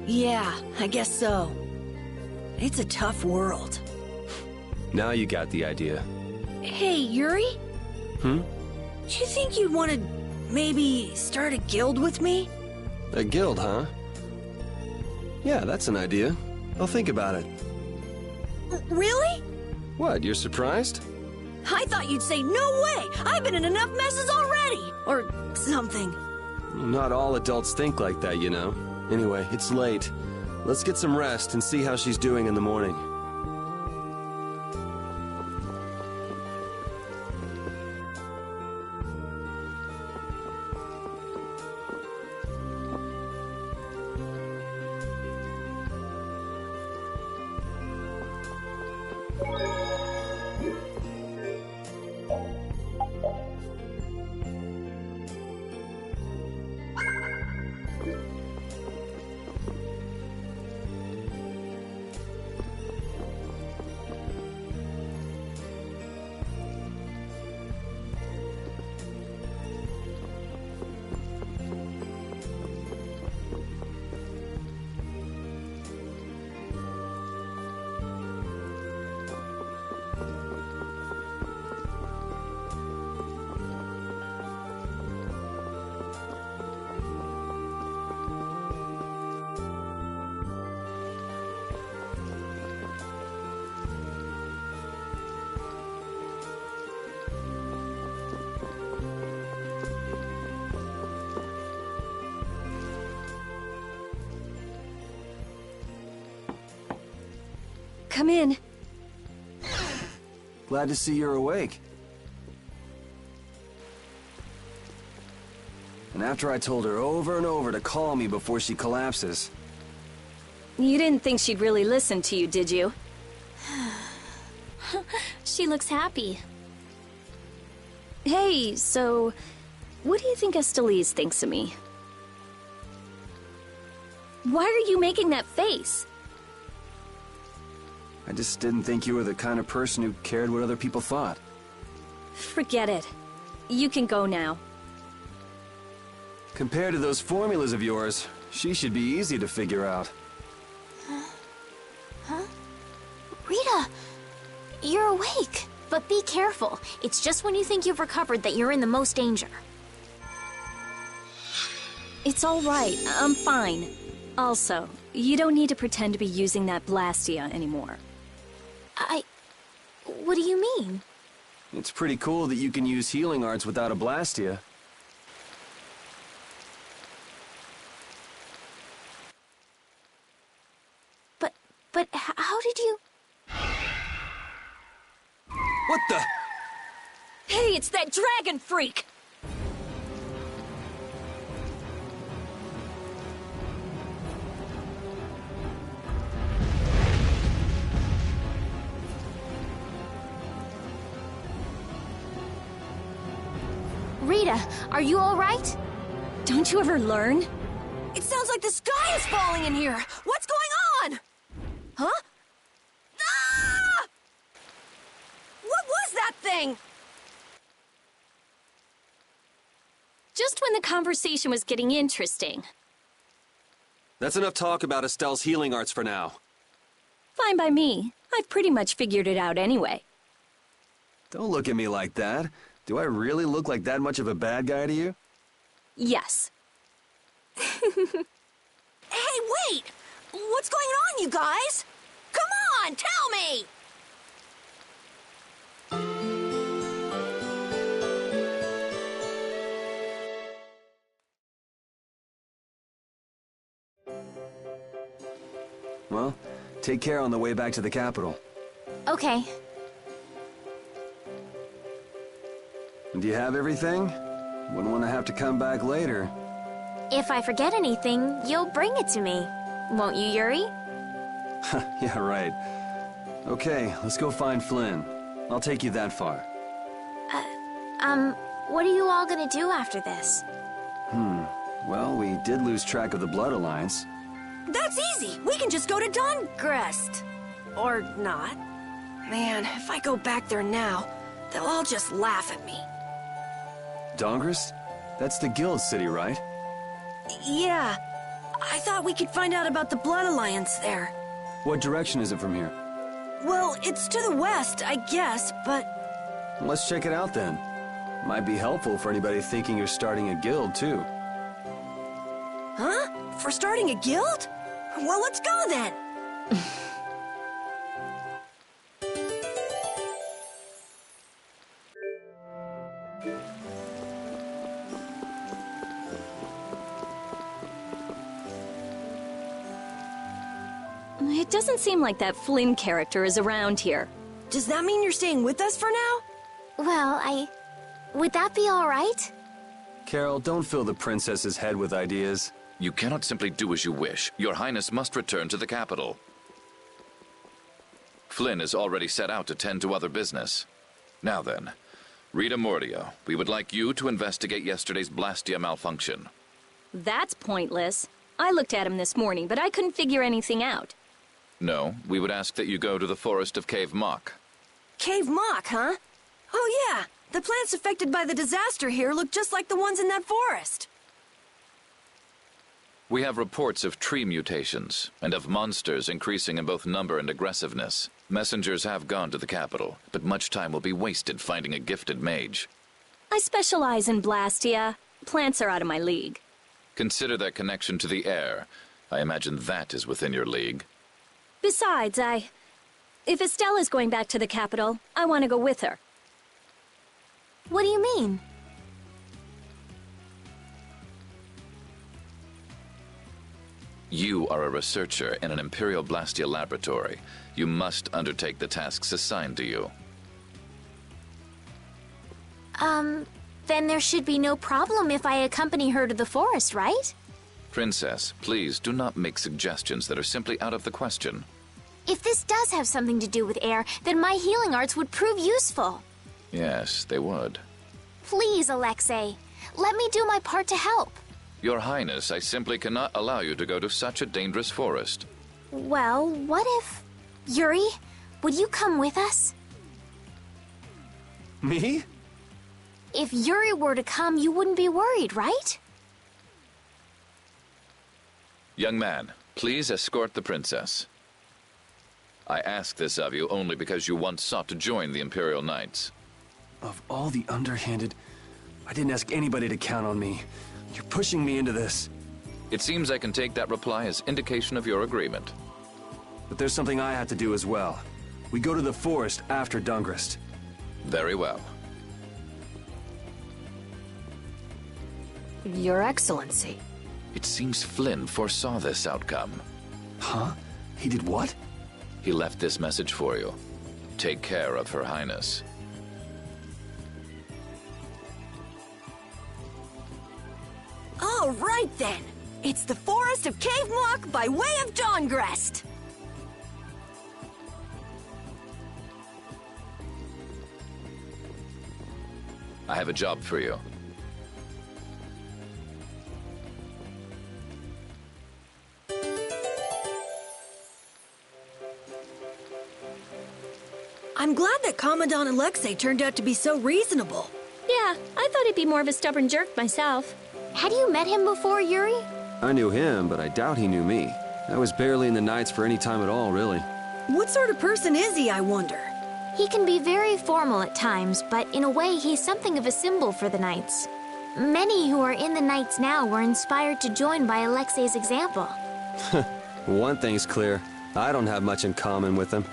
Yeah, I guess so. It's a tough world. Now you got the idea. Hey, Yuri? Hmm? Do you think you'd want to maybe start a guild with me? A guild, huh? Yeah, that's an idea. I'll think about it. Really? What, you're surprised? I thought you'd say, no way! I've been in enough messes already! Or something. Not all adults think like that, you know. Anyway, it's late. Let's get some rest and see how she's doing in the morning. Come in. Glad to see you're awake. And after I told her over and over to call me before she collapses. You didn't think she'd really listen to you, did you? She looks happy. Hey, so... what do you think Estelise thinks of me? Why are you making that face? I just didn't think you were the kind of person who cared what other people thought. Forget it. You can go now. Compared to those formulas of yours, she should be easy to figure out. Huh? Rita! You're awake! But be careful. It's just when you think you've recovered that you're in the most danger. It's all right. I'm fine. Also, you don't need to pretend to be using that Blastia anymore. What do you mean? It's pretty cool that you can use healing arts without a Blastia. But how did you... What the? Hey, it's that dragon freak! Rita, are you all right? Don't you ever learn? It sounds like the sky is falling in here. What's going on? Huh? Ah! What was that thing? Just when the conversation was getting interesting. That's enough talk about Estelle's healing arts for now. Fine by me. I've pretty much figured it out anyway. Don't look at me like that. Do I really look like that much of a bad guy to you? Yes. Hey, wait! What's going on, you guys? Come on, tell me! Well, take care on the way back to the capital. Okay. Do you have everything? Wouldn't want to have to come back later. If I forget anything, you'll bring it to me. Won't you, Yuri? Yeah, right. Okay, let's go find Flynn. I'll take you that far. What are you all gonna do after this? Well, we did lose track of the Blood Alliance. That's easy. We can just go to Dawngrest. Or not. Man, if I go back there now, they'll all just laugh at me. Dawngrest? That's the guild city, right? Yeah. I thought we could find out about the Blood Alliance there. What direction is it from here? Well, it's to the west, I guess, but... Let's check it out then. Might be helpful for anybody thinking you're starting a guild, too. Huh? For starting a guild? Well, let's go then. It doesn't seem like that Flynn character is around here. Does that mean you're staying with us for now? Well, would that be all right? Carol, don't fill the princess's head with ideas. You cannot simply do as you wish. Your Highness must return to the capital. Flynn is already set out to tend to other business. Now then, Rita Mordio, we would like you to investigate yesterday's Blastia malfunction. That's pointless. I looked at him this morning, but I couldn't figure anything out. No, we would ask that you go to the forest of Cave Mock. Cave Mock, huh? Oh yeah, the plants affected by the disaster here look just like the ones in that forest. We have reports of tree mutations, and of monsters increasing in both number and aggressiveness. Messengers have gone to the capital, but much time will be wasted finding a gifted mage. I specialize in Blastia. Plants are out of my league. Consider their connection to the air. I imagine that is within your league. Besides, if Estelle is going back to the capital, I want to go with her. What do you mean? You are a researcher in an Imperial Blastia laboratory. You must undertake the tasks assigned to you. Then there should be no problem if I accompany her to the forest, right? Princess, please do not make suggestions that are simply out of the question. If this does have something to do with air, then my healing arts would prove useful. Yes, they would. Please, Alexei, let me do my part to help. Your Highness, I simply cannot allow you to go to such a dangerous forest. Well, what if... Yuri, would you come with us? Me? If Yuri were to come, you wouldn't be worried, right? Young man, please escort the princess. I ask this of you only because you once sought to join the Imperial Knights. Of all the underhanded... I didn't ask anybody to count on me. You're pushing me into this. It seems I can take that reply as indication of your agreement. But there's something I have to do as well. We go to the forest after Dungrist. Very well. Your Excellency. It seems Flynn foresaw this outcome. Huh? He did what? He left this message for you. Take care of Her Highness. All right then. It's the Forest of Cave Mock by way of Dawngrest. I have a job for you. I'm glad that Commandant Alexei turned out to be so reasonable. Yeah, I thought he'd be more of a stubborn jerk myself. Had you met him before, Yuri? I knew him, but I doubt he knew me. I was barely in the Knights for any time at all, really. What sort of person is he, I wonder? He can be very formal at times, but in a way he's something of a symbol for the Knights. Many who are in the Knights now were inspired to join by Alexei's example. One thing's clear. I don't have much in common with him.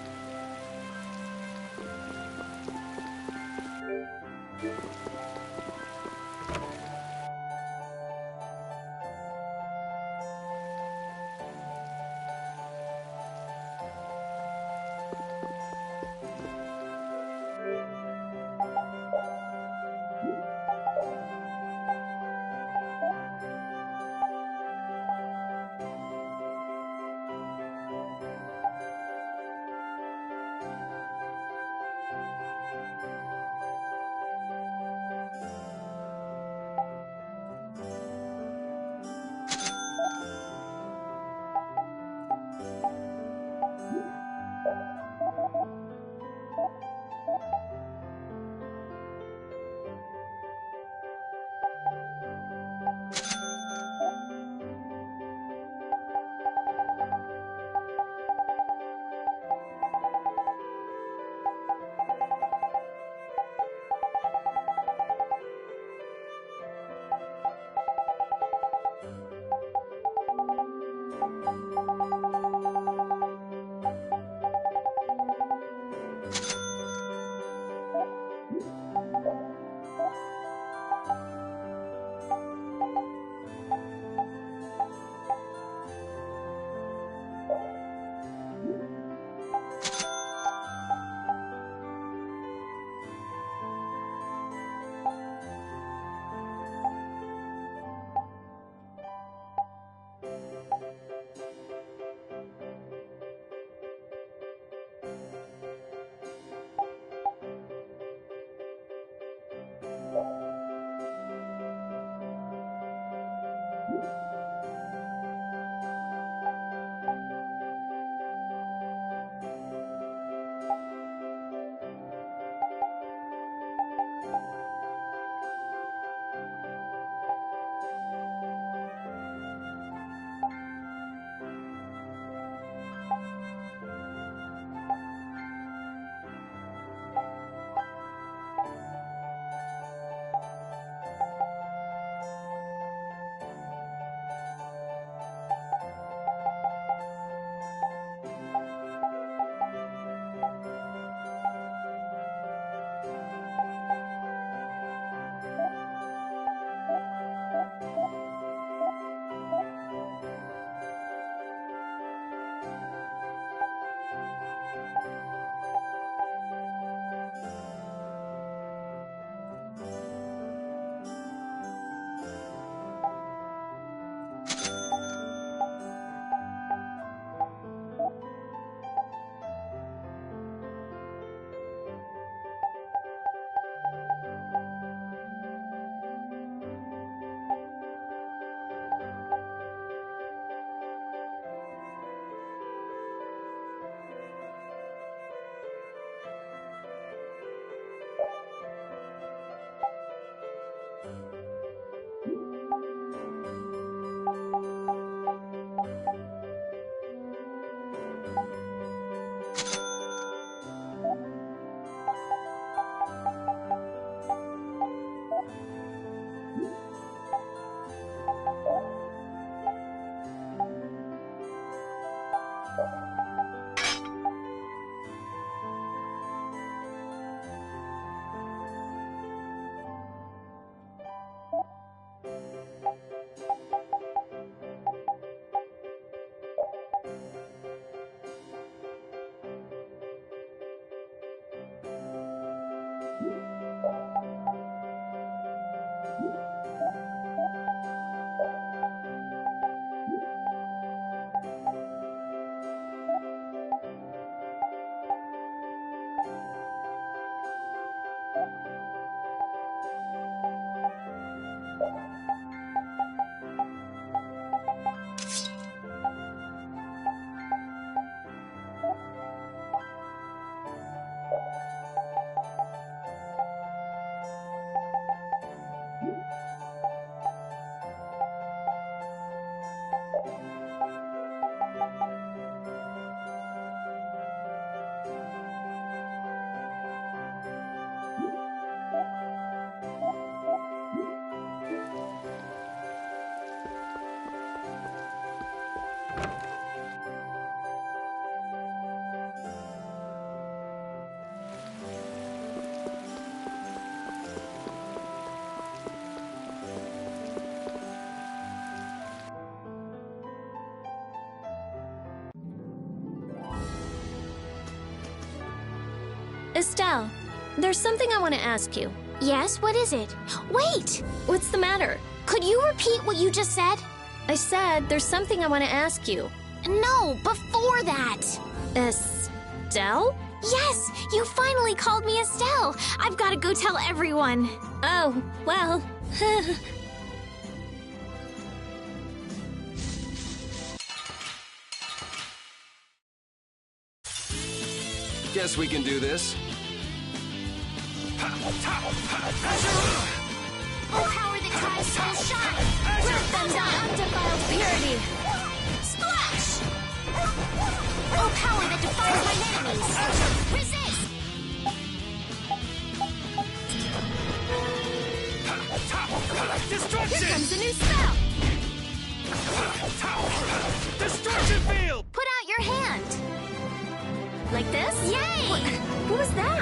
Estelle, there's something I want to ask you. Yes, what is it? Wait! What's the matter? Could you repeat what you just said? I said there's something I want to ask you. No, before that. Estelle? Yes, you finally called me Estelle. I've got to go tell everyone. Oh, well. Guess we can do this. Oh, power that tries soul shine! Let them die! Undefiled purity! Splash! Oh, power that defies my enemies! Resist! Destruction! Here comes a new spell! Destruction field! Put out your hand. Like this? Yay! What was that?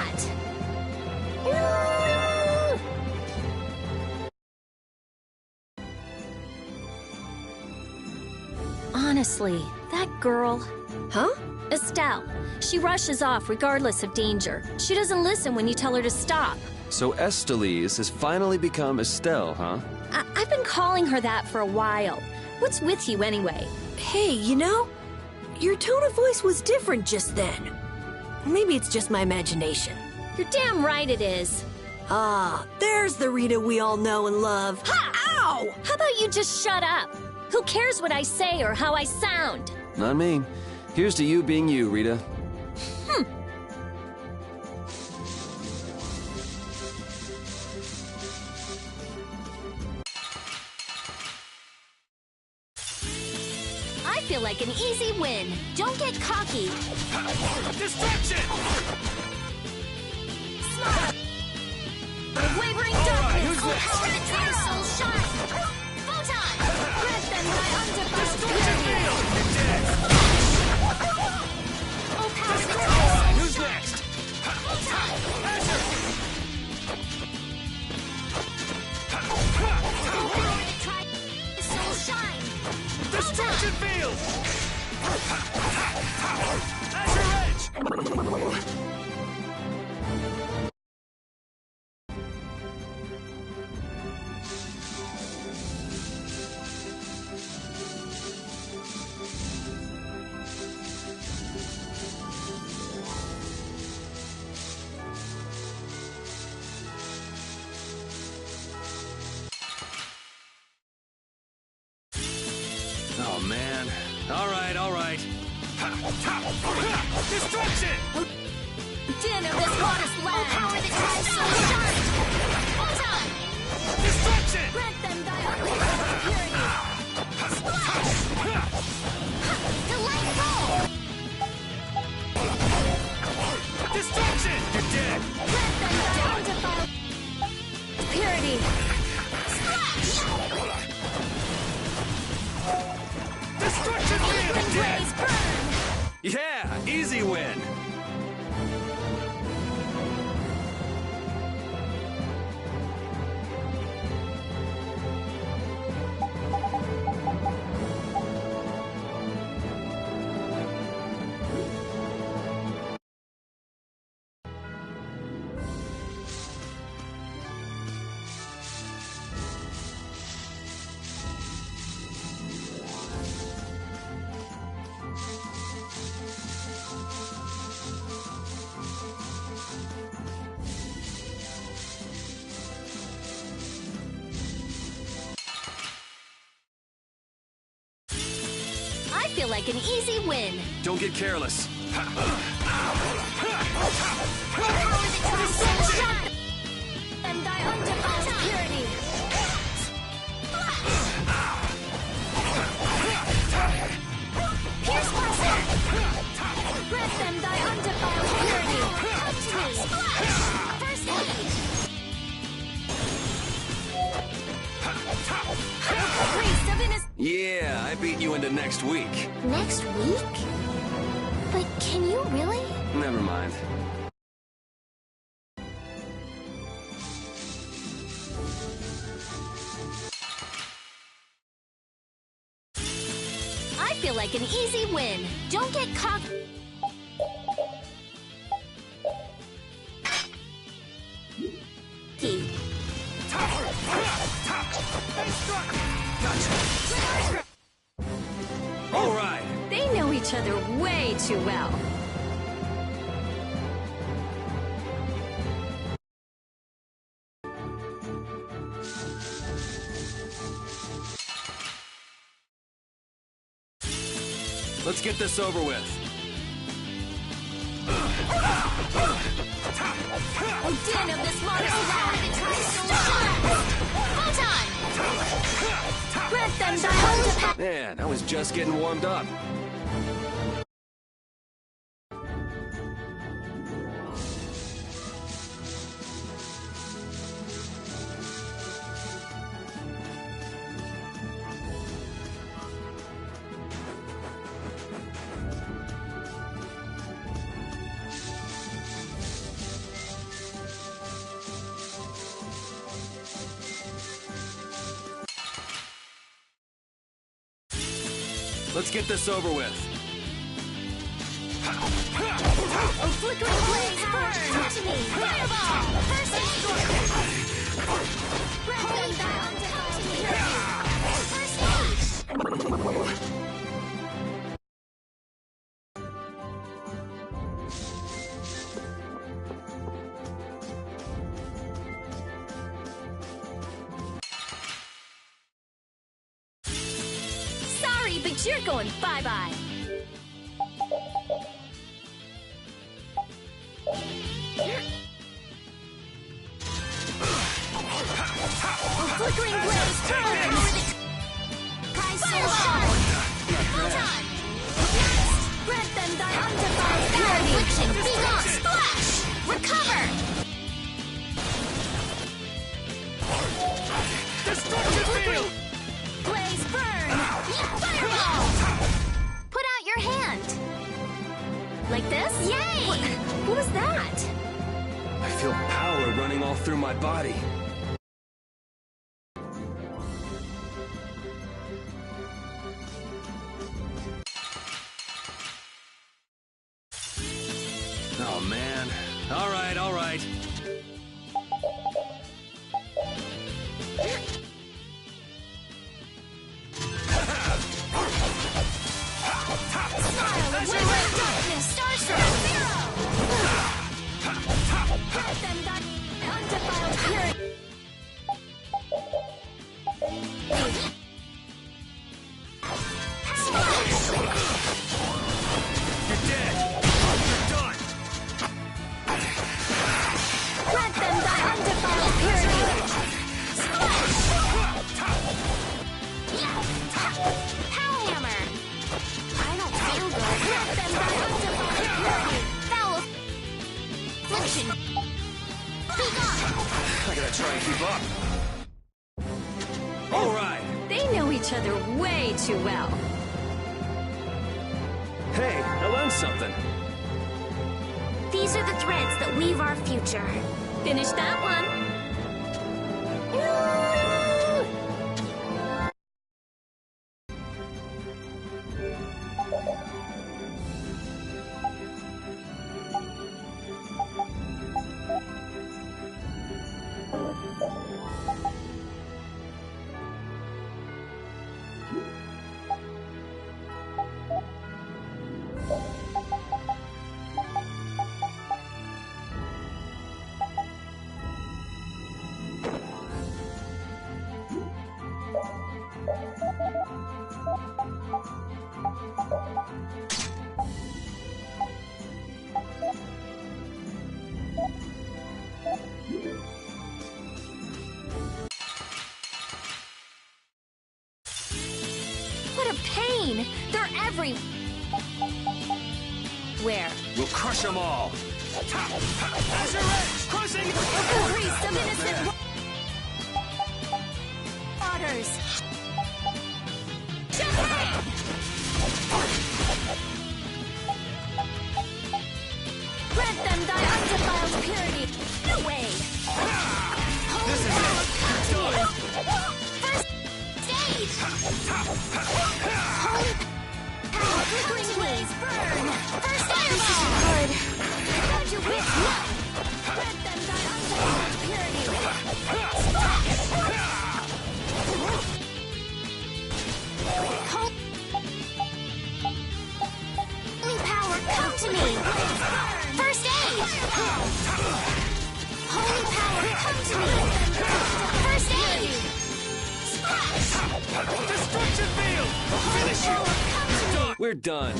Honestly, that girl... Huh? Estelle. She rushes off regardless of danger. She doesn't listen when you tell her to stop. So Estelise has finally become Estelle, huh? I've been calling her that for a while. What's with you anyway? Hey, you know, your tone of voice was different just then. Maybe it's just my imagination. You're damn right it is. Ah, there's the Rita we all know and love. Ha! Ow! How about you just shut up? Who cares what I say or how I sound? Not me. Here's to you being you, Rita. I feel like an easy win. Don't get cocky. Destruction! Smart. Wavering darkness. Oh, power that tries soul shine. Photon. Grant them my undefiled purity. Oh, power that tries soul Who's shine. next? Photon. Oh, power that tries soul shine. Destruction field! Azure Edge! Oh, man. All right, all right. Destruction! Din of this hottest land. Oh, power that tries soul shine. Photon. Destruction! Grant them thy undefiled purity. Splash. Delightful. Destruction! You're dead! Grant them thy undefiled purity. Splash. Destruction field! England blaze burn. Yeah, easy win. feel like an easy win. Don't get careless. And thy undefiled purity. Pierce Blessing! Grant them thy undefiled purity. Come to me. First aid. Priest of innocence. Yeah, I beat you into next week. Next week? But can you really? Never mind. I feel like an easy win. Don't get caught. All right. They know each other way too well. Let's get this over with. Odin of this monster Photon! Grant them thy undefiled. Man, I was just getting warmed up. Let's get this over with. Oh, flickering blaze, burn! Come to me! Fireball! First aid! Grant them thy undefiled purity. First aid! Sorry, but you're going bye-bye. Flickering blaze, burn! Kaiser shot! Photon! Grant them thy undefiled purity! Affliction, be gone! Splash! Recover! Destruction field! Blaze, burn! Fireball! Put out your hand! Like this? Yay! What was that? I feel power running all through my body. Oh, man. All right, all right. Smile and win darkness! Starstruck! Zero! Grant them thy undefiled purity! You're dead! You're done! Grant them thy undefiled purity! Power hammer! I don't feel good. Grant them thy undefiled purity! Foul affliction! Be gone! I gotta try and keep up. All right. They know each other way too well. Hey, I learned something. These are the threads that weave our future. Finish that one. Where? We'll crush them all. Azure Edge! Crushing! A priest of innocent waters! Grant them thy undefiled purity! No way! This is it! Done! First stage! Holy power! Flickering blaze burn! First fireball! Good. Don't you wish no! Grant them thy undefiled purity! Holy power, come to me! First aid! Holy power, come to me! First aid! Splash! Destruction field! Finish you! We're done.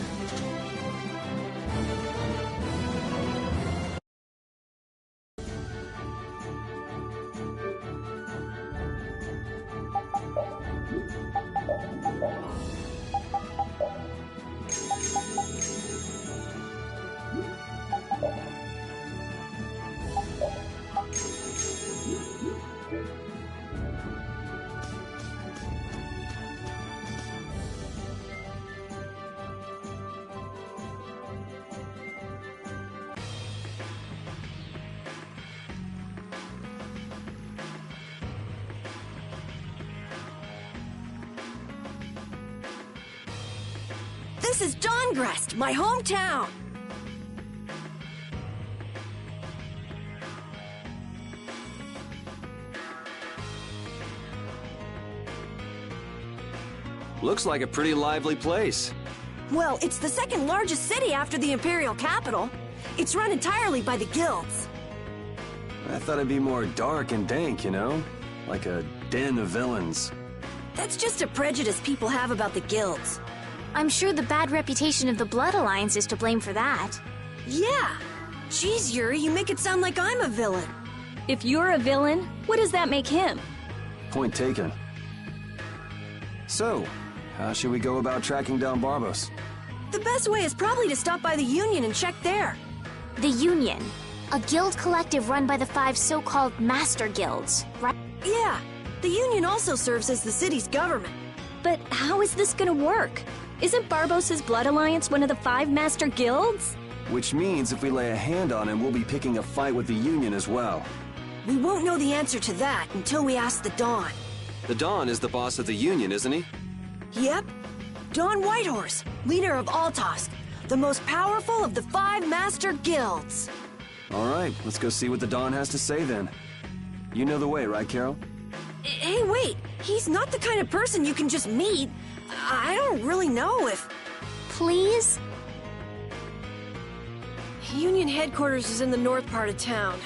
This is Dawngrest, my hometown! Looks like a pretty lively place. Well, it's the second largest city after the Imperial capital. It's run entirely by the guilds. I thought it'd be more dark and dank, you know? Like a den of villains. That's just a prejudice people have about the guilds. I'm sure the bad reputation of the Blood Alliance is to blame for that. Yeah! Jeez, Yuri, you make it sound like I'm a villain. If you're a villain, what does that make him? Point taken. So, how should we go about tracking down Barbos? The best way is probably to stop by the Union and check there. The Union, a guild collective run by the 5 so-called Master Guilds, right? Yeah, the Union also serves as the city's government. But how is this gonna work? Isn't Barbos' Blood Alliance one of the 5 Master Guilds? Which means if we lay a hand on him, we'll be picking a fight with the Union as well. We won't know the answer to that until we ask the Dawn. The Dawn is the boss of the Union, isn't he? Yep. Dawn Whitehorse, leader of Altosk, the most powerful of the 5 Master Guilds. All right, let's go see what the Dawn has to say then. You know the way, right, Carol? Hey, wait! He's not the kind of person you can just meet. I don't really know if... Please? Union headquarters is in the north part of town.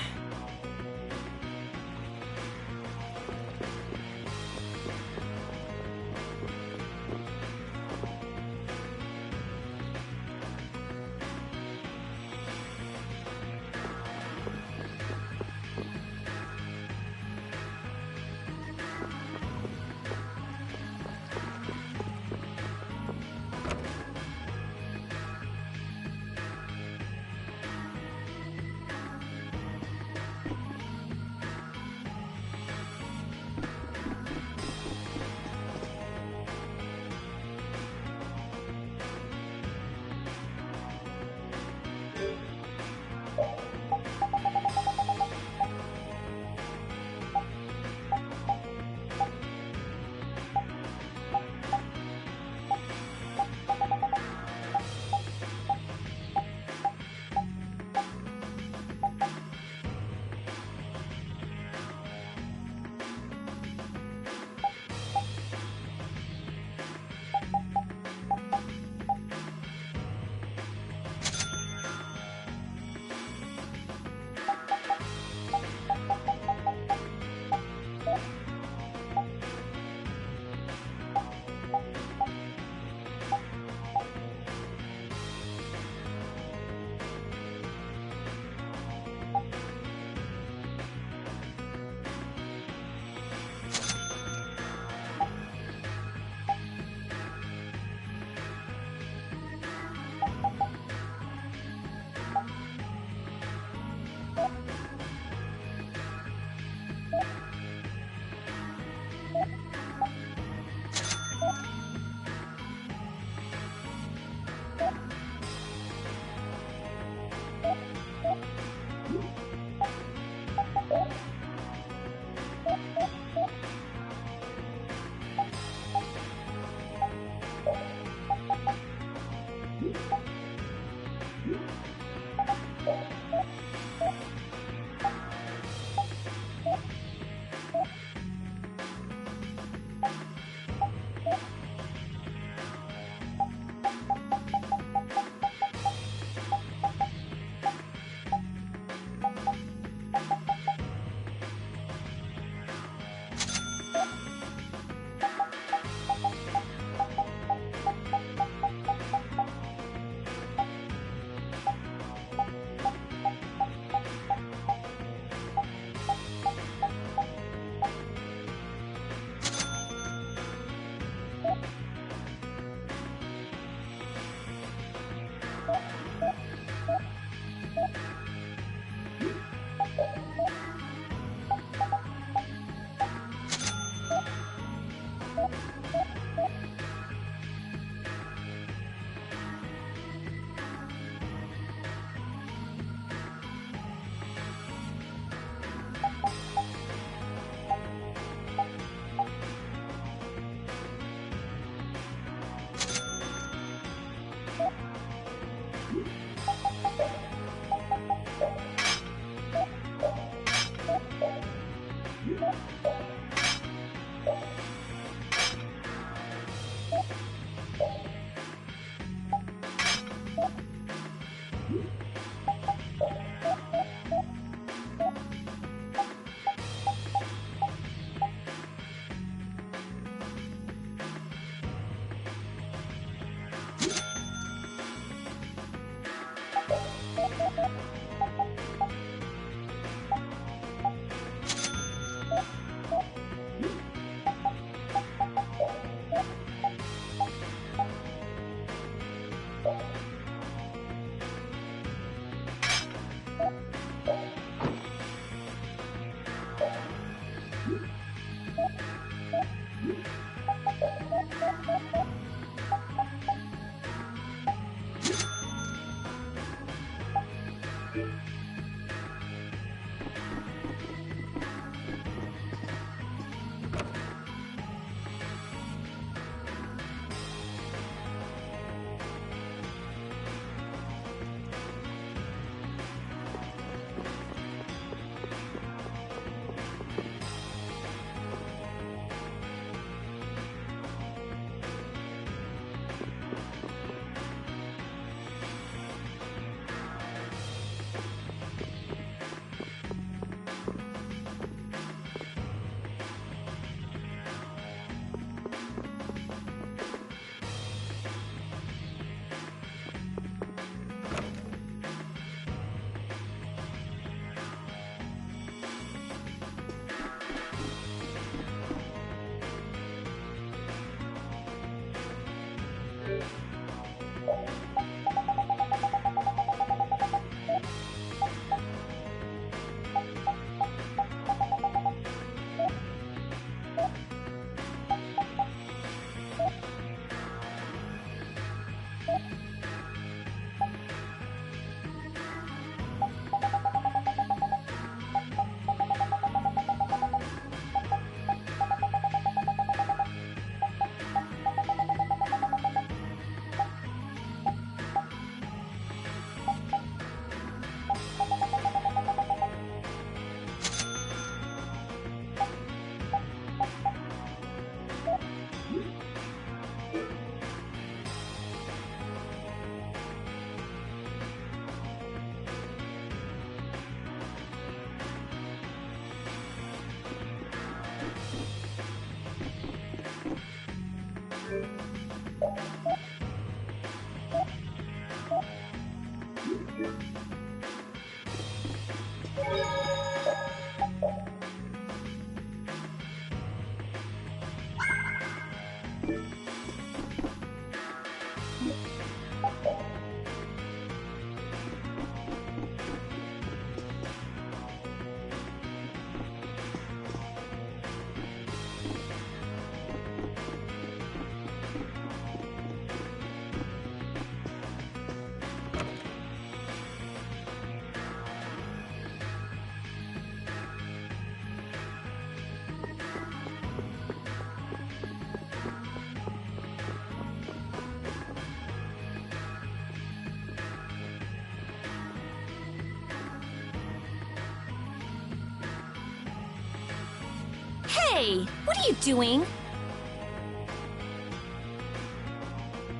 Hey, what are you doing?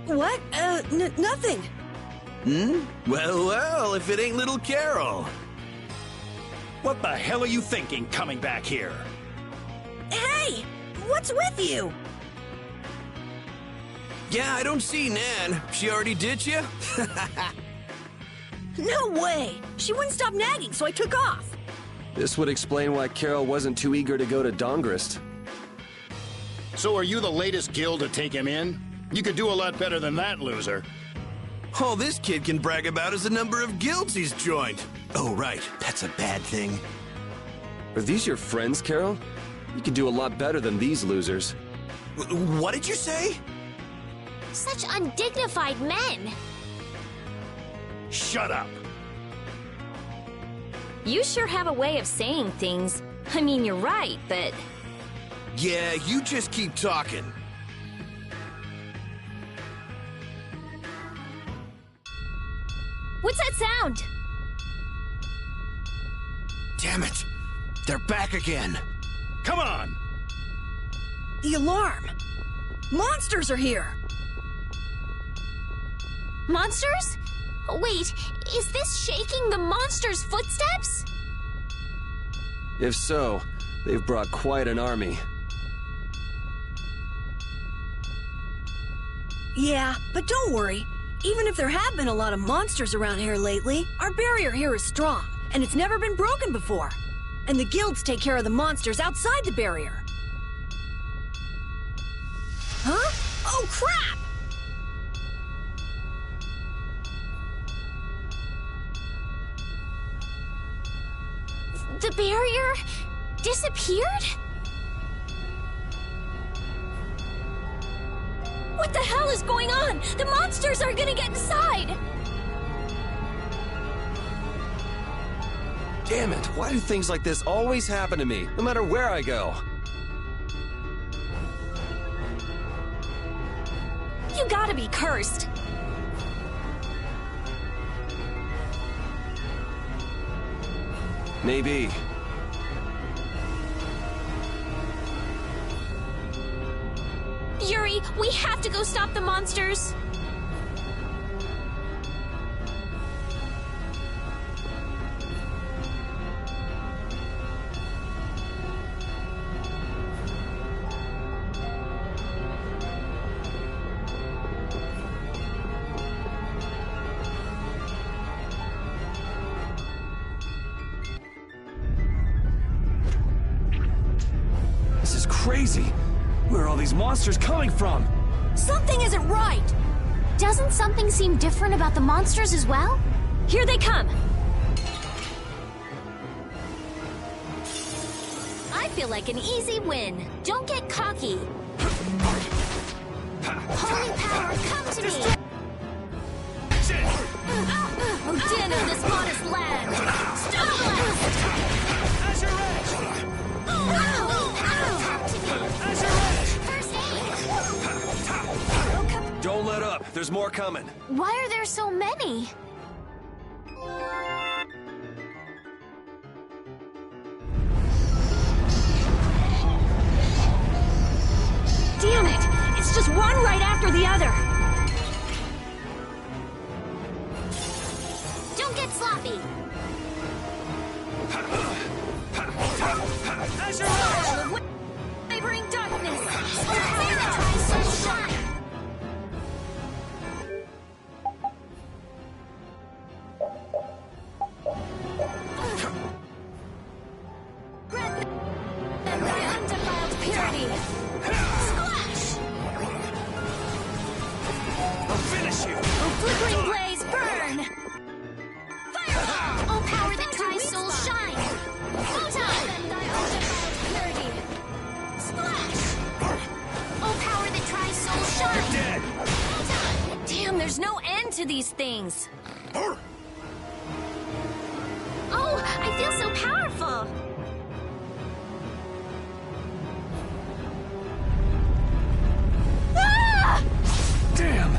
What? Nothing. Well, well, if it ain't little Carol. What the hell are you thinking coming back here? Hey! What's with you? Yeah, I don't see Nan. She already ditched you? No way! She wouldn't stop nagging, so I took off. This would explain why Carol wasn't too eager to go to Dongrist. So are you the latest guild to take him in? You could do a lot better than that, loser. All this kid can brag about is the number of guilds he's joined. Oh, right. That's a bad thing. Are these your friends, Carol? You could do a lot better than these losers. What did you say? Such undignified men! Shut up! You sure have a way of saying things. I mean, you're right, but... Yeah, you just keep talking. What's that sound? Damn it! They're back again! Come on! The alarm! Monsters are here! Monsters? Wait, is this shaking the monsters' footsteps? If so, they've brought quite an army. Yeah, but don't worry. Even if there have been a lot of monsters around here lately, our barrier here is strong, and it's never been broken before. And the guilds take care of the monsters outside the barrier. Huh? Oh, crap! The barrier disappeared? What the hell is going on? The monsters are gonna get inside! Damn it, why do things like this always happen to me, no matter where I go? You gotta be cursed. Maybe. Yuri, we have to go stop the monsters. This is crazy. Where are all these monsters coming from? Something isn't right. Doesn't something seem different about the monsters as well? Here they come. I feel like an easy win. Don't get cocky. Holy power, come to me. Odin of this modest land. Stone blast. Don't let up. There's more coming. Why are there so many? Damn it! It's just one right after the other. Don't get sloppy. Wavering darkness. Tries to shine. Grant them thy undefiled purity. Splash! I'll finish you! Flickering blaze, burn! Fireball! Oh, power that tries souls shine. Photon! Them thy undefiled purity. Splash! Oh, power that tries souls shine. Dead! Photon! Damn, there's no end to these things. Oh, I feel so powerful. Ah! Damn!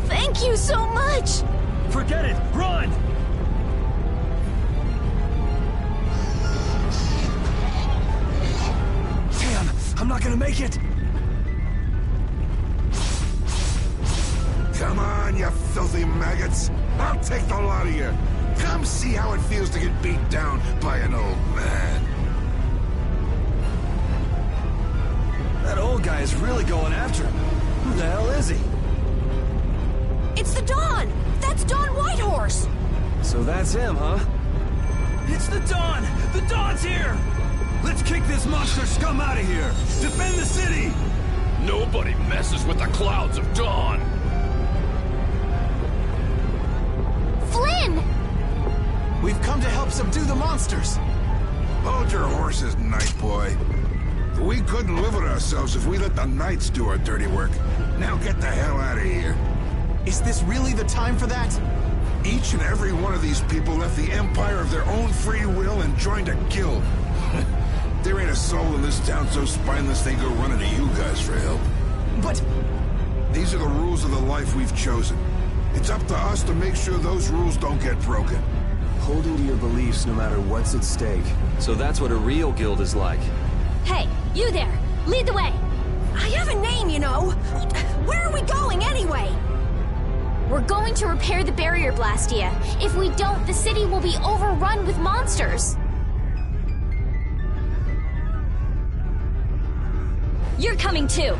Thank you so much! Forget it! Run! Damn! I'm not gonna make it! Come on, you filthy maggots. I'll take the lot of you. Come see how it feels to get beat down by an old man. That old guy is really going after him. Who the hell is he? It's the Dawn! That's Dawn Whitehorse! So that's him, huh? It's the Dawn! The Dawn's here! Let's kick this monster scum out of here! Defend the city! Nobody messes with the clouds of dawn. Flynn! We've come to help subdue the monsters. Hold your horses, Night Boy. We couldn't live with ourselves if we let the Knights do our dirty work. Now get the hell out of here. Is this really the time for that? Each and every one of these people left the Empire of their own free will and joined a guild. There ain't a soul in this town so spineless they go running to you guys for help. But... These are the rules of the life we've chosen. It's up to us to make sure those rules don't get broken. Holding to your beliefs no matter what's at stake. So that's what a real guild is like. Hey, you there! Lead the way! I have a name, you know! Where are we going, anyway? We're going to repair the barrier Blastia. If we don't, the city will be overrun with monsters. You're coming too!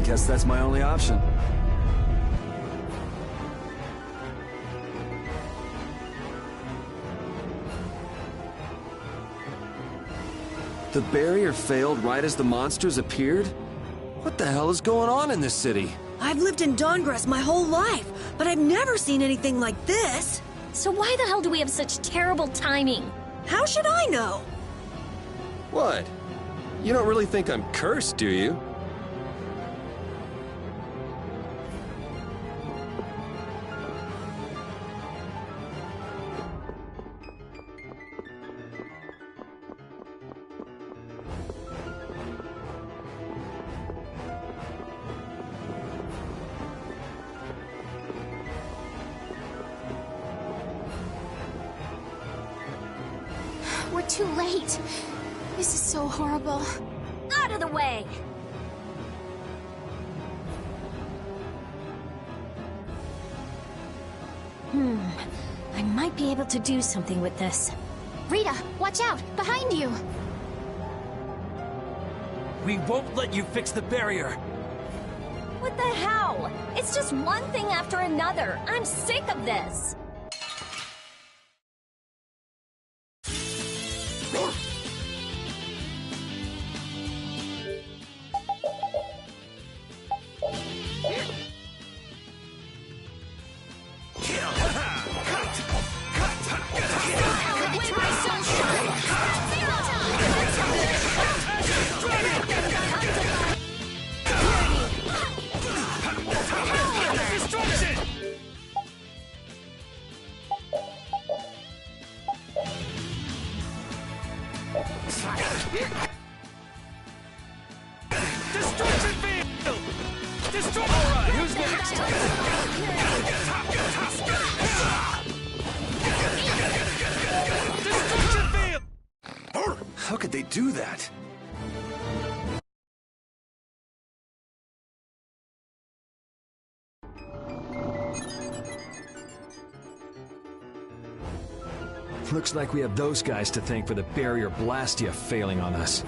Guess that's my only option. The barrier failed right as the monsters appeared? What the hell is going on in this city? I've lived in Dawngrass my whole life, but I've never seen anything like this. So why the hell do we have such terrible timing? How should I know? What? You don't really think I'm cursed, do you? We're too late. This is so horrible. Out of the way! I might be able to do something with this. Rita, watch out! Behind you! We won't let you fix the barrier. What the hell? It's just one thing after another. I'm sick of this. Destruction field! Destroy! Alright, who's next? Destruction field! How could they do that? Looks like we have those guys to thank for the barrier Blastia failing on us.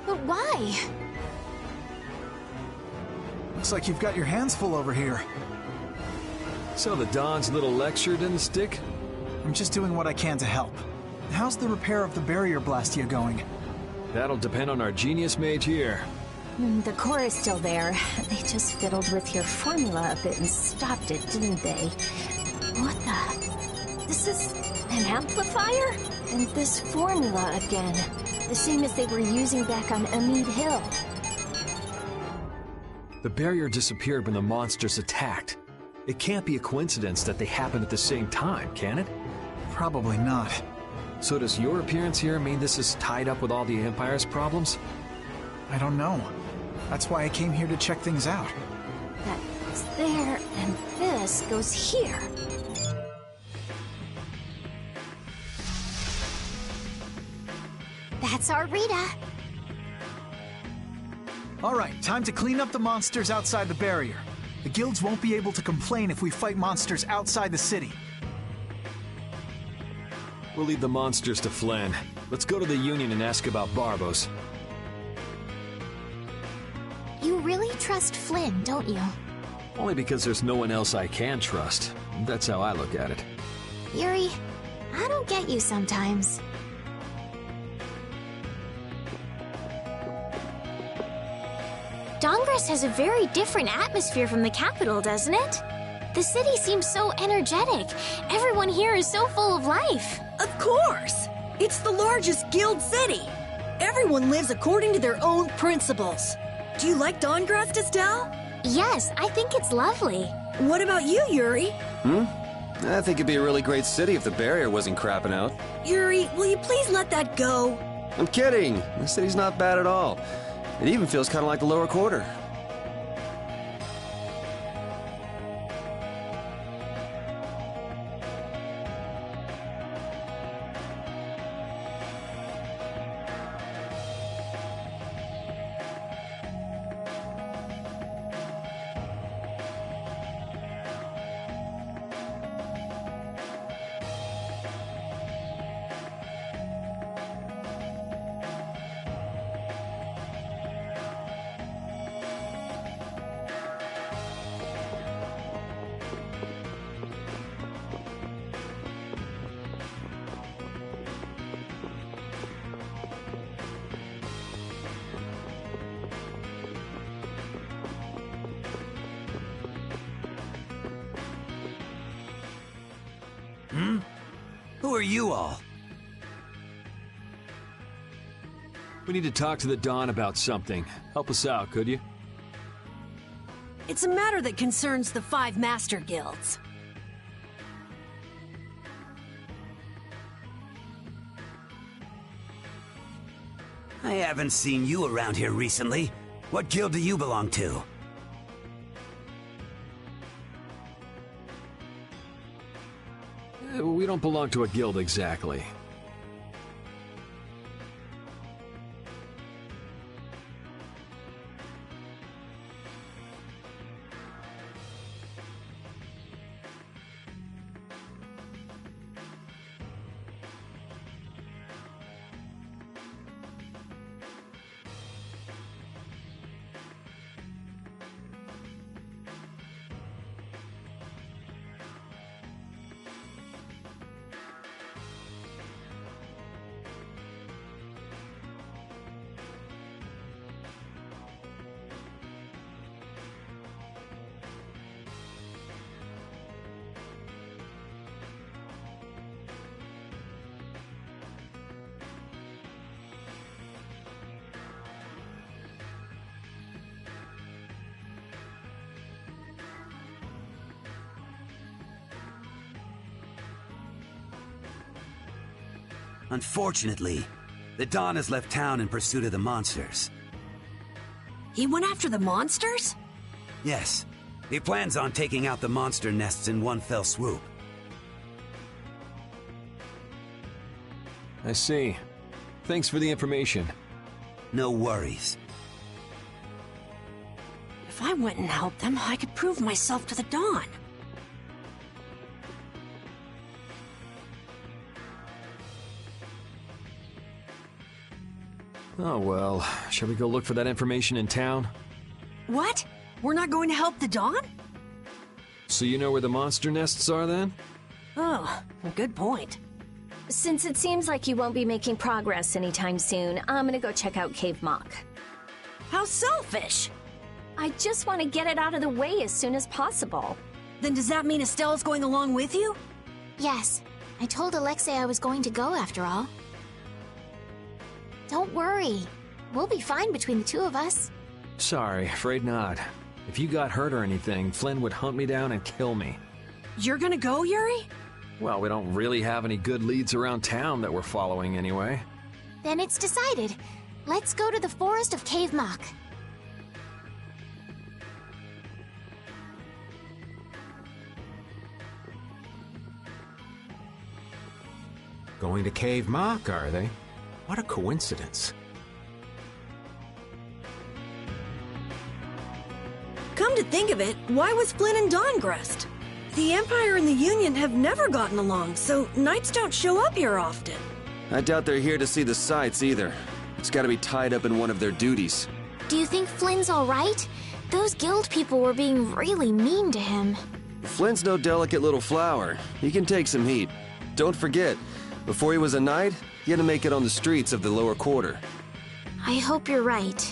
But why? Looks like you've got your hands full over here. So the Don's little lecture didn't stick? I'm just doing what I can to help. How's the repair of the barrier Blastia going? That'll depend on our genius mage here. The core is still there. They just fiddled with your formula a bit and stopped it, didn't they? What the? This is an amplifier? And this formula again. The same as they were using back on Amid Hill. The barrier disappeared when the monsters attacked. It can't be a coincidence that they happened at the same time, can it? Probably not. So does your appearance here mean this is tied up with all the Empire's problems? I don't know. That's why I came here to check things out. That goes there, and this goes here. That's our Rita. All right, time to clean up the monsters outside the barrier. The guilds won't be able to complain if we fight monsters outside the city. We'll leave the monsters to Flynn. Let's go to the Union and ask about Barbos. You really trust Flynn, don't you? Only because there's no one else I can trust. That's how I look at it. Yuri, I don't get you sometimes. Dongres has a very different atmosphere from the capital, doesn't it? The city seems so energetic. Everyone here is so full of life. Of course! It's the largest guild city. Everyone lives according to their own principles. Do you like Dongres, Estelle? Yes, I think it's lovely. What about you, Yuri? I think it'd be a really great city if the barrier wasn't crapping out. Yuri, will you please let that go? I'm kidding. The city's not bad at all. It even feels kind of like the lower quarter. Who are you all? We need to talk to the Dawn about something. Help us out, could you? It's a matter that concerns the 5 Master Guilds. I haven't seen you around here recently. What guild do you belong to? We don't belong to a guild exactly. Unfortunately, the Dawn has left town in pursuit of the monsters. He went after the monsters? Yes. He plans on taking out the monster nests in one fell swoop. I see. Thanks for the information. No worries. If I went and helped them, I could prove myself to the Dawn. Oh well, shall we go look for that information in town? What? We're not going to help the Dawn? So you know where the monster nests are then? Oh, good point. Since it seems like you won't be making progress anytime soon, I'm gonna go check out Cave Mock. How selfish! I just want to get it out of the way as soon as possible. Then does that mean Estelle's going along with you? Yes. I told Alexei I was going to go after all. Don't worry. We'll be fine between the two of us. Sorry, afraid not. If you got hurt or anything, Flynn would hunt me down and kill me. You're gonna go, Yuri? Well, we don't really have any good leads around town that we're following anyway. Then it's decided. Let's go to the Forest of Cave Mock. Going to Cave Mock, are they? What a coincidence. Come to think of it, why was Flynn and Dawn gressed? The Empire and the Union have never gotten along, so knights don't show up here often. I doubt they're here to see the sights either. It's gotta be tied up in one of their duties. Do you think Flynn's alright? Those guild people were being really mean to him. Flynn's no delicate little flower. He can take some heat. Don't forget, before he was a knight, he had to make it on the streets of the lower quarter. I hope you're right.